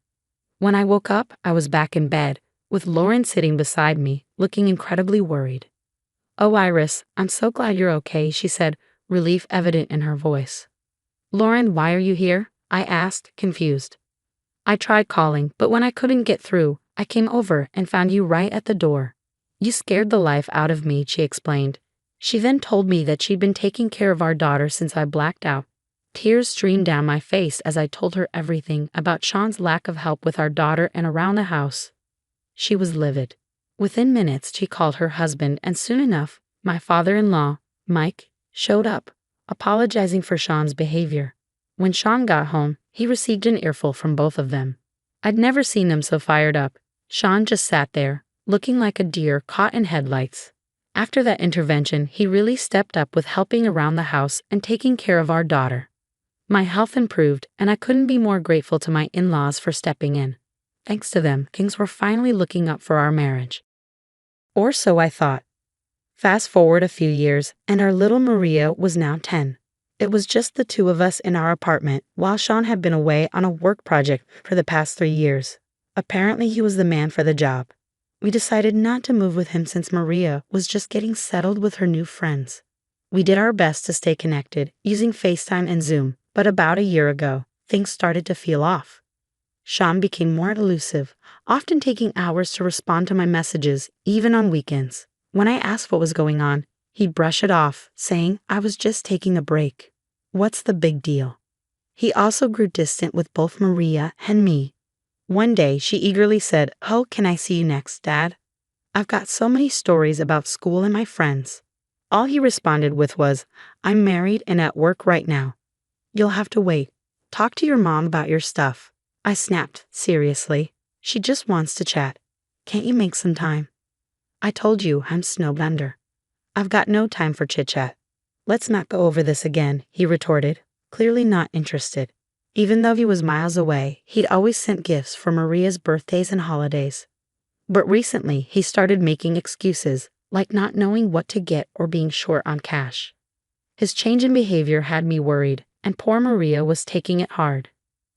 When I woke up, I was back in bed, with Lauren sitting beside me, looking incredibly worried. Oh, Iris, I'm so glad you're okay, she said, relief evident in her voice. Lauren, why are you here? I asked, confused. I tried calling, but when I couldn't get through, I came over and found you right at the door. You scared the life out of me, she explained. She then told me that she'd been taking care of our daughter since I blacked out. Tears streamed down my face as I told her everything about Sean's lack of help with our daughter and around the house. She was livid. Within minutes, she called her husband, and soon enough, my father-in-law, Mike, showed up, apologizing for Sean's behavior. When Sean got home, he received an earful from both of them. I'd never seen them so fired up. Sean just sat there, looking like a deer caught in headlights. After that intervention, he really stepped up with helping around the house and taking care of our daughter. My health improved, and I couldn't be more grateful to my in-laws for stepping in. Thanks to them, things were finally looking up for our marriage. Or so I thought. Fast forward a few years, and our little Maria was now 10. It was just the two of us in our apartment, while Sean had been away on a work project for the past 3 years. Apparently, he was the man for the job. We decided not to move with him since Maria was just getting settled with her new friends. We did our best to stay connected, using FaceTime and Zoom, but about a year ago, things started to feel off. Sean became more elusive, often taking hours to respond to my messages, even on weekends. When I asked what was going on, he'd brush it off, saying I was just taking a break. What's the big deal? He also grew distant with both Maria and me. One day, she eagerly said, "Oh, can I see you next, Dad? I've got so many stories about school and my friends." All he responded with was, "I'm married and at work right now. You'll have to wait. Talk to your mom about your stuff." I snapped, seriously. She just wants to chat. Can't you make some time? I told you I'm snowed under. I've got no time for chit-chat. Let's not go over this again, he retorted, clearly not interested. Even though he was miles away, he'd always sent gifts for Maria's birthdays and holidays. But recently, he started making excuses, like not knowing what to get or being short on cash. His change in behavior had me worried, and poor Maria was taking it hard.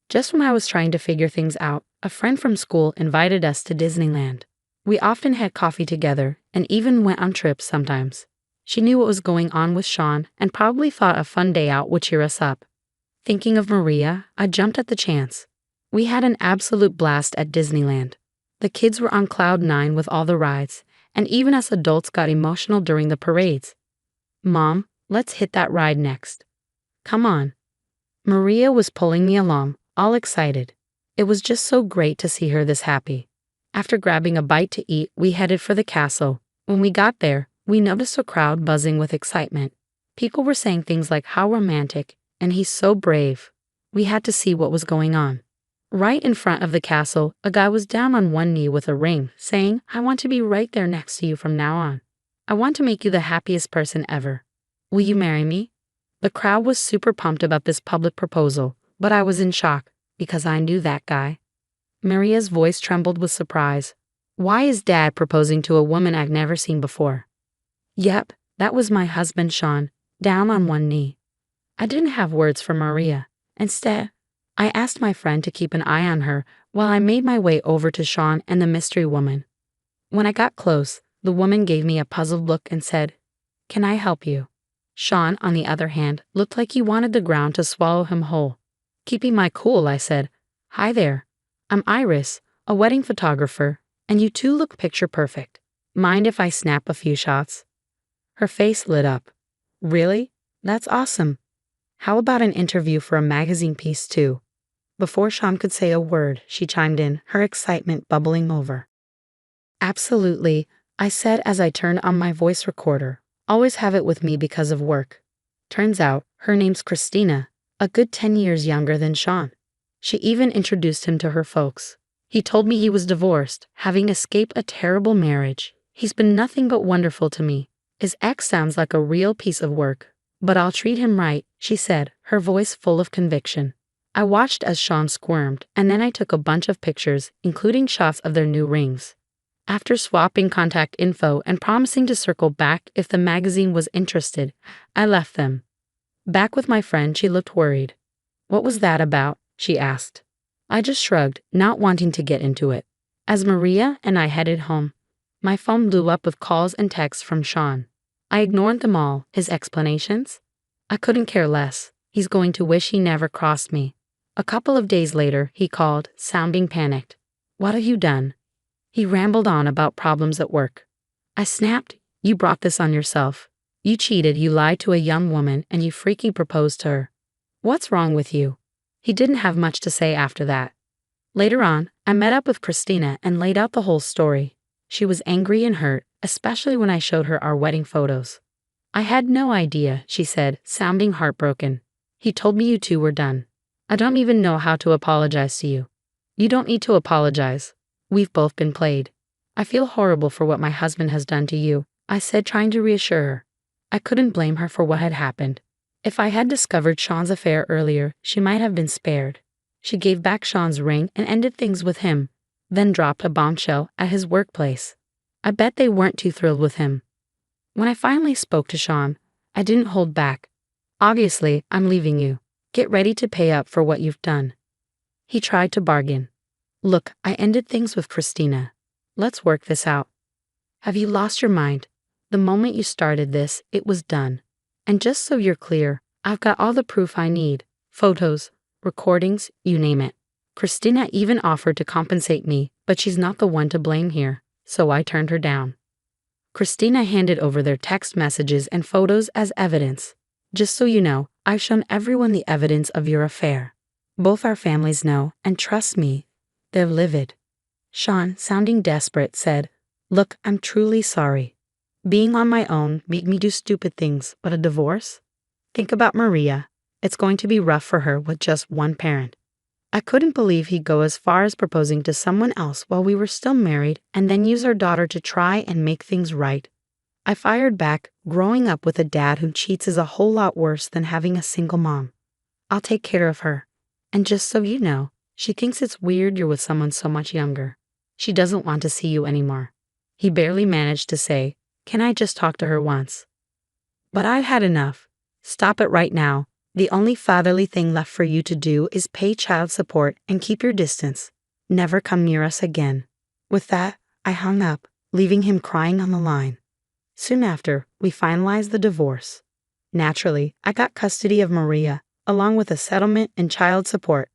Just when I was trying to figure things out, a friend from school invited us to Disneyland. We often had coffee together and even went on trips sometimes. She knew what was going on with Sean and probably thought a fun day out would cheer us up. Thinking of Maria, I jumped at the chance. We had an absolute blast at Disneyland. The kids were on cloud 9 with all the rides, and even us adults got emotional during the parades. Mom, let's hit that ride next. Come on. Maria was pulling me along, all excited. It was just so great to see her this happy. After grabbing a bite to eat, we headed for the castle. When we got there, we noticed a crowd buzzing with excitement. People were saying things like, "How romantic," and "He's so brave." We had to see what was going on. Right in front of the castle, a guy was down on one knee with a ring, saying, "I want to be right there next to you from now on. I want to make you the happiest person ever. Will you marry me?" The crowd was super pumped about this public proposal, but I was in shock, because I knew that guy. Maria's voice trembled with surprise. Why is Dad proposing to a woman I've never seen before? Yep, that was my husband Sean, down on one knee. I didn't have words for Maria. Instead, I asked my friend to keep an eye on her while I made my way over to Sean and the mystery woman. When I got close, the woman gave me a puzzled look and said, "Can I help you?" Sean, on the other hand, looked like he wanted the ground to swallow him whole. Keeping my cool, I said, "Hi there. I'm Iris, a wedding photographer, and you two look picture perfect. Mind if I snap a few shots?" Her face lit up. "Really? That's awesome. How about an interview for a magazine piece too? Before Sean could say a word, she chimed in, her excitement bubbling over. Absolutely, I said as I turned on my voice recorder. Always have it with me because of work. Turns out, her name's Christina, a good 10 years younger than Sean. She even introduced him to her folks. He told me he was divorced, having escaped a terrible marriage. He's been nothing but wonderful to me. His ex sounds like a real piece of work. But I'll treat him right, she said, her voice full of conviction. I watched as Sean squirmed, and then I took a bunch of pictures, including shots of their new rings. After swapping contact info and promising to circle back if the magazine was interested, I left them. Back with my friend, she looked worried. What was that about? She asked. I just shrugged, not wanting to get into it. As Maria and I headed home, my phone blew up with calls and texts from Sean. I ignored them all, his explanations. I couldn't care less. He's going to wish he never crossed me. A couple of days later, he called, sounding panicked. What have you done? He rambled on about problems at work. I snapped, you brought this on yourself. You cheated, you lied to a young woman, and you freaky proposed to her. What's wrong with you? He didn't have much to say after that. Later on, I met up with Christina and laid out the whole story. She was angry and hurt, especially when I showed her our wedding photos. I had no idea, she said, sounding heartbroken. He told me you two were done. I don't even know how to apologize to you. You don't need to apologize. We've both been played. I feel horrible for what my husband has done to you, I said, trying to reassure her. I couldn't blame her for what had happened. If I had discovered Sean's affair earlier, she might have been spared. She gave back Sean's ring and ended things with him, then dropped a bombshell at his workplace. I bet they weren't too thrilled with him. When I finally spoke to Sean, I didn't hold back. Obviously, I'm leaving you. Get ready to pay up for what you've done. He tried to bargain. Look, I ended things with Christina. Let's work this out. Have you lost your mind? The moment you started this, it was done. And just so you're clear, I've got all the proof I need. Photos, recordings, you name it. Christina even offered to compensate me, but she's not the one to blame here, so I turned her down. Christina handed over their text messages and photos as evidence. Just so you know, I've shown everyone the evidence of your affair. Both our families know, and trust me, they're livid. Sean, sounding desperate, said, Look, I'm truly sorry. Being on my own made me do stupid things, but a divorce? Think about Maria. It's going to be rough for her with just one parent. I couldn't believe he'd go as far as proposing to someone else while we were still married and then use our daughter to try and make things right. I fired back, growing up with a dad who cheats is a whole lot worse than having a single mom. I'll take care of her. And just so you know, she thinks it's weird you're with someone so much younger. She doesn't want to see you anymore. He barely managed to say, Can I just talk to her once? But I've had enough. Stop it right now. The only fatherly thing left for you to do is pay child support and keep your distance. Never come near us again. With that, I hung up, leaving him crying on the line. Soon after, we finalized the divorce. Naturally, I got custody of Maria, along with a settlement and child support.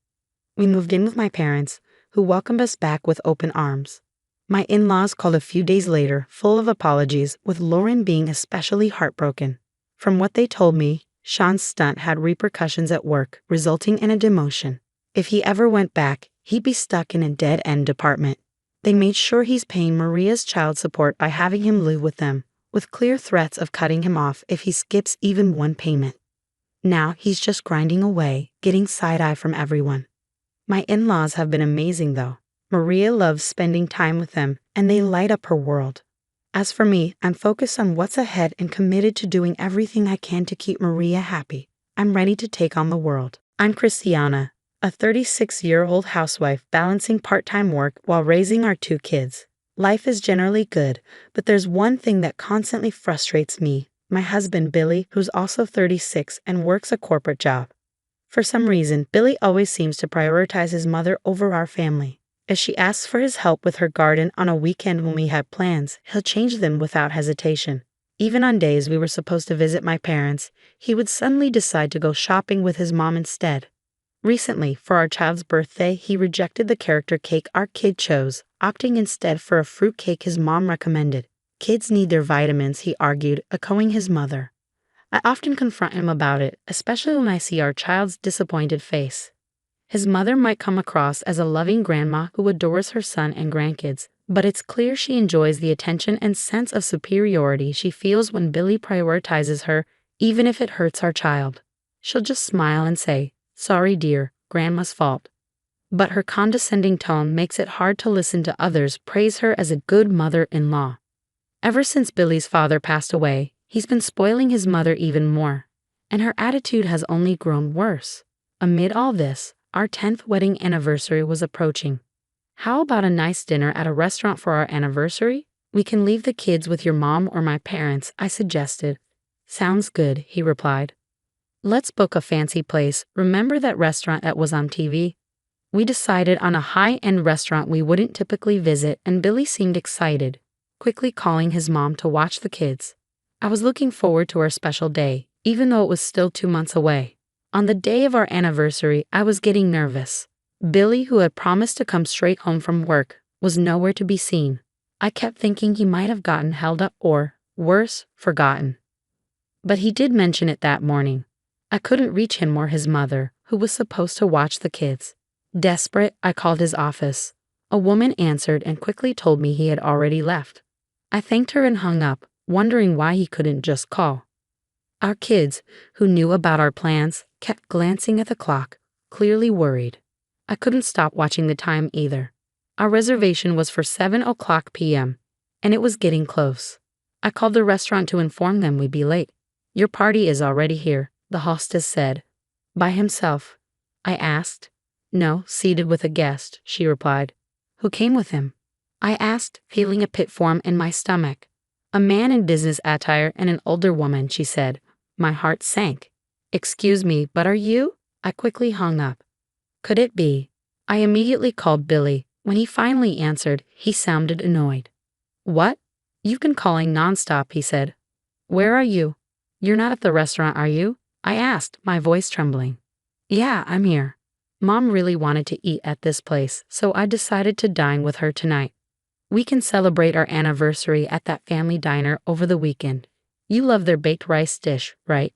We moved in with my parents, who welcomed us back with open arms. My in-laws called a few days later, full of apologies, with Lauren being especially heartbroken. From what they told me, Sean's stunt had repercussions at work, resulting in a demotion. If he ever went back, he'd be stuck in a dead-end department. They made sure he's paying Maria's child support by having him live with them, with clear threats of cutting him off if he skips even one payment. Now he's just grinding away, getting side-eye from everyone. My in-laws have been amazing though. Maria loves spending time with them, and they light up her world. As for me, I'm focused on what's ahead and committed to doing everything I can to keep Maria happy. I'm ready to take on the world. I'm Christiana, a 36-year-old housewife balancing part-time work while raising our 2 kids. Life is generally good, but there's one thing that constantly frustrates me. My husband, Billy, who's also 36 and works a corporate job. For some reason, Billy always seems to prioritize his mother over our family. If she asks for his help with her garden on a weekend when we had plans, he'll change them without hesitation. Even on days we were supposed to visit my parents, he would suddenly decide to go shopping with his mom instead. Recently, for our child's birthday, he rejected the character cake our kid chose, opting instead for a fruit cake his mom recommended. Kids need their vitamins, he argued, echoing his mother. I often confront him about it, especially when I see our child's disappointed face. His mother might come across as a loving grandma who adores her son and grandkids, but it's clear she enjoys the attention and sense of superiority she feels when Billy prioritizes her, even if it hurts our child. She'll just smile and say, "Sorry, dear, grandma's fault." But her condescending tone makes it hard to listen to others praise her as a good mother-in-law. Ever since Billy's father passed away, he's been spoiling his mother even more, and her attitude has only grown worse. Amid all this, our 10th wedding anniversary was approaching. "How about a nice dinner at a restaurant for our anniversary? We can leave the kids with your mom or my parents," I suggested. "Sounds good," he replied. "Let's book a fancy place. Remember that restaurant that was on TV?" We decided on a high-end restaurant we wouldn't typically visit, and Billy seemed excited, quickly calling his mom to watch the kids. I was looking forward to our special day, even though it was still 2 months away. On the day of our anniversary, I was getting nervous. Billy, who had promised to come straight home from work, was nowhere to be seen. I kept thinking he might have gotten held up or, worse, forgotten. But he did mention it that morning. I couldn't reach him or his mother, who was supposed to watch the kids. Desperate, I called his office. A woman answered and quickly told me he had already left. I thanked her and hung up, wondering why he couldn't just call. Our kids, who knew about our plans, kept glancing at the clock, clearly worried. I couldn't stop watching the time either. Our reservation was for 7 p.m., and it was getting close. I called the restaurant to inform them we'd be late. "Your party is already here," the hostess said. "By himself?" I asked. "No, seated with a guest," she replied. "Who came with him?" I asked, feeling a pit form in my stomach. "A man in business attire and an older woman," she said. My heart sank. "Excuse me, but are you?" I quickly hung up. Could it be? I immediately called Billy. When he finally answered, he sounded annoyed. "What? You've been calling nonstop," he said. "Where are you?" "You're not at the restaurant, are you?" I asked, my voice trembling. "Yeah, I'm here. Mom really wanted to eat at this place, so I decided to dine with her tonight. We can celebrate our anniversary at that family diner over the weekend. You love their baked rice dish, right?"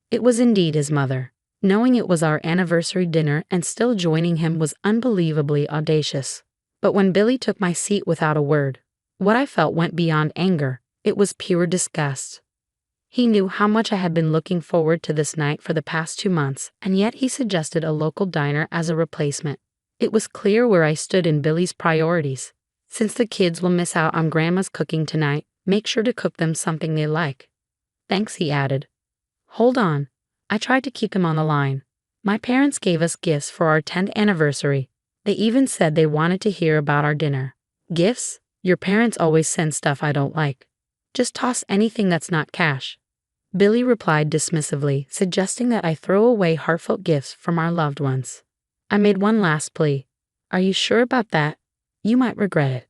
It was indeed his mother. Knowing it was our anniversary dinner and still joining him was unbelievably audacious. But when Billy took my seat without a word, what I felt went beyond anger. It was pure disgust. He knew how much I had been looking forward to this night for the past 2 months, and yet he suggested a local diner as a replacement. It was clear where I stood in Billy's priorities. "Since the kids will miss out on Grandma's cooking tonight, make sure to cook them something they like." "Thanks," he added. "Hold on." I tried to keep him on the line. "My parents gave us gifts for our 10th anniversary. They even said they wanted to hear about our dinner." "Gifts? Your parents always send stuff I don't like. Just toss anything that's not cash." Billy replied dismissively, suggesting that I throw away heartfelt gifts from our loved ones. I made one last plea. "Are you sure about that? You might regret it."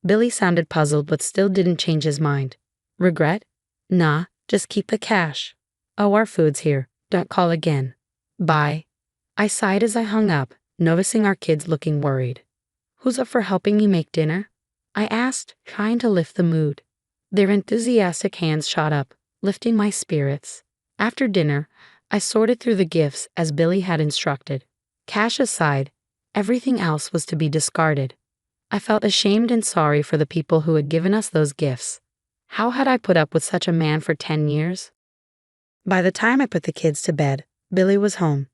Billy sounded puzzled but still didn't change his mind. "Regret? Nah, just keep the cash." "Oh, our food's here. Don't call again. Bye." I sighed as I hung up, noticing our kids looking worried. "Who's up for helping me make dinner?" I asked, trying to lift the mood. Their enthusiastic hands shot up, lifting my spirits. After dinner, I sorted through the gifts as Billy had instructed. Cash aside, everything else was to be discarded. I felt ashamed and sorry for the people who had given us those gifts. How had I put up with such a man for 10 years? By the time I put the kids to bed, Billy was home.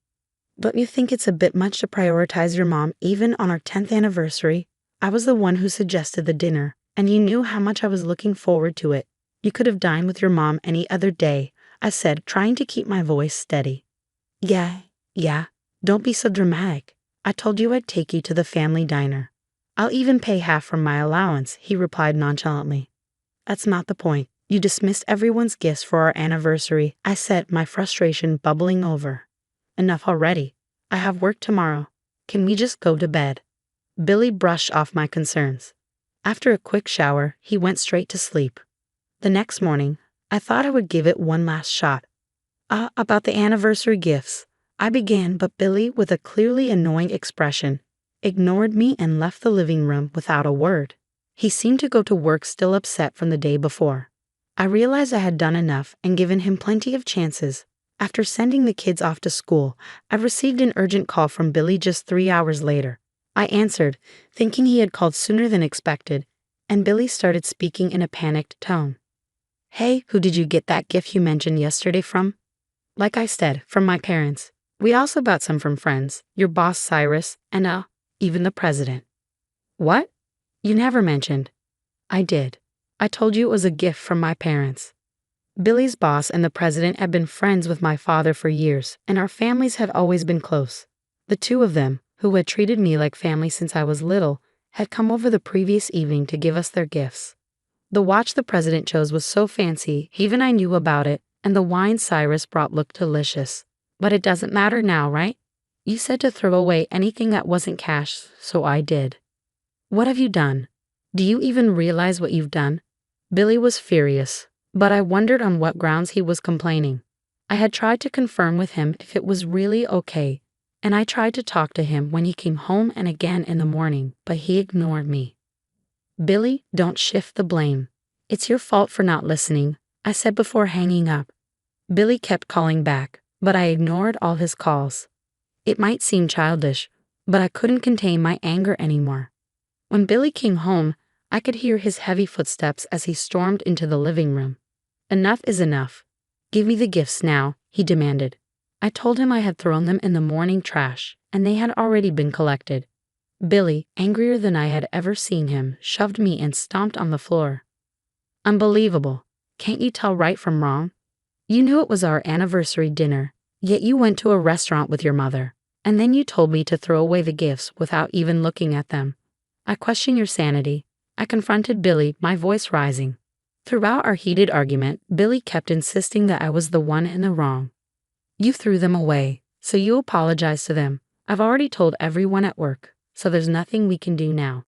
"Don't you think it's a bit much to prioritize your mom even on our 10th anniversary? I was the one who suggested the dinner, and you knew how much I was looking forward to it. You could have dined with your mom any other day," I said, trying to keep my voice steady. Yeah, don't be so dramatic. I told you I'd take you to the family diner. I'll even pay half from my allowance," he replied nonchalantly. "That's not the point. You dismissed everyone's gifts for our anniversary," I said, my frustration bubbling over. "Enough already. I have work tomorrow. Can we just go to bed?" Billy brushed off my concerns. After a quick shower, he went straight to sleep. The next morning, I thought I would give it one last shot. About the anniversary gifts," I began, but Billy, with a clearly annoying expression, ignored me and left the living room without a word. He seemed to go to work still upset from the day before. I realized I had done enough and given him plenty of chances. After sending the kids off to school, I received an urgent call from Billy just 3 hours later. I answered, thinking he had called sooner than expected, and Billy started speaking in a panicked tone. "Hey, who did you get that gift you mentioned yesterday from?" "Like I said, from my parents. We also got some from friends, your boss Cyrus, and even the president." "What? You never mentioned." "I did. I told you it was a gift from my parents." Billy's boss and the president had been friends with my father for years, and our families had always been close. The two of them, who had treated me like family since I was little, had come over the previous evening to give us their gifts. The watch the president chose was so fancy, even I knew about it, and the wine Cyrus brought looked delicious. But it doesn't matter now, right? You said to throw away anything that wasn't cash, so I did. What have you done? Do you even realize what you've done? Billy was furious, but I wondered on what grounds he was complaining. I had tried to confirm with him if it was really okay, and I tried to talk to him when he came home and again in the morning, but he ignored me. "Billy, don't shift the blame. It's your fault for not listening," I said before hanging up. Billy kept calling back, but I ignored all his calls. It might seem childish, but I couldn't contain my anger anymore. When Billy came home, I could hear his heavy footsteps as he stormed into the living room. "Enough is enough. Give me the gifts now," he demanded. I told him I had thrown them in the morning trash, and they had already been collected. Billy, angrier than I had ever seen him, shoved me and stomped on the floor. "Unbelievable. Can't you tell right from wrong? You knew it was our anniversary dinner, yet you went to a restaurant with your mother, and then you told me to throw away the gifts without even looking at them. I question your sanity," I confronted Billy, my voice rising. Throughout our heated argument, Billy kept insisting that I was the one in the wrong. "You threw them away, so you apologize to them. I've already told everyone at work, so there's nothing we can do now."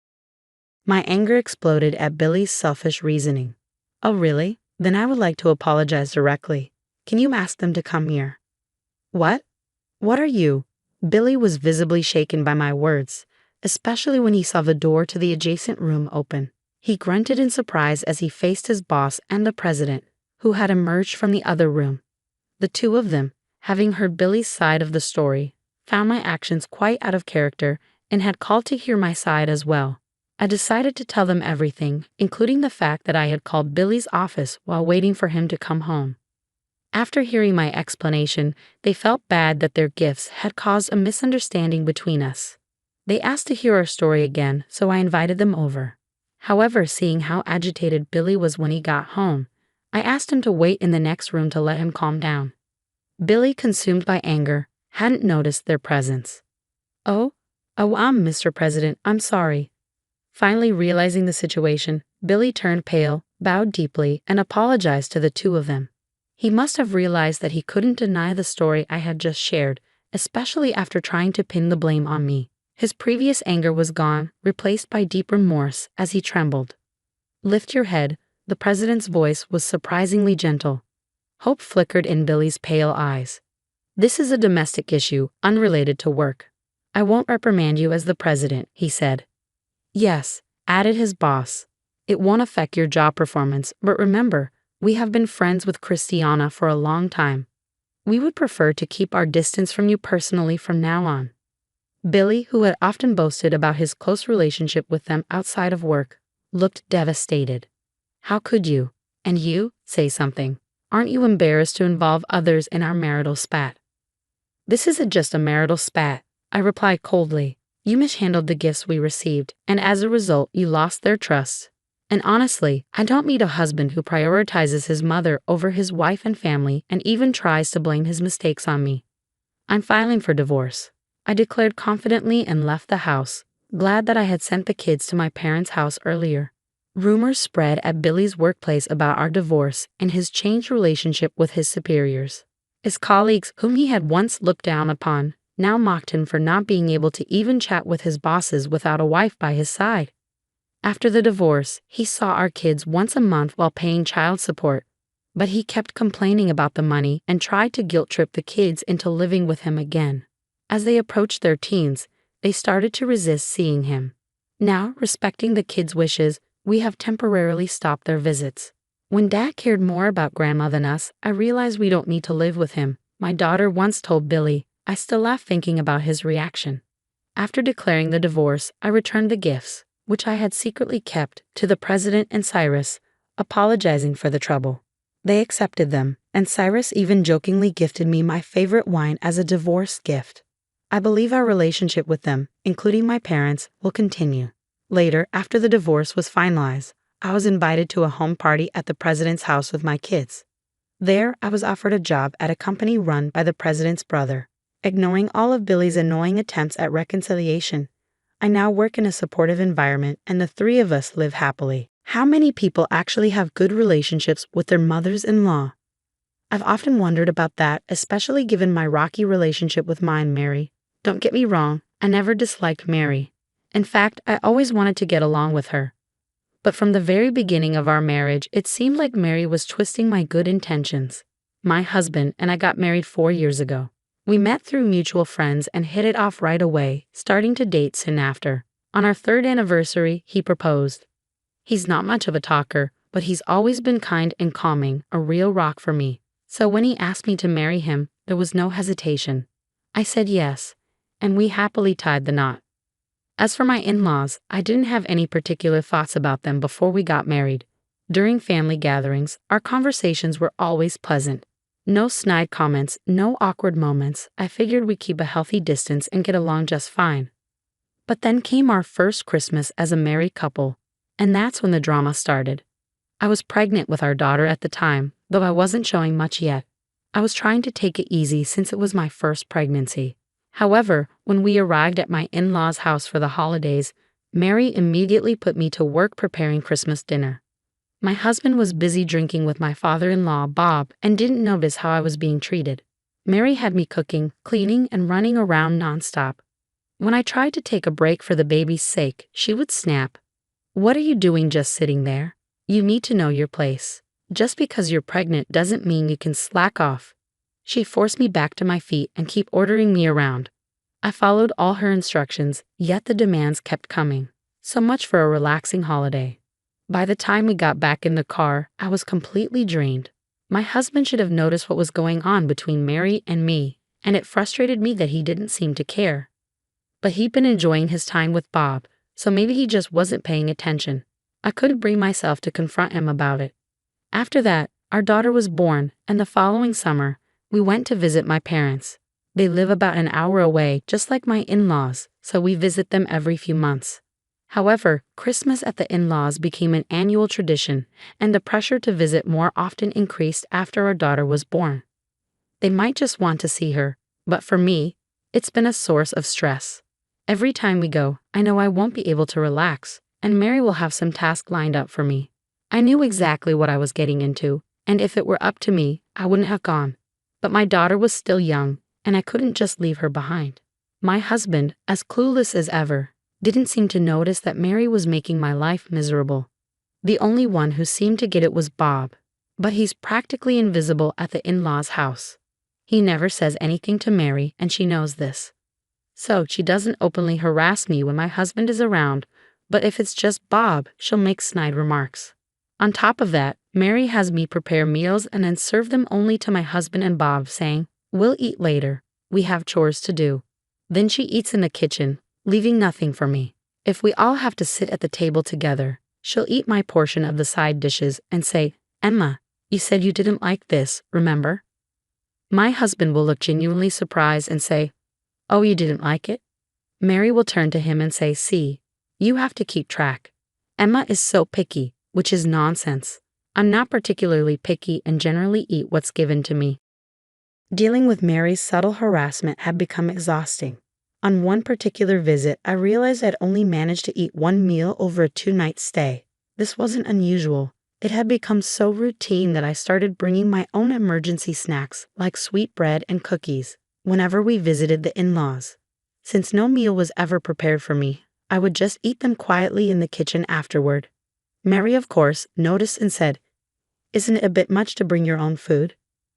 My anger exploded at Billy's selfish reasoning. "Oh really? Then I would like to apologize directly. Can you ask them to come here?" "What? What are you?" Billy was visibly shaken by my words, especially when he saw the door to the adjacent room open. He grunted in surprise as he faced his boss and the president, who had emerged from the other room. The two of them, having heard Billy's side of the story, found my actions quite out of character and had called to hear my side as well. I decided to tell them everything, including the fact that I had called Billy's office while waiting for him to come home. After hearing my explanation, they felt bad that their gifts had caused a misunderstanding between us. They asked to hear our story again, so I invited them over. However, seeing how agitated Billy was when he got home, I asked him to wait in the next room to let him calm down. Billy, consumed by anger, hadn't noticed their presence. Oh, Mr. President, I'm sorry." Finally realizing the situation, Billy turned pale, bowed deeply, and apologized to the two of them. He must have realized that he couldn't deny the story I had just shared, especially after trying to pin the blame on me. His previous anger was gone, replaced by deep remorse as he trembled. "Lift your head," the president's voice was surprisingly gentle. Hope flickered in Billy's pale eyes. "This is a domestic issue, unrelated to work. I won't reprimand you as the president," he said. "Yes," added his boss. "It won't affect your job performance, but remember, we have been friends with Christiana for a long time. We would prefer to keep our distance from you personally from now on." Billy, who had often boasted about his close relationship with them outside of work, looked devastated. "How could you? And you? Say something. Aren't you embarrassed to involve others in our marital spat?" "This isn't just a marital spat," I replied coldly. "You mishandled the gifts we received, and as a result, you lost their trust. And honestly, I don't meet a husband who prioritizes his mother over his wife and family and even tries to blame his mistakes on me. I'm filing for divorce," I declared confidently and left the house, glad that I had sent the kids to my parents' house earlier. Rumors spread at Billy's workplace about our divorce and his changed relationship with his superiors. His colleagues, whom he had once looked down upon, now mocked him for not being able to even chat with his bosses without a wife by his side. After the divorce, he saw our kids once a month while paying child support, but he kept complaining about the money and tried to guilt-trip the kids into living with him again. As they approached their teens, they started to resist seeing him. Now, respecting the kids' wishes, we have temporarily stopped their visits. When Dad cared more about Grandma than us, I realized we don't need to live with him, my daughter once told Billy. I still laugh thinking about his reaction. After declaring the divorce, I returned the gifts, which I had secretly kept, to the president and Cyrus, apologizing for the trouble. They accepted them, and Cyrus even jokingly gifted me my favorite wine as a divorce gift. I believe our relationship with them, including my parents, will continue. Later, after the divorce was finalized, I was invited to a home party at the president's house with my kids. There, I was offered a job at a company run by the president's brother. Ignoring all of Billy's annoying attempts at reconciliation, I now work in a supportive environment and the three of us live happily. How many people actually have good relationships with their mothers-in-law? I've often wondered about that, especially given my rocky relationship with mine, Mary. Don't get me wrong, I never disliked Mary. In fact, I always wanted to get along with her. But from the very beginning of our marriage, it seemed like Mary was twisting my good intentions. My husband and I got married 4 years ago. We met through mutual friends and hit it off right away, starting to date soon after. On our 3rd anniversary, he proposed. He's not much of a talker, but he's always been kind and calming, a real rock for me. So when he asked me to marry him, there was no hesitation. I said yes, and we happily tied the knot. As for my in-laws, I didn't have any particular thoughts about them before we got married. During family gatherings, our conversations were always pleasant. No snide comments, no awkward moments. I figured we'd keep a healthy distance and get along just fine. But then came our first Christmas as a married couple, and that's when the drama started. I was pregnant with our daughter at the time, though I wasn't showing much yet. I was trying to take it easy since it was my first pregnancy. However, when we arrived at my in-laws' house for the holidays, Mary immediately put me to work preparing Christmas dinner. My husband was busy drinking with my father-in-law, Bob, and didn't notice how I was being treated. Mary had me cooking, cleaning, and running around nonstop. When I tried to take a break for the baby's sake, she would snap. "What are you doing just sitting there? You need to know your place. Just because you're pregnant doesn't mean you can slack off." She forced me back to my feet and kept ordering me around. I followed all her instructions, yet the demands kept coming. So much for a relaxing holiday. By the time we got back in the car, I was completely drained. My husband should have noticed what was going on between Mary and me, and it frustrated me that he didn't seem to care. But he'd been enjoying his time with Bob, so maybe he just wasn't paying attention. I couldn't bring myself to confront him about it. After that, our daughter was born, and the following summer, we went to visit my parents. They live about an hour away, just like my in-laws, so we visit them every few months. However, Christmas at the in-laws became an annual tradition, and the pressure to visit more often increased after our daughter was born. They might just want to see her, but for me, it's been a source of stress. Every time we go, I know I won't be able to relax, and Mary will have some task lined up for me. I knew exactly what I was getting into, and if it were up to me, I wouldn't have gone. But my daughter was still young, and I couldn't just leave her behind. My husband, as clueless as ever, didn't seem to notice that Mary was making my life miserable. The only one who seemed to get it was Bob, but he's practically invisible at the in-laws' house. He never says anything to Mary, and she knows this. So she doesn't openly harass me when my husband is around, but if it's just Bob, she'll make snide remarks. On top of that, Mary has me prepare meals and then serve them only to my husband and Bob, saying, "We'll eat later. We have chores to do." Then she eats in the kitchen, leaving nothing for me. If we all have to sit at the table together, she'll eat my portion of the side dishes and say, "Emma, you said you didn't like this, remember?" My husband will look genuinely surprised and say, "Oh, you didn't like it?" Mary will turn to him and say, "See, you have to keep track. Emma is so picky," which is nonsense. I'm not particularly picky and generally eat what's given to me. Dealing with Mary's subtle harassment had become exhausting. On one particular visit, I realized I'd only managed to eat one meal over a 2-night stay. This wasn't unusual. It had become so routine that I started bringing my own emergency snacks, like sweet bread and cookies, whenever we visited the in-laws. Since no meal was ever prepared for me, I would just eat them quietly in the kitchen afterward. Mary, of course, noticed and said, "Isn't it a bit much to bring your own food?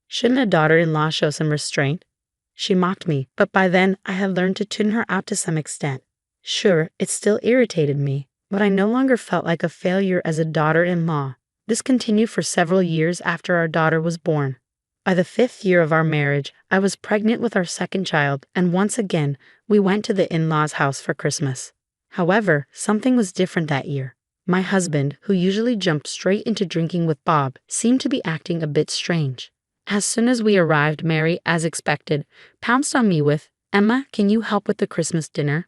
Shouldn't a daughter-in-law show some restraint?" She mocked me, but by then I had learned to tune her out to some extent. Sure, it still irritated me, but I no longer felt like a failure as a daughter-in-law. This continued for several years after our daughter was born. By the 5th year of our marriage, I was pregnant with our second child, and once again, we went to the in-laws' house for Christmas. However, something was different that year. My husband, who usually jumped straight into drinking with Bob, seemed to be acting a bit strange. As soon as we arrived, Mary, as expected, pounced on me with, "Emma, can you help with the Christmas dinner?"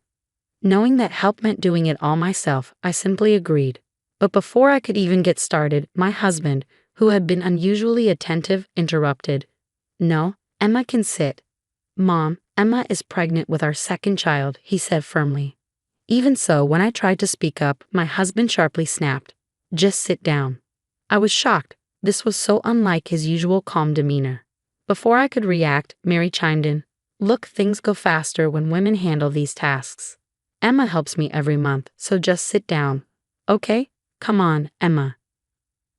Knowing that help meant doing it all myself, I simply agreed. But before I could even get started, my husband, who had been unusually attentive, interrupted. "No, Emma can sit." "Mom, Emma is pregnant with our second child," he said firmly. Even so, when I tried to speak up, my husband sharply snapped, "Just sit down." I was shocked. This was so unlike his usual calm demeanor. Before I could react, Mary chimed in. "Look, things go faster when women handle these tasks. Emma helps me every month, so just sit down. Okay? Come on, Emma."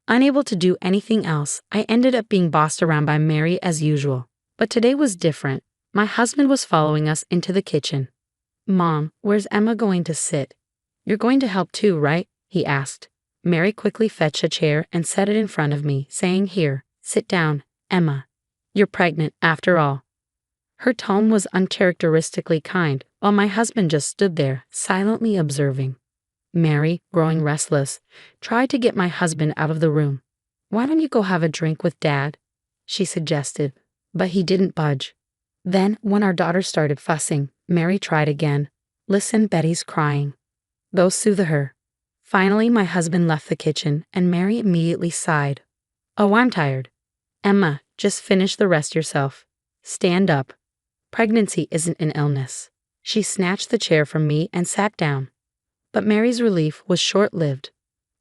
Unable to do anything else, I ended up being bossed around by Mary as usual. But today was different. My husband was following us into the kitchen. "Mom, where's Emma going to sit?" "You're going to help too, right?" he asked. Mary quickly fetched a chair and set it in front of me, saying, "Here, sit down, Emma. You're pregnant, after all." Her tone was uncharacteristically kind, while my husband just stood there, silently observing. Mary, growing restless, tried to get my husband out of the room. "Why don't you go have a drink with Dad?" she suggested, but he didn't budge. Then, when our daughter started fussing, Mary tried again. "Listen, Betty's crying. Go soothe her." Finally, my husband left the kitchen, and Mary immediately sighed. "Oh, I'm tired." "Emma, just finish the rest yourself. Stand up. Pregnancy isn't an illness." She snatched the chair from me and sat down. But Mary's relief was short-lived.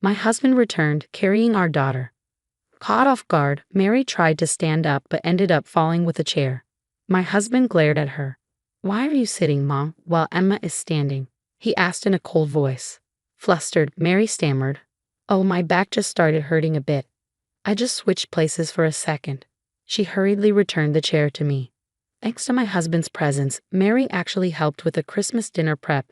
My husband returned, carrying our daughter. Caught off guard, Mary tried to stand up but ended up falling with a chair. My husband glared at her. "Why are you sitting, Mom, while Emma is standing?" he asked in a cold voice. Flustered, Mary stammered, "Oh, my back just started hurting a bit. I just switched places for a second." She hurriedly returned the chair to me. Thanks to my husband's presence, Mary actually helped with the Christmas dinner prep,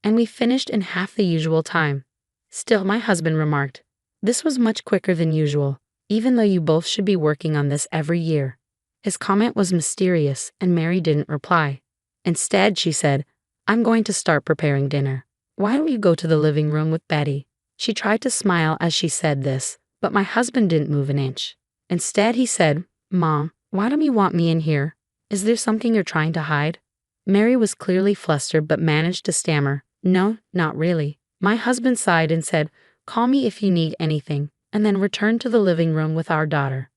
and we finished in half the usual time. Still, my husband remarked, "This was much quicker than usual, even though you both should be working on this every year." His comment was mysterious, and Mary didn't reply. Instead, she said, "I'm going to start preparing dinner. Why don't you go to the living room with Betty?" She tried to smile as she said this, but my husband didn't move an inch. Instead, he said, "Mom, why don't you want me in here? Is there something you're trying to hide?" Mary was clearly flustered but managed to stammer, "No, not really." My husband sighed and said, "Call me if you need anything," and then returned to the living room with our daughter.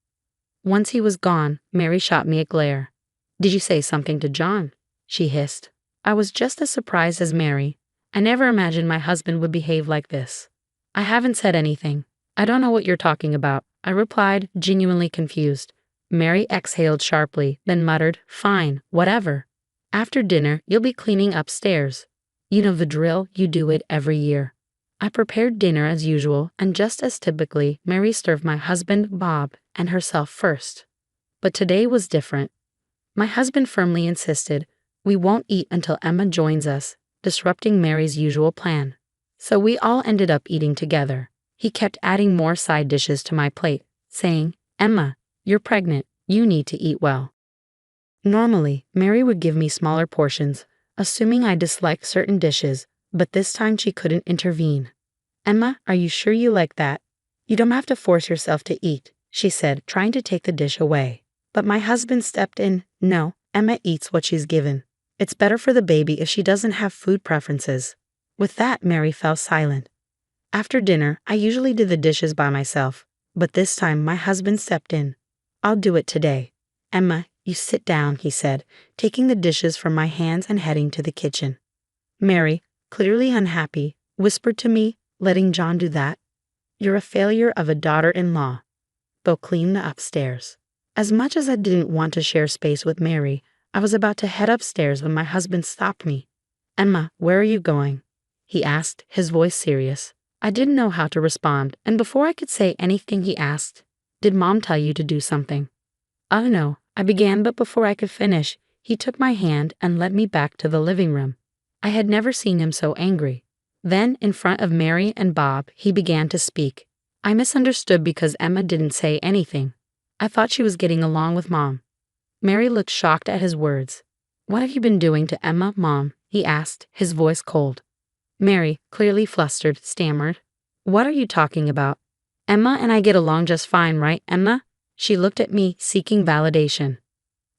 Once he was gone, Mary shot me a glare. "Did you say something to John?" she hissed. I was just as surprised as Mary. I never imagined my husband would behave like this. "I haven't said anything. I don't know what you're talking about," I replied, genuinely confused. Mary exhaled sharply, then muttered, "Fine, whatever. After dinner, you'll be cleaning upstairs. You know the drill, you do it every year." I prepared dinner as usual, and just as typically, Mary served my husband, Bob, and herself first. But today was different. My husband firmly insisted, "We won't eat until Emma joins us," disrupting Mary's usual plan. So we all ended up eating together. He kept adding more side dishes to my plate, saying, "Emma, you're pregnant, you need to eat well." Normally, Mary would give me smaller portions, assuming I disliked certain dishes, but this time she couldn't intervene. "Emma, are you sure you like that? You don't have to force yourself to eat," she said, trying to take the dish away. But my husband stepped in. "No, Emma eats what she's given. It's better for the baby if she doesn't have food preferences." With that, Mary fell silent. After dinner, I usually did the dishes by myself, but this time my husband stepped in. "I'll do it today." "Emma, you sit down," he said, taking the dishes from my hands and heading to the kitchen. Mary, clearly unhappy, whispered to me, "Letting John do that? You're a failure of a daughter-in-law. Go clean the upstairs." As much as I didn't want to share space with Mary, I was about to head upstairs when my husband stopped me. "Emma, where are you going?" he asked, his voice serious. I didn't know how to respond, and before I could say anything he asked, "Did Mom tell you to do something?" "Oh no," I began, but before I could finish, he took my hand and led me back to the living room. I had never seen him so angry. Then, in front of Mary and Bob, he began to speak. I misunderstood because Emma didn't say anything. I thought she was getting along with Mom. Mary looked shocked at his words. What have you been doing to Emma, Mom? He asked, his voice cold. Mary, clearly flustered, stammered. What are you talking about? Emma and I get along just fine, right, Emma? She looked at me, seeking validation.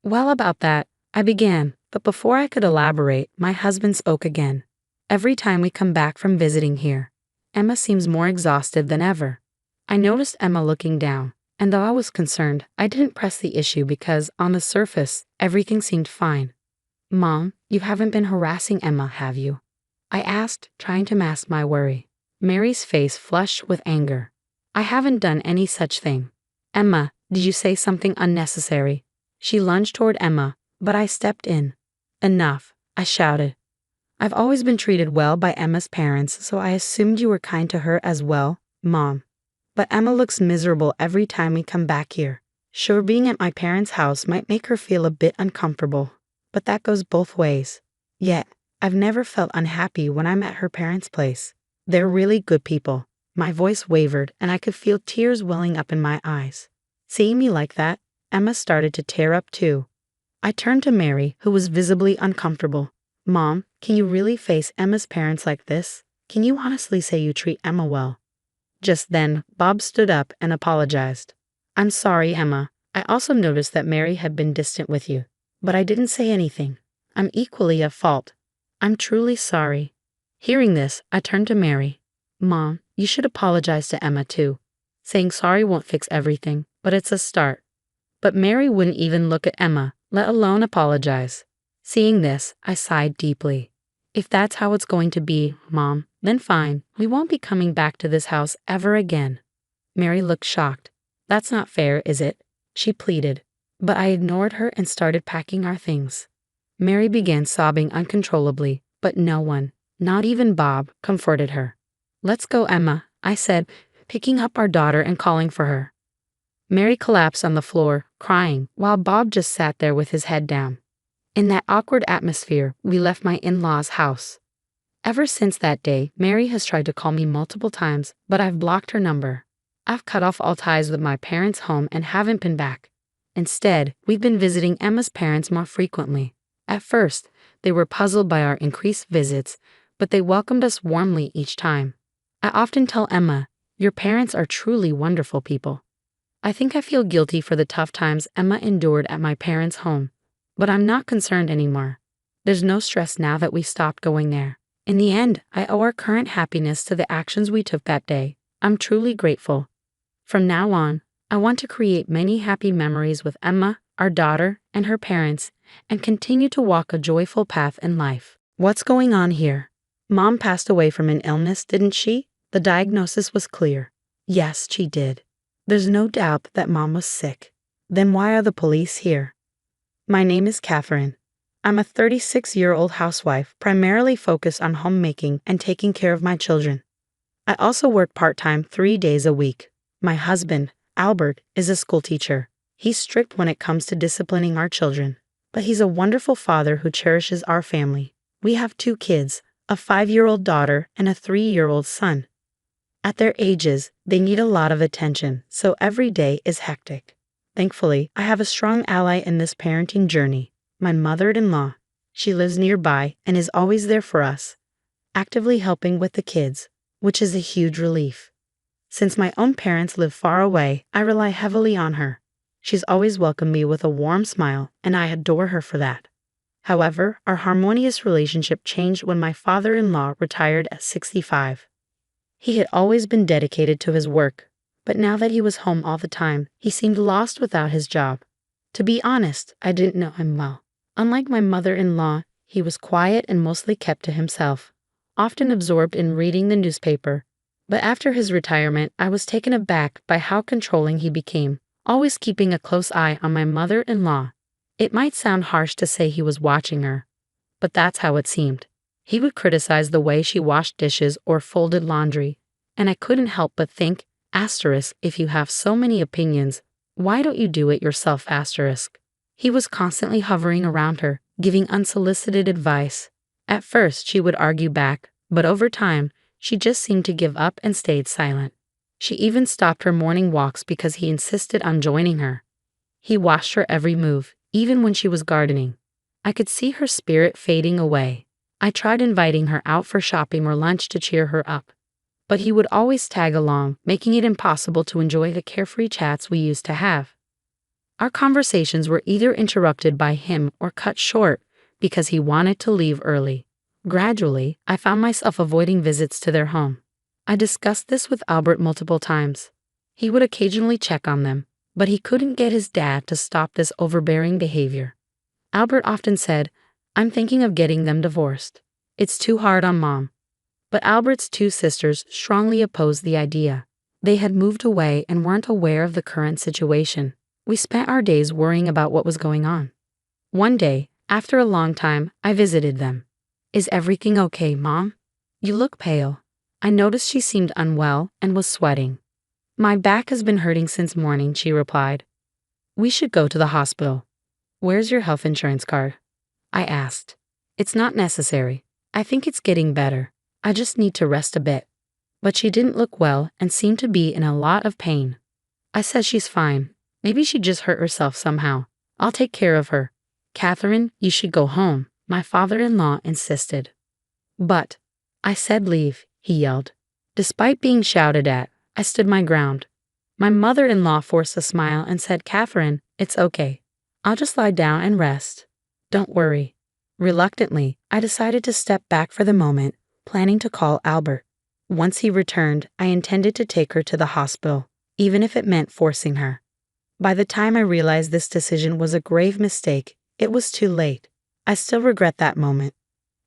Well, about that, I began, but before I could elaborate, my husband spoke again. Every time we come back from visiting here, Emma seems more exhausted than ever. I noticed Emma looking down, and though I was concerned, I didn't press the issue because, on the surface, everything seemed fine. Mom, you haven't been harassing Emma, have you? I asked, trying to mask my worry. Mary's face flushed with anger. I haven't done any such thing. Emma, did you say something unnecessary? She lunged toward Emma, but I stepped in. Enough, I shouted. I've always been treated well by Emma's parents, so I assumed you were kind to her as well, Mom. But Emma looks miserable every time we come back here. Sure, being at my parents' house might make her feel a bit uncomfortable, but that goes both ways. Yet, I've never felt unhappy when I'm at her parents' place. They're really good people. My voice wavered, and I could feel tears welling up in my eyes. Seeing me like that, Emma started to tear up too. I turned to Mary, who was visibly uncomfortable. Mom, can you really face Emma's parents like this? Can you honestly say you treat Emma well? Just then, Bob stood up and apologized. I'm sorry, Emma. I also noticed that Mary had been distant with you, but I didn't say anything. I'm equally at fault. I'm truly sorry. Hearing this, I turned to Mary. Mom, you should apologize to Emma too. Saying sorry won't fix everything, but it's a start. But Mary wouldn't even look at Emma, let alone apologize. Seeing this, I sighed deeply. If that's how it's going to be, Mom, then fine. We won't be coming back to this house ever again. Mary looked shocked. That's not fair, is it? She pleaded. But I ignored her and started packing our things. Mary began sobbing uncontrollably, but no one, not even Bob, comforted her. Let's go, Emma, I said, picking up our daughter and calling for her. Mary collapsed on the floor, crying, while Bob just sat there with his head down. In that awkward atmosphere, we left my in-laws' house. Ever since that day, Mary has tried to call me multiple times, but I've blocked her number. I've cut off all ties with my parents' home and haven't been back. Instead, we've been visiting Emma's parents more frequently. At first, they were puzzled by our increased visits, but they welcomed us warmly each time. I often tell Emma, your parents are truly wonderful people. I think I feel guilty for the tough times Emma endured at my parents' home, but I'm not concerned anymore. There's no stress now that we stopped going there. In the end, I owe our current happiness to the actions we took that day. I'm truly grateful. From now on, I want to create many happy memories with Emma, our daughter, and her parents, and continue to walk a joyful path in life. What's going on here? Mom passed away from an illness, didn't she? The diagnosis was clear. Yes, she did. There's no doubt that Mom was sick. Then why are the police here? My name is Catherine. I'm a 36-year-old housewife, primarily focused on homemaking and taking care of my children. I also work part-time 3 days a week. My husband, Albert, is a school teacher. He's strict when it comes to disciplining our children, but he's a wonderful father who cherishes our family. We have 2 kids, a 5-year-old daughter and a 3-year-old son. At their ages, they need a lot of attention, so every day is hectic. Thankfully, I have a strong ally in this parenting journey, my mother-in-law. She lives nearby and is always there for us, actively helping with the kids, which is a huge relief. Since my own parents live far away, I rely heavily on her. She's always welcomed me with a warm smile, and I adore her for that. However, our harmonious relationship changed when my father-in-law retired at 65. He had always been dedicated to his work, but now that he was home all the time, he seemed lost without his job. To be honest, I didn't know him well. Unlike my mother-in-law, he was quiet and mostly kept to himself, often absorbed in reading the newspaper. But after his retirement, I was taken aback by how controlling he became, always keeping a close eye on my mother-in-law. It might sound harsh to say he was watching her, but that's how it seemed. He would criticize the way she washed dishes or folded laundry, and I couldn't help but think, asterisk, if you have so many opinions, why don't you do it yourself, asterisk. He was constantly hovering around her, giving unsolicited advice. At first, she would argue back, but over time, she just seemed to give up and stayed silent. She even stopped her morning walks because he insisted on joining her. He watched her every move, even when she was gardening. I could see her spirit fading away. I tried inviting her out for shopping or lunch to cheer her up, but he would always tag along, making it impossible to enjoy the carefree chats we used to have. Our conversations were either interrupted by him or cut short because he wanted to leave early. Gradually, I found myself avoiding visits to their home. I discussed this with Albert multiple times. He would occasionally check on them, but he couldn't get his dad to stop this overbearing behavior. Albert often said, "I'm thinking of getting them divorced. It's too hard on Mom." But Albert's two sisters strongly opposed the idea. They had moved away and weren't aware of the current situation. We spent our days worrying about what was going on. One day, after a long time, I visited them. "Is everything okay, Mom? You look pale." I noticed she seemed unwell and was sweating. "My back has been hurting since morning," she replied. "We should go to the hospital." "Where's your health insurance card?" I asked. "It's not necessary. I think it's getting better. I just need to rest a bit." But she didn't look well and seemed to be in a lot of pain. I said she's fine. Maybe she just hurt herself somehow. I'll take care of her. "Catherine, you should go home," my father-in-law insisted. "But," I said, "leave," he yelled. Despite being shouted at, I stood my ground. My mother-in-law forced a smile and said, "Catherine, it's okay. I'll just lie down and rest. Don't worry." Reluctantly, I decided to step back for the moment, planning to call Albert. Once he returned, I intended to take her to the hospital, even if it meant forcing her. By the time I realized this decision was a grave mistake, it was too late. I still regret that moment.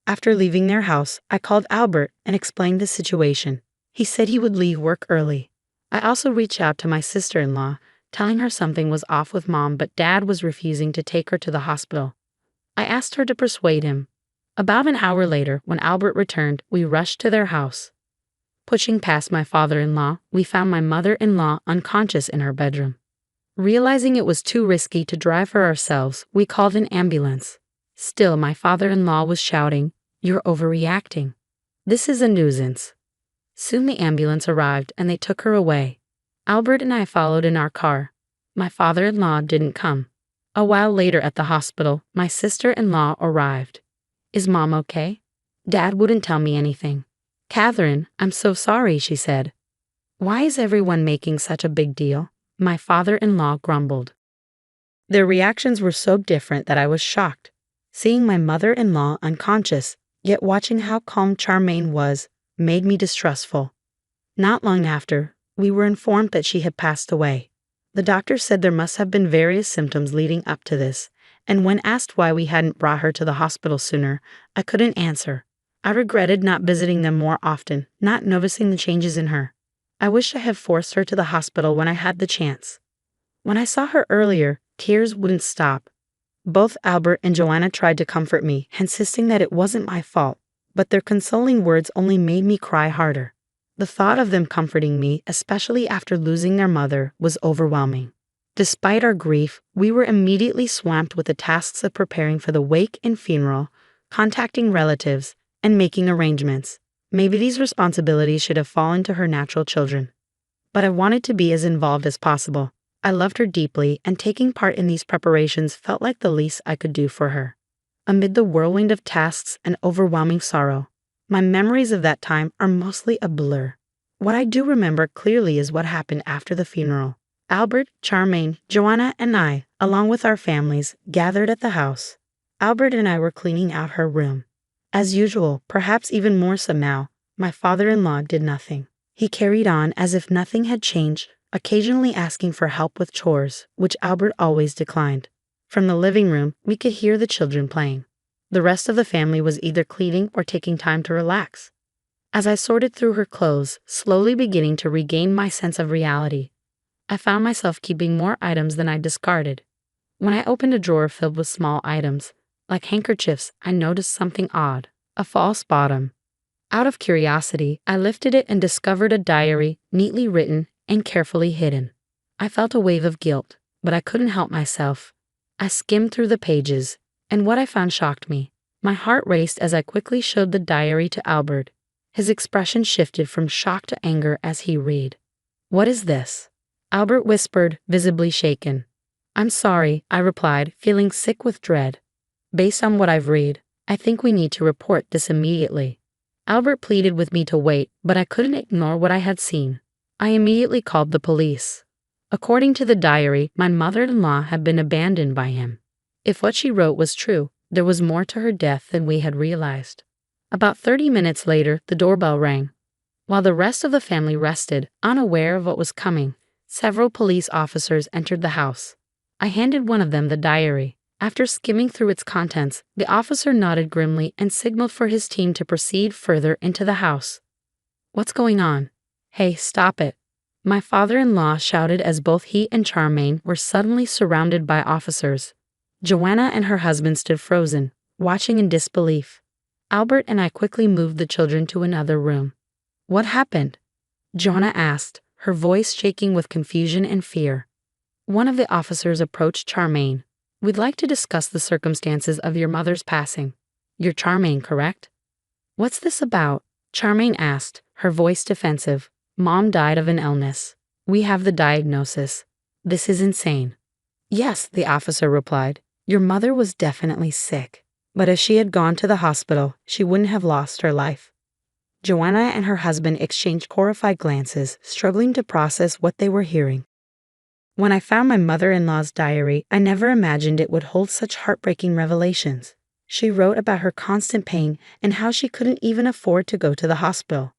After leaving their house, I called Albert and explained the situation. He said he would leave work early. I also reached out to my sister-in-law, telling her something was off with Mom, but Dad was refusing to take her to the hospital. I asked her to persuade him. About an hour later, when Albert returned, we rushed to their house. Pushing past my father-in-law, we found my mother-in-law unconscious in her bedroom. Realizing it was too risky to drive her ourselves, we called an ambulance. Still, my father-in-law was shouting, "You're overreacting. This is a nuisance." Soon the ambulance arrived and they took her away. Albert and I followed in our car. My father-in-law didn't come. A while later at the hospital, my sister-in-law arrived. "Is Mom okay?" Dad wouldn't tell me anything. "Catherine, I'm so sorry," she said. "Why is everyone making such a big deal?" My father-in-law grumbled. Their reactions were so different that I was shocked. Seeing my mother-in-law unconscious, yet watching how calm Charmaine was, made me distrustful. Not long after, we were informed that she had passed away. The doctor said there must have been various symptoms leading up to this, and when asked why we hadn't brought her to the hospital sooner, I couldn't answer. I regretted not visiting them more often, not noticing the changes in her. I wish I had forced her to the hospital when I had the chance. When I saw her earlier, tears wouldn't stop. Both Albert and Joanna tried to comfort me, insisting that it wasn't my fault, but their consoling words only made me cry harder. The thought of them comforting me, especially after losing their mother, was overwhelming. Despite our grief, we were immediately swamped with the tasks of preparing for the wake and funeral, contacting relatives, and making arrangements. Maybe these responsibilities should have fallen to her natural children. But I wanted to be as involved as possible. I loved her deeply, and taking part in these preparations felt like the least I could do for her. Amid the whirlwind of tasks and overwhelming sorrow, my memories of that time are mostly a blur. What I do remember clearly is what happened after the funeral. Albert, Charmaine, Joanna, and I, along with our families, gathered at the house. Albert and I were cleaning out her room. As usual, perhaps even more so now, my father-in-law did nothing. He carried on as if nothing had changed, occasionally asking for help with chores, which Albert always declined. From the living room, we could hear the children playing. The rest of the family was either cleaning or taking time to relax. As I sorted through her clothes, slowly beginning to regain my sense of reality, I found myself keeping more items than I discarded. When I opened a drawer filled with small items, like handkerchiefs, I noticed something odd, a false bottom. Out of curiosity, I lifted it and discovered a diary, neatly written and carefully hidden. I felt a wave of guilt, but I couldn't help myself. I skimmed through the pages, and what I found shocked me. My heart raced as I quickly showed the diary to Albert. His expression shifted from shock to anger as he read. What is this? Albert whispered, visibly shaken. I'm sorry, I replied, feeling sick with dread. Based on what I've read, I think we need to report this immediately. Albert pleaded with me to wait, but I couldn't ignore what I had seen. I immediately called the police. According to the diary, my mother-in-law had been abandoned by him. If what she wrote was true, there was more to her death than we had realized. About 30 minutes later, the doorbell rang. While the rest of the family rested, unaware of what was coming, several police officers entered the house. I handed one of them the diary. After skimming through its contents, the officer nodded grimly and signaled for his team to proceed further into the house. What's going on? Hey, stop it. My father-in-law shouted as both he and Charmaine were suddenly surrounded by officers. Joanna and her husband stood frozen, watching in disbelief. Albert and I quickly moved the children to another room. What happened? Joanna asked, her voice shaking with confusion and fear. One of the officers approached Charmaine. We'd like to discuss the circumstances of your mother's passing. You're Charmaine, correct? What's this about? Charmaine asked, her voice defensive. Mom died of an illness. We have the diagnosis. This is insane. Yes, the officer replied. Your mother was definitely sick. But if she had gone to the hospital, she wouldn't have lost her life. Joanna and her husband exchanged horrified glances, struggling to process what they were hearing. When I found my mother-in-law's diary, I never imagined it would hold such heartbreaking revelations. She wrote about her constant pain and how she couldn't even afford to go to the hospital.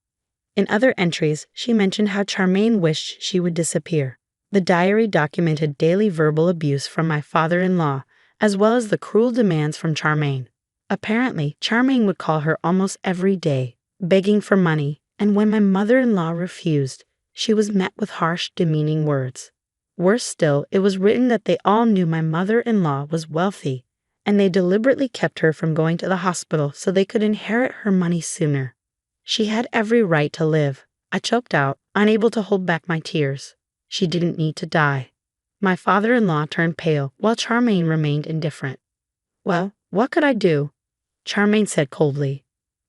In other entries, she mentioned how Charmaine wished she would disappear. The diary documented daily verbal abuse from my father-in-law, as well as the cruel demands from Charmaine. Apparently, Charmaine would call her almost every day, begging for money, and when my mother-in-law refused, she was met with harsh, demeaning words. Worse still, it was written that they all knew my mother-in-law was wealthy, and they deliberately kept her from going to the hospital so they could inherit her money sooner. She had every right to live. I choked out, unable to hold back my tears. She didn't need to die. My father-in-law turned pale, while Charmaine remained indifferent. Well, what could I do? Charmaine said coldly.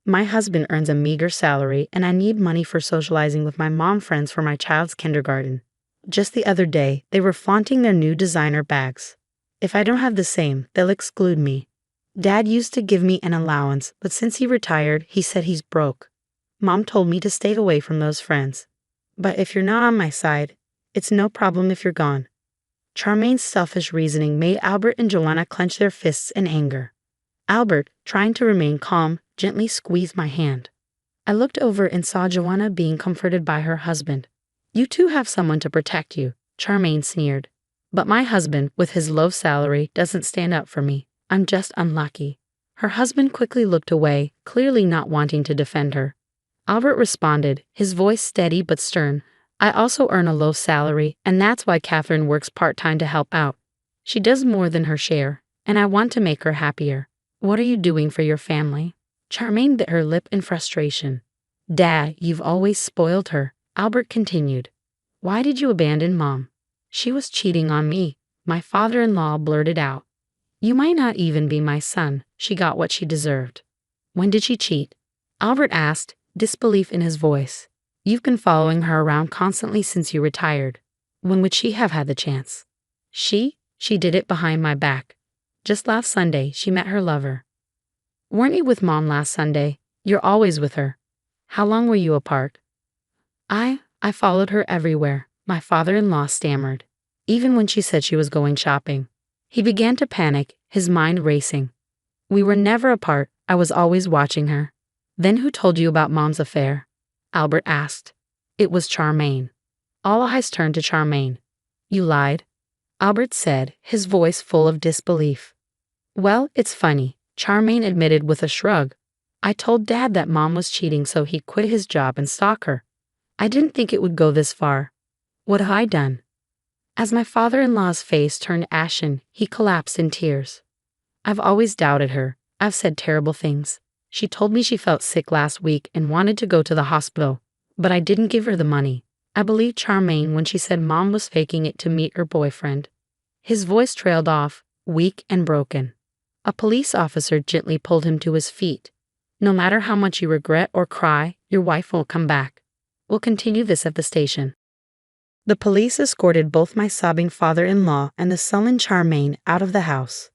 My husband earns a meager salary, and I need money for socializing with my mom friends for my child's kindergarten. Just the other day, they were flaunting their new designer bags. If I don't have the same, they'll exclude me. Dad used to give me an allowance, but since he retired, he said he's broke. Mom told me to stay away from those friends. But if you're not on my side, it's no problem if you're gone. Charmaine's selfish reasoning made Albert and Joanna clench their fists in anger. Albert, trying to remain calm, gently squeezed my hand. I looked over and saw Joanna being comforted by her husband. You too have someone to protect you, Charmaine sneered. But my husband, with his low salary, doesn't stand up for me. I'm just unlucky. Her husband quickly looked away, clearly not wanting to defend her. Albert responded, his voice steady but stern. I also earn a low salary, and that's why Catherine works part-time to help out. She does more than her share, and I want to make her happier. What are you doing for your family? Charmaine bit her lip in frustration. Dad, you've always spoiled her, Albert continued. Why did you abandon Mom? She was cheating on me, my father-in-law blurted out. You might not even be my son. She got what she deserved. When did she cheat? Albert asked, disbelief in his voice. You've been following her around constantly since you retired. When would she have had the chance? She did it behind my back. Just last Sunday, she met her lover. Weren't you with Mom last Sunday? You're always with her. How long were you apart? I followed her everywhere, my father-in-law stammered, even when she said she was going shopping. He began to panic, his mind racing. We were never apart, I was always watching her. Then who told you about Mom's affair? Albert asked. It was Charmaine. All eyes turned to Charmaine. You lied? Albert said, his voice full of disbelief. Well, it's funny, Charmaine admitted with a shrug. I told Dad that Mom was cheating so he'd quit his job and stalk her. I didn't think it would go this far. What have I done? As my father-in-law's face turned ashen, he collapsed in tears. I've always doubted her. I've said terrible things. She told me she felt sick last week and wanted to go to the hospital, but I didn't give her the money. I believed Charmaine when she said Mom was faking it to meet her boyfriend. His voice trailed off, weak and broken. A police officer gently pulled him to his feet. No matter how much you regret or cry, your wife will come back. We'll continue this at the station. The police escorted both my sobbing father-in-law and the sullen Charmaine out of the house.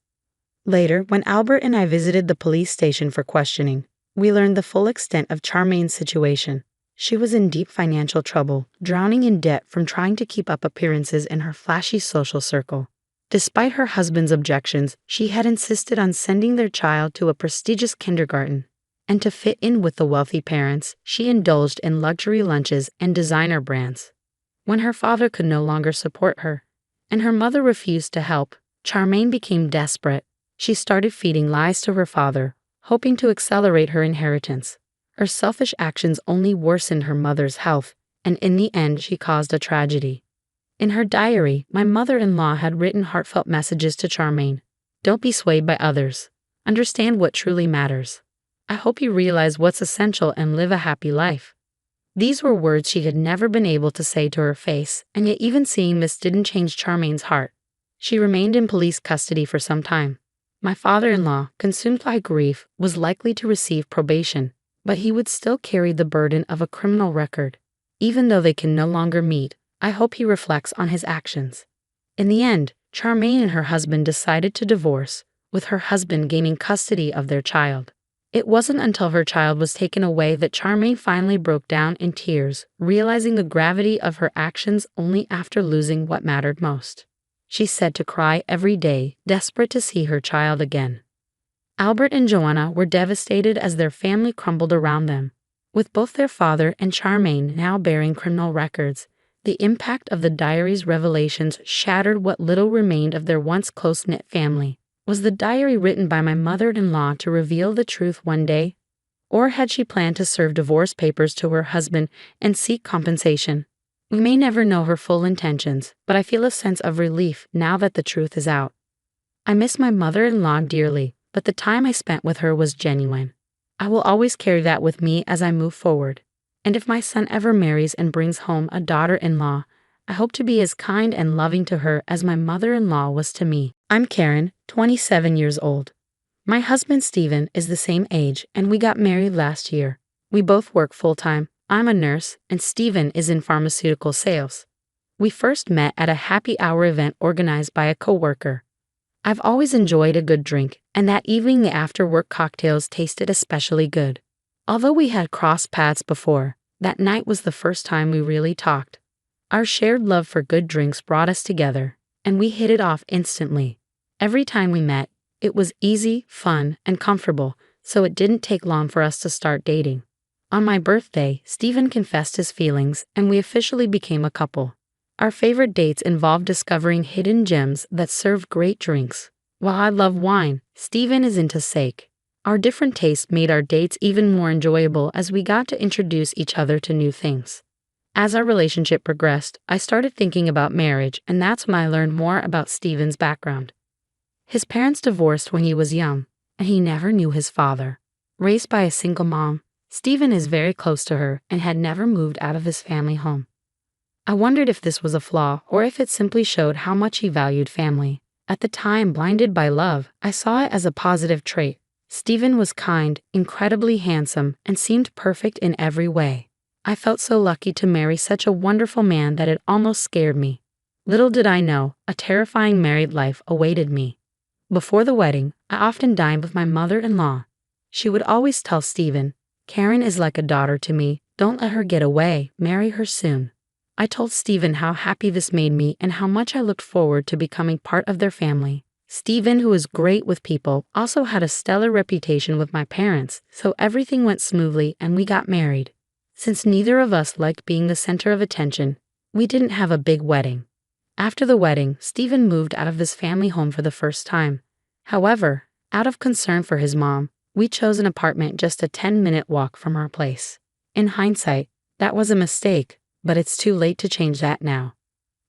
Later, when Albert and I visited the police station for questioning, we learned the full extent of Charmaine's situation. She was in deep financial trouble, drowning in debt from trying to keep up appearances in her flashy social circle. Despite her husband's objections, she had insisted on sending their child to a prestigious kindergarten. And to fit in with the wealthy parents, she indulged in luxury lunches and designer brands. When her father could no longer support her, and her mother refused to help, Charmaine became desperate. She started feeding lies to her father, hoping to accelerate her inheritance. Her selfish actions only worsened her mother's health, and in the end she caused a tragedy. In her diary, my mother-in-law had written heartfelt messages to Charmaine. Don't be swayed by others. Understand what truly matters. I hope you realize what's essential and live a happy life. These were words she had never been able to say to her face, and yet even seeing this didn't change Charmaine's heart. She remained in police custody for some time. My father-in-law, consumed by grief, was likely to receive probation, but he would still carry the burden of a criminal record. Even though they can no longer meet, I hope he reflects on his actions. In the end, Charmaine and her husband decided to divorce, with her husband gaining custody of their child. It wasn't until her child was taken away that Charmaine finally broke down in tears, realizing the gravity of her actions only after losing what mattered most. She said to cry every day, desperate to see her child again. Albert and Joanna were devastated as their family crumbled around them. With both their father and Charmaine now bearing criminal records, the impact of the diary's revelations shattered what little remained of their once close-knit family. Was the diary written by my mother-in-law to reveal the truth one day? Or had she planned to serve divorce papers to her husband and seek compensation? We may never know her full intentions, but I feel a sense of relief now that the truth is out. I miss my mother-in-law dearly, but the time I spent with her was genuine. I will always carry that with me as I move forward. And if my son ever marries and brings home a daughter-in-law, I hope to be as kind and loving to her as my mother-in-law was to me. I'm Karen, 27 years old. My husband Stephen is the same age, and we got married last year. We both work full-time. I'm a nurse, and Stephen is in pharmaceutical sales. We first met at a happy hour event organized by a coworker. I've always enjoyed a good drink, and that evening the after-work cocktails tasted especially good. Although we had crossed paths before, that night was the first time we really talked. Our shared love for good drinks brought us together, and we hit it off instantly. Every time we met, it was easy, fun, and comfortable, so it didn't take long for us to start dating. On my birthday, Stephen confessed his feelings, and we officially became a couple. Our favorite dates involved discovering hidden gems that served great drinks. While I love wine, Stephen is into steak. Our different tastes made our dates even more enjoyable as we got to introduce each other to new things. As our relationship progressed, I started thinking about marriage, and that's when I learned more about Stephen's background. His parents divorced when he was young, and he never knew his father. Raised by a single mom, Stephen is very close to her and had never moved out of his family home. I wondered if this was a flaw or if it simply showed how much he valued family. At the time, blinded by love, I saw it as a positive trait. Stephen was kind, incredibly handsome, and seemed perfect in every way. I felt so lucky to marry such a wonderful man that it almost scared me. Little did I know, a terrifying married life awaited me. Before the wedding, I often dined with my mother-in-law. She would always tell Stephen, "Karen is like a daughter to me, don't let her get away, marry her soon." I told Stephen how happy this made me and how much I looked forward to becoming part of their family. Stephen, who is great with people, also had a stellar reputation with my parents, so everything went smoothly and we got married. Since neither of us liked being the center of attention, we didn't have a big wedding. After the wedding, Stephen moved out of his family home for the first time. However, out of concern for his mom, we chose an apartment just a 10-minute walk from our place. In hindsight, that was a mistake, but it's too late to change that now.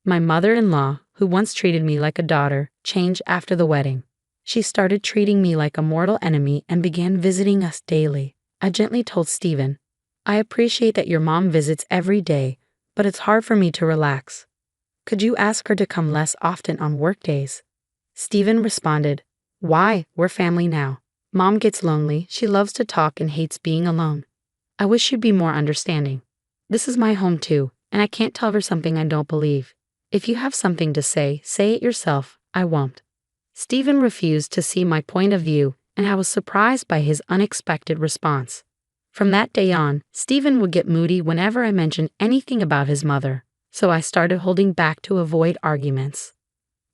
My mother-in-law, who once treated me like a daughter, changed after the wedding. She started treating me like a mortal enemy and began visiting us daily. I gently told Stephen, "I appreciate that your mom visits every day, but it's hard for me to relax. Could you ask her to come less often on work days?" Stephen responded, "Why? We're family now. Mom gets lonely, she loves to talk and hates being alone. I wish you'd be more understanding. This is my home too, and I can't tell her something I don't believe. If you have something to say it yourself. I won't. Stephen refused to see my point of view, and I was surprised by his unexpected response. From that day on, Stephen would get moody whenever I mentioned anything about his mother, so I started holding back to avoid arguments.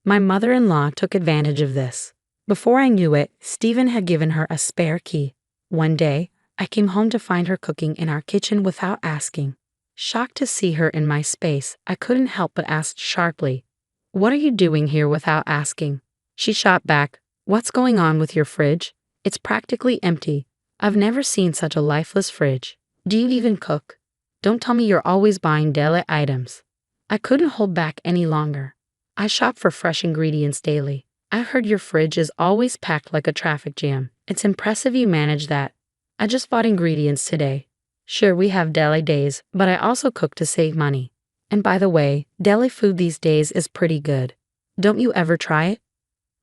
My mother-in-law took advantage of this. Before I knew it, Stephen had given her a spare key. One day, I came home to find her cooking in our kitchen without asking. Shocked to see her in my space, I couldn't help but ask sharply, "What are you doing here without asking?" She shot back, "What's going on with your fridge? It's practically empty. I've never seen such a lifeless fridge. Do you even cook? Don't tell me you're always buying deli items." I couldn't hold back any longer. "I shop for fresh ingredients daily. I've heard your fridge is always packed like a traffic jam. It's impressive you manage that. I just bought ingredients today. Sure, we have deli days, but I also cook to save money. And by the way, deli food these days is pretty good. Don't you ever try it?"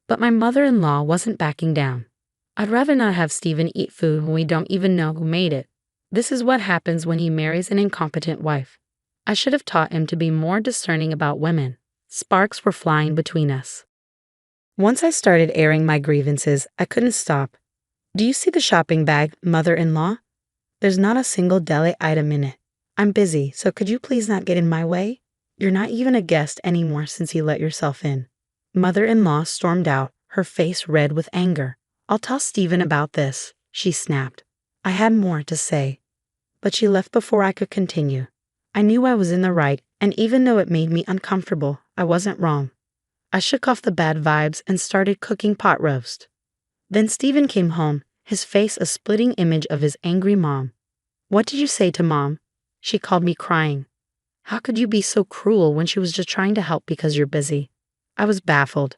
But my mother-in-law wasn't backing down. "I'd rather not have Stephen eat food when we don't even know who made it. This is what happens when he marries an incompetent wife. I should have taught him to be more discerning about women." Sparks were flying between us. Once I started airing my grievances, I couldn't stop. "Do you see the shopping bag, mother-in-law? There's not a single deli item in it. I'm busy, so could you please not get in my way? You're not even a guest anymore since you let yourself in." Mother-in-law stormed out, her face red with anger. "I'll tell Stephen about this," she snapped. I had more to say, but she left before I could continue. I knew I was in the right, and even though it made me uncomfortable, I wasn't wrong. I shook off the bad vibes and started cooking pot roast. Then Stephen came home, his face a splitting image of his angry mom. "What did you say to Mom?" She called me crying. "How could you be so cruel when she was just trying to help because you're busy?" I was baffled.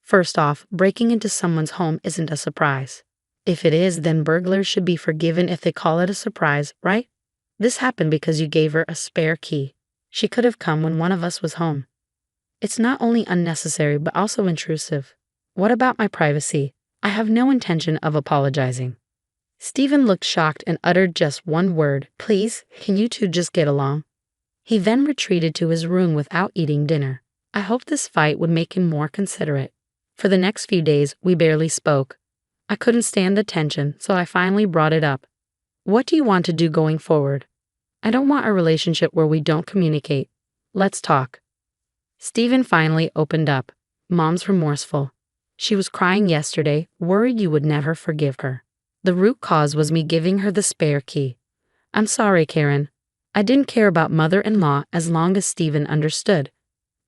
First off, breaking into someone's home isn't a surprise. If it is, then burglars should be forgiven if they call it a surprise, right? This happened because you gave her a spare key. She could have come when one of us was home. It's not only unnecessary but also intrusive. What about my privacy? I have no intention of apologizing. Stephen looked shocked and uttered just one word, "Please, can you two just get along?" He then retreated to his room without eating dinner. I hoped this fight would make him more considerate. For the next few days, we barely spoke. I couldn't stand the tension, so I finally brought it up. "What do you want to do going forward?" "I don't want a relationship where we don't communicate. Let's talk." Stephen finally opened up. "Mom's remorseful. She was crying yesterday, worried you would never forgive her. The root cause was me giving her the spare key. I'm sorry, Karen. I didn't care about mother-in-law as long as Stephen understood.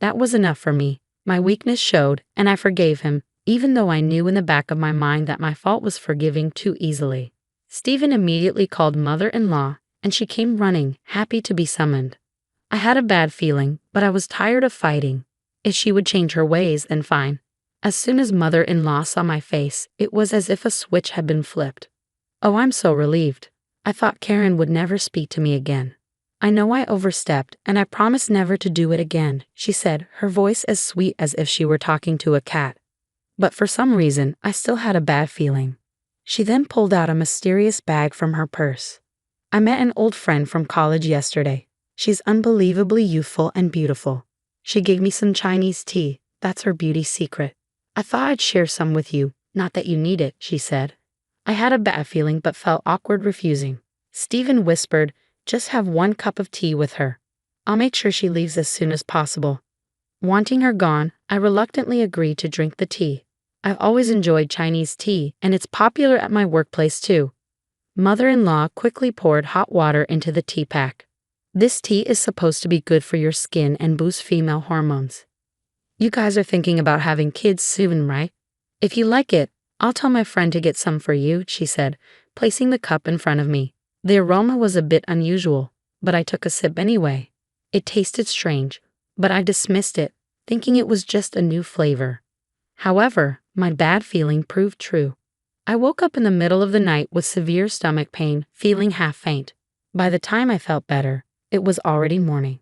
That was enough for me. My weakness showed, and I forgave him, even though I knew in the back of my mind that my fault was forgiving too easily." Stephen immediately called mother-in-law, and she came running, happy to be summoned. I had a bad feeling, but I was tired of fighting. If she would change her ways, then fine. As soon as mother-in-law saw my face, it was as if a switch had been flipped. "Oh, I'm so relieved. I thought Karen would never speak to me again." "I know I overstepped, and I promise never to do it again," she said, her voice as sweet as if she were talking to a cat. But for some reason, I still had a bad feeling. She then pulled out a mysterious bag from her purse. "I met an old friend from college yesterday. She's unbelievably youthful and beautiful. She gave me some Chinese tea. That's her beauty secret. I thought I'd share some with you, not that you need it," she said. I had a bad feeling but felt awkward refusing. Stephen whispered, "Just have 1 cup of tea with her. I'll make sure she leaves as soon as possible." Wanting her gone, I reluctantly agreed to drink the tea. I've always enjoyed Chinese tea, and it's popular at my workplace too. Mother-in-law quickly poured hot water into the tea pack. "This tea is supposed to be good for your skin and boost female hormones. You guys are thinking about having kids soon, right? If you like it, I'll tell my friend to get some for you," she said, placing the cup in front of me. The aroma was a bit unusual, but I took a sip anyway. It tasted strange, but I dismissed it, thinking it was just a new flavor. However, my bad feeling proved true. I woke up in the middle of the night with severe stomach pain, feeling half faint. By the time I felt better, it was already morning.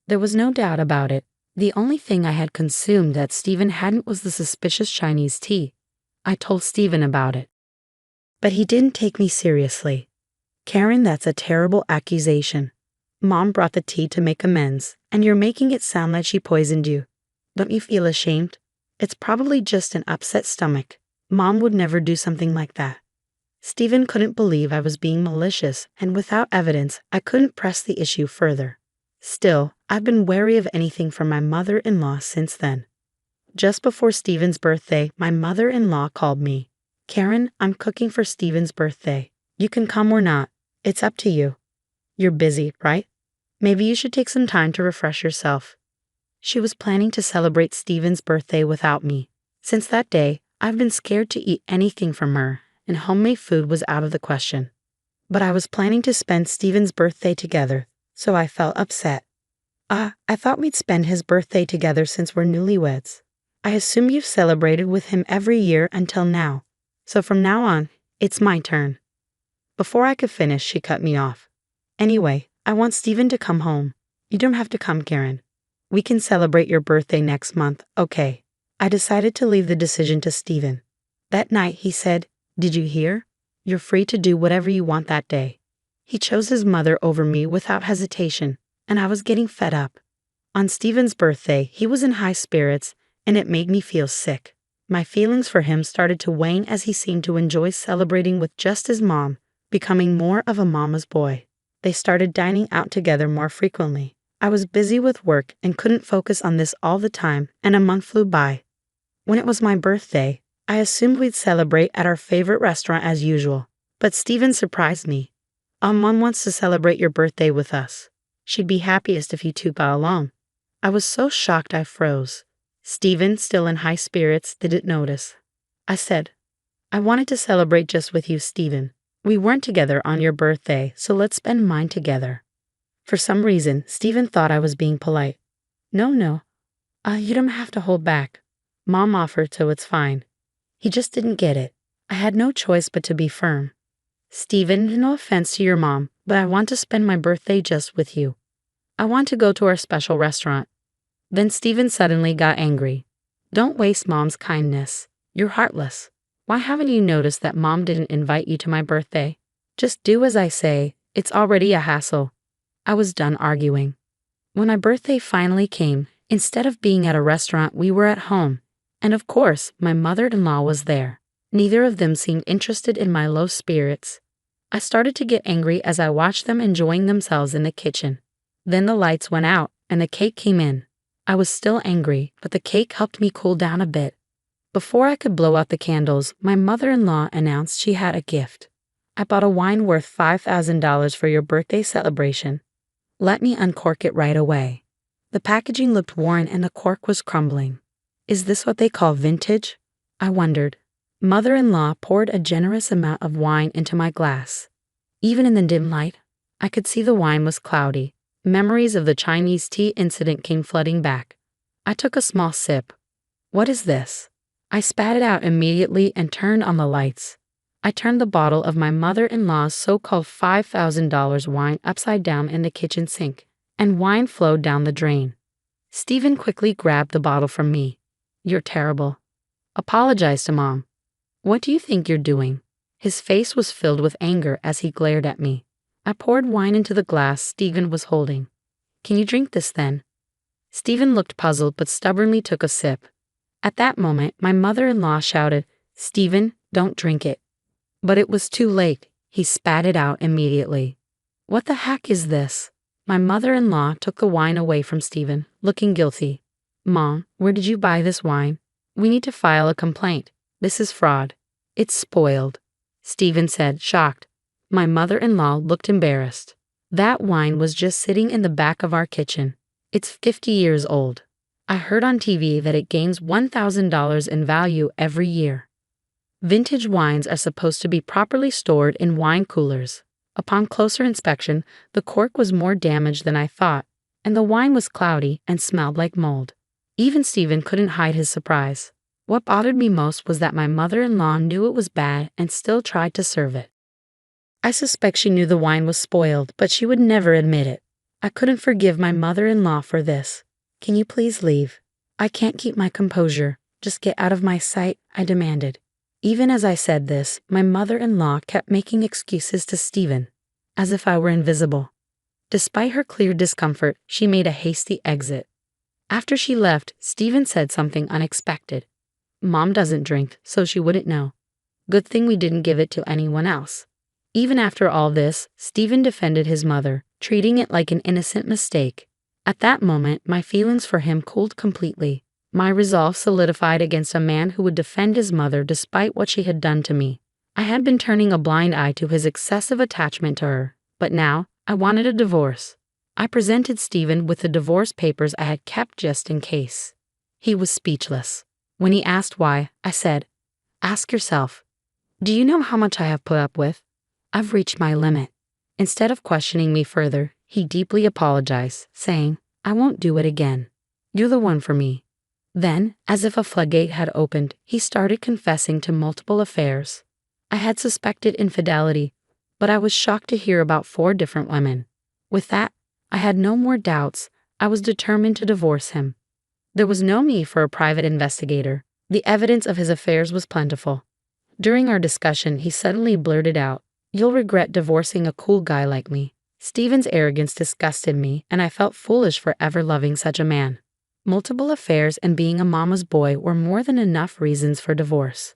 There was no doubt about it. The only thing I had consumed that Stephen hadn't was the suspicious Chinese tea. I told Stephen about it. But he didn't take me seriously. "Karen, that's a terrible accusation. Mom brought the tea to make amends, and you're making it sound like she poisoned you. Don't you feel ashamed? It's probably just an upset stomach. Mom would never do something like that. Stephen couldn't believe I was being malicious, and without evidence, I couldn't press the issue further. Still, I've been wary of anything from my mother-in-law since then. Just before Stephen's birthday, my mother-in-law called me. "Karen, I'm cooking for Stephen's birthday. You can come or not. It's up to you. You're busy, right? Maybe you should take some time to refresh yourself." She was planning to celebrate Stephen's birthday without me. Since that day, I've been scared to eat anything from her, and homemade food was out of the question. But I was planning to spend Stephen's birthday together, so I felt upset. I thought we'd spend his birthday together since we're newlyweds. I assume you've celebrated with him every year until now, so from now on, it's my turn." Before I could finish, she cut me off. "Anyway, I want Stephen to come home. You don't have to come, Karen. We can celebrate your birthday next month, okay?" I decided to leave the decision to Stephen. That night, he said, "Did you hear? You're free to do whatever you want that day." He chose his mother over me without hesitation, and I was getting fed up. On Stephen's birthday, he was in high spirits, and it made me feel sick. My feelings for him started to wane as he seemed to enjoy celebrating with just his mom, becoming more of a mama's boy. They started dining out together more frequently. I was busy with work and couldn't focus on this all the time, and a month flew by. When it was my birthday, I assumed we'd celebrate at our favorite restaurant as usual, but Stephen surprised me. "Mom wants to celebrate your birthday with us. She'd be happiest if you two got along." I was so shocked I froze. Stephen, still in high spirits, didn't notice. I said, "I wanted to celebrate just with you, Stephen. We weren't together on your birthday, so let's spend mine together." For some reason, Stephen thought I was being polite. No, you don't have to hold back. Mom offered, so it's fine." He just didn't get it. I had no choice but to be firm. "Stephen, no offense to your mom, but I want to spend my birthday just with you. I want to go to our special restaurant." Then Stephen suddenly got angry. "Don't waste Mom's kindness. You're heartless. Why haven't you noticed that Mom didn't invite you to my birthday? Just do as I say. It's already a hassle." I was done arguing. When my birthday finally came, instead of being at a restaurant, we were at home. And of course, my mother-in-law was there. Neither of them seemed interested in my low spirits. I started to get angry as I watched them enjoying themselves in the kitchen. Then the lights went out, and the cake came in. I was still angry, but the cake helped me cool down a bit. Before I could blow out the candles, my mother-in-law announced she had a gift. "I bought a wine worth $5,000 for your birthday celebration. Let me uncork it right away." The packaging looked worn and the cork was crumbling. Is this what they call vintage? I wondered. Mother-in-law poured a generous amount of wine into my glass. Even in the dim light, I could see the wine was cloudy. Memories of the Chinese tea incident came flooding back. I took a small sip. What is this? I spat it out immediately and turned on the lights. I turned the bottle of my mother-in-law's so-called $5,000 wine upside down in the kitchen sink, and wine flowed down the drain. Stephen quickly grabbed the bottle from me. "You're terrible. Apologize to Mom." "What do you think you're doing?" His face was filled with anger as he glared at me. I poured wine into the glass Stephen was holding. "Can you drink this then?" Stephen looked puzzled but stubbornly took a sip. At that moment, my mother-in-law shouted, "Stephen, don't drink it." But it was too late. He spat it out immediately. "What the heck is this?" My mother-in-law took the wine away from Stephen, looking guilty. "Mom, where did you buy this wine? We need to file a complaint. This is fraud. It's spoiled," Stephen said, shocked. My mother-in-law looked embarrassed. "That wine was just sitting in the back of our kitchen. It's 50 years old. I heard on TV that it gains $1,000 in value every year. Vintage wines are supposed to be properly stored in wine coolers. Upon closer inspection, the cork was more damaged than I thought, and the wine was cloudy and smelled like mold." Even Stephen couldn't hide his surprise. What bothered me most was that my mother-in-law knew it was bad and still tried to serve it. I suspect she knew the wine was spoiled, but she would never admit it. I couldn't forgive my mother-in-law for this. "Can you please leave? I can't keep my composure. Just get out of my sight," I demanded. Even as I said this, my mother-in-law kept making excuses to Stephen, as if I were invisible. Despite her clear discomfort, she made a hasty exit. After she left, Stephen said something unexpected. Mom doesn't drink, so she wouldn't know. Good thing we didn't give it to anyone else. Even after all this, Stephen defended his mother, treating it like an innocent mistake. At that moment, my feelings for him cooled completely. My resolve solidified against a man who would defend his mother despite what she had done to me. I had been turning a blind eye to his excessive attachment to her, but now, I wanted a divorce. I presented Stephen with the divorce papers I had kept just in case. He was speechless. When he asked why, I said, "Ask yourself. Do you know how much I have put up with? I've reached my limit." Instead of questioning me further, he deeply apologized, saying, "I won't do it again. You're the one for me." Then, as if a floodgate had opened, he started confessing to multiple affairs. I had suspected infidelity, but I was shocked to hear about 4 different women. With that, I had no more doubts. I was determined to divorce him. There was no need for a private investigator. The evidence of his affairs was plentiful. During our discussion, he suddenly blurted out, "You'll regret divorcing a cool guy like me." Stephen's arrogance disgusted me, and I felt foolish for ever loving such a man. Multiple affairs and being a mama's boy were more than enough reasons for divorce.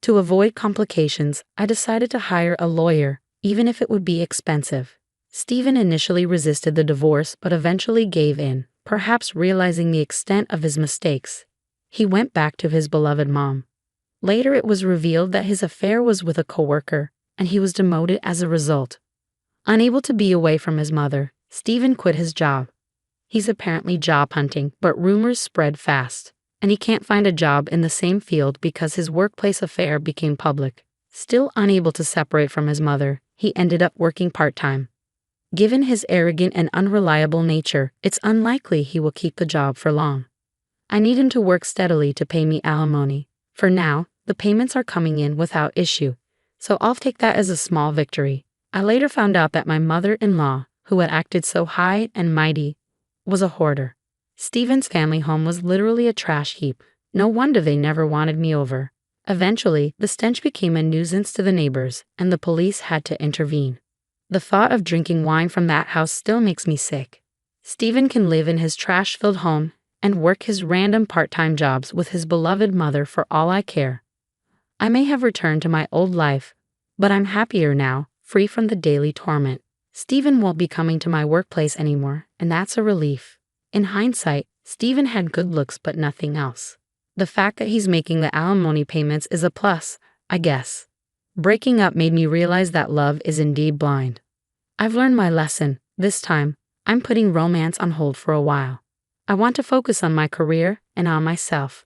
To avoid complications, I decided to hire a lawyer, even if it would be expensive. Stephen initially resisted the divorce but eventually gave in, perhaps realizing the extent of his mistakes. He went back to his beloved mom. Later it was revealed that his affair was with a coworker, and he was demoted as a result. Unable to be away from his mother, Stephen quit his job. He's apparently job hunting, but rumors spread fast, and he can't find a job in the same field because his workplace affair became public. Still unable to separate from his mother, he ended up working part-time. Given his arrogant and unreliable nature, it's unlikely he will keep the job for long. I need him to work steadily to pay me alimony. For now, the payments are coming in without issue, so I'll take that as a small victory. I later found out that my mother-in-law, who had acted so high and mighty, was a hoarder. Stephen's family home was literally a trash heap. No wonder they never wanted me over. Eventually, the stench became a nuisance to the neighbors, and the police had to intervene. The thought of drinking wine from that house still makes me sick. Stephen can live in his trash-filled home and work his random part-time jobs with his beloved mother for all I care. I may have returned to my old life, but I'm happier now, free from the daily torment. Stephen won't be coming to my workplace anymore, and that's a relief. In hindsight, Stephen had good looks but nothing else. The fact that he's making the alimony payments is a plus, I guess. Breaking up made me realize that love is indeed blind. I've learned my lesson. This time, I'm putting romance on hold for a while. I want to focus on my career and on myself.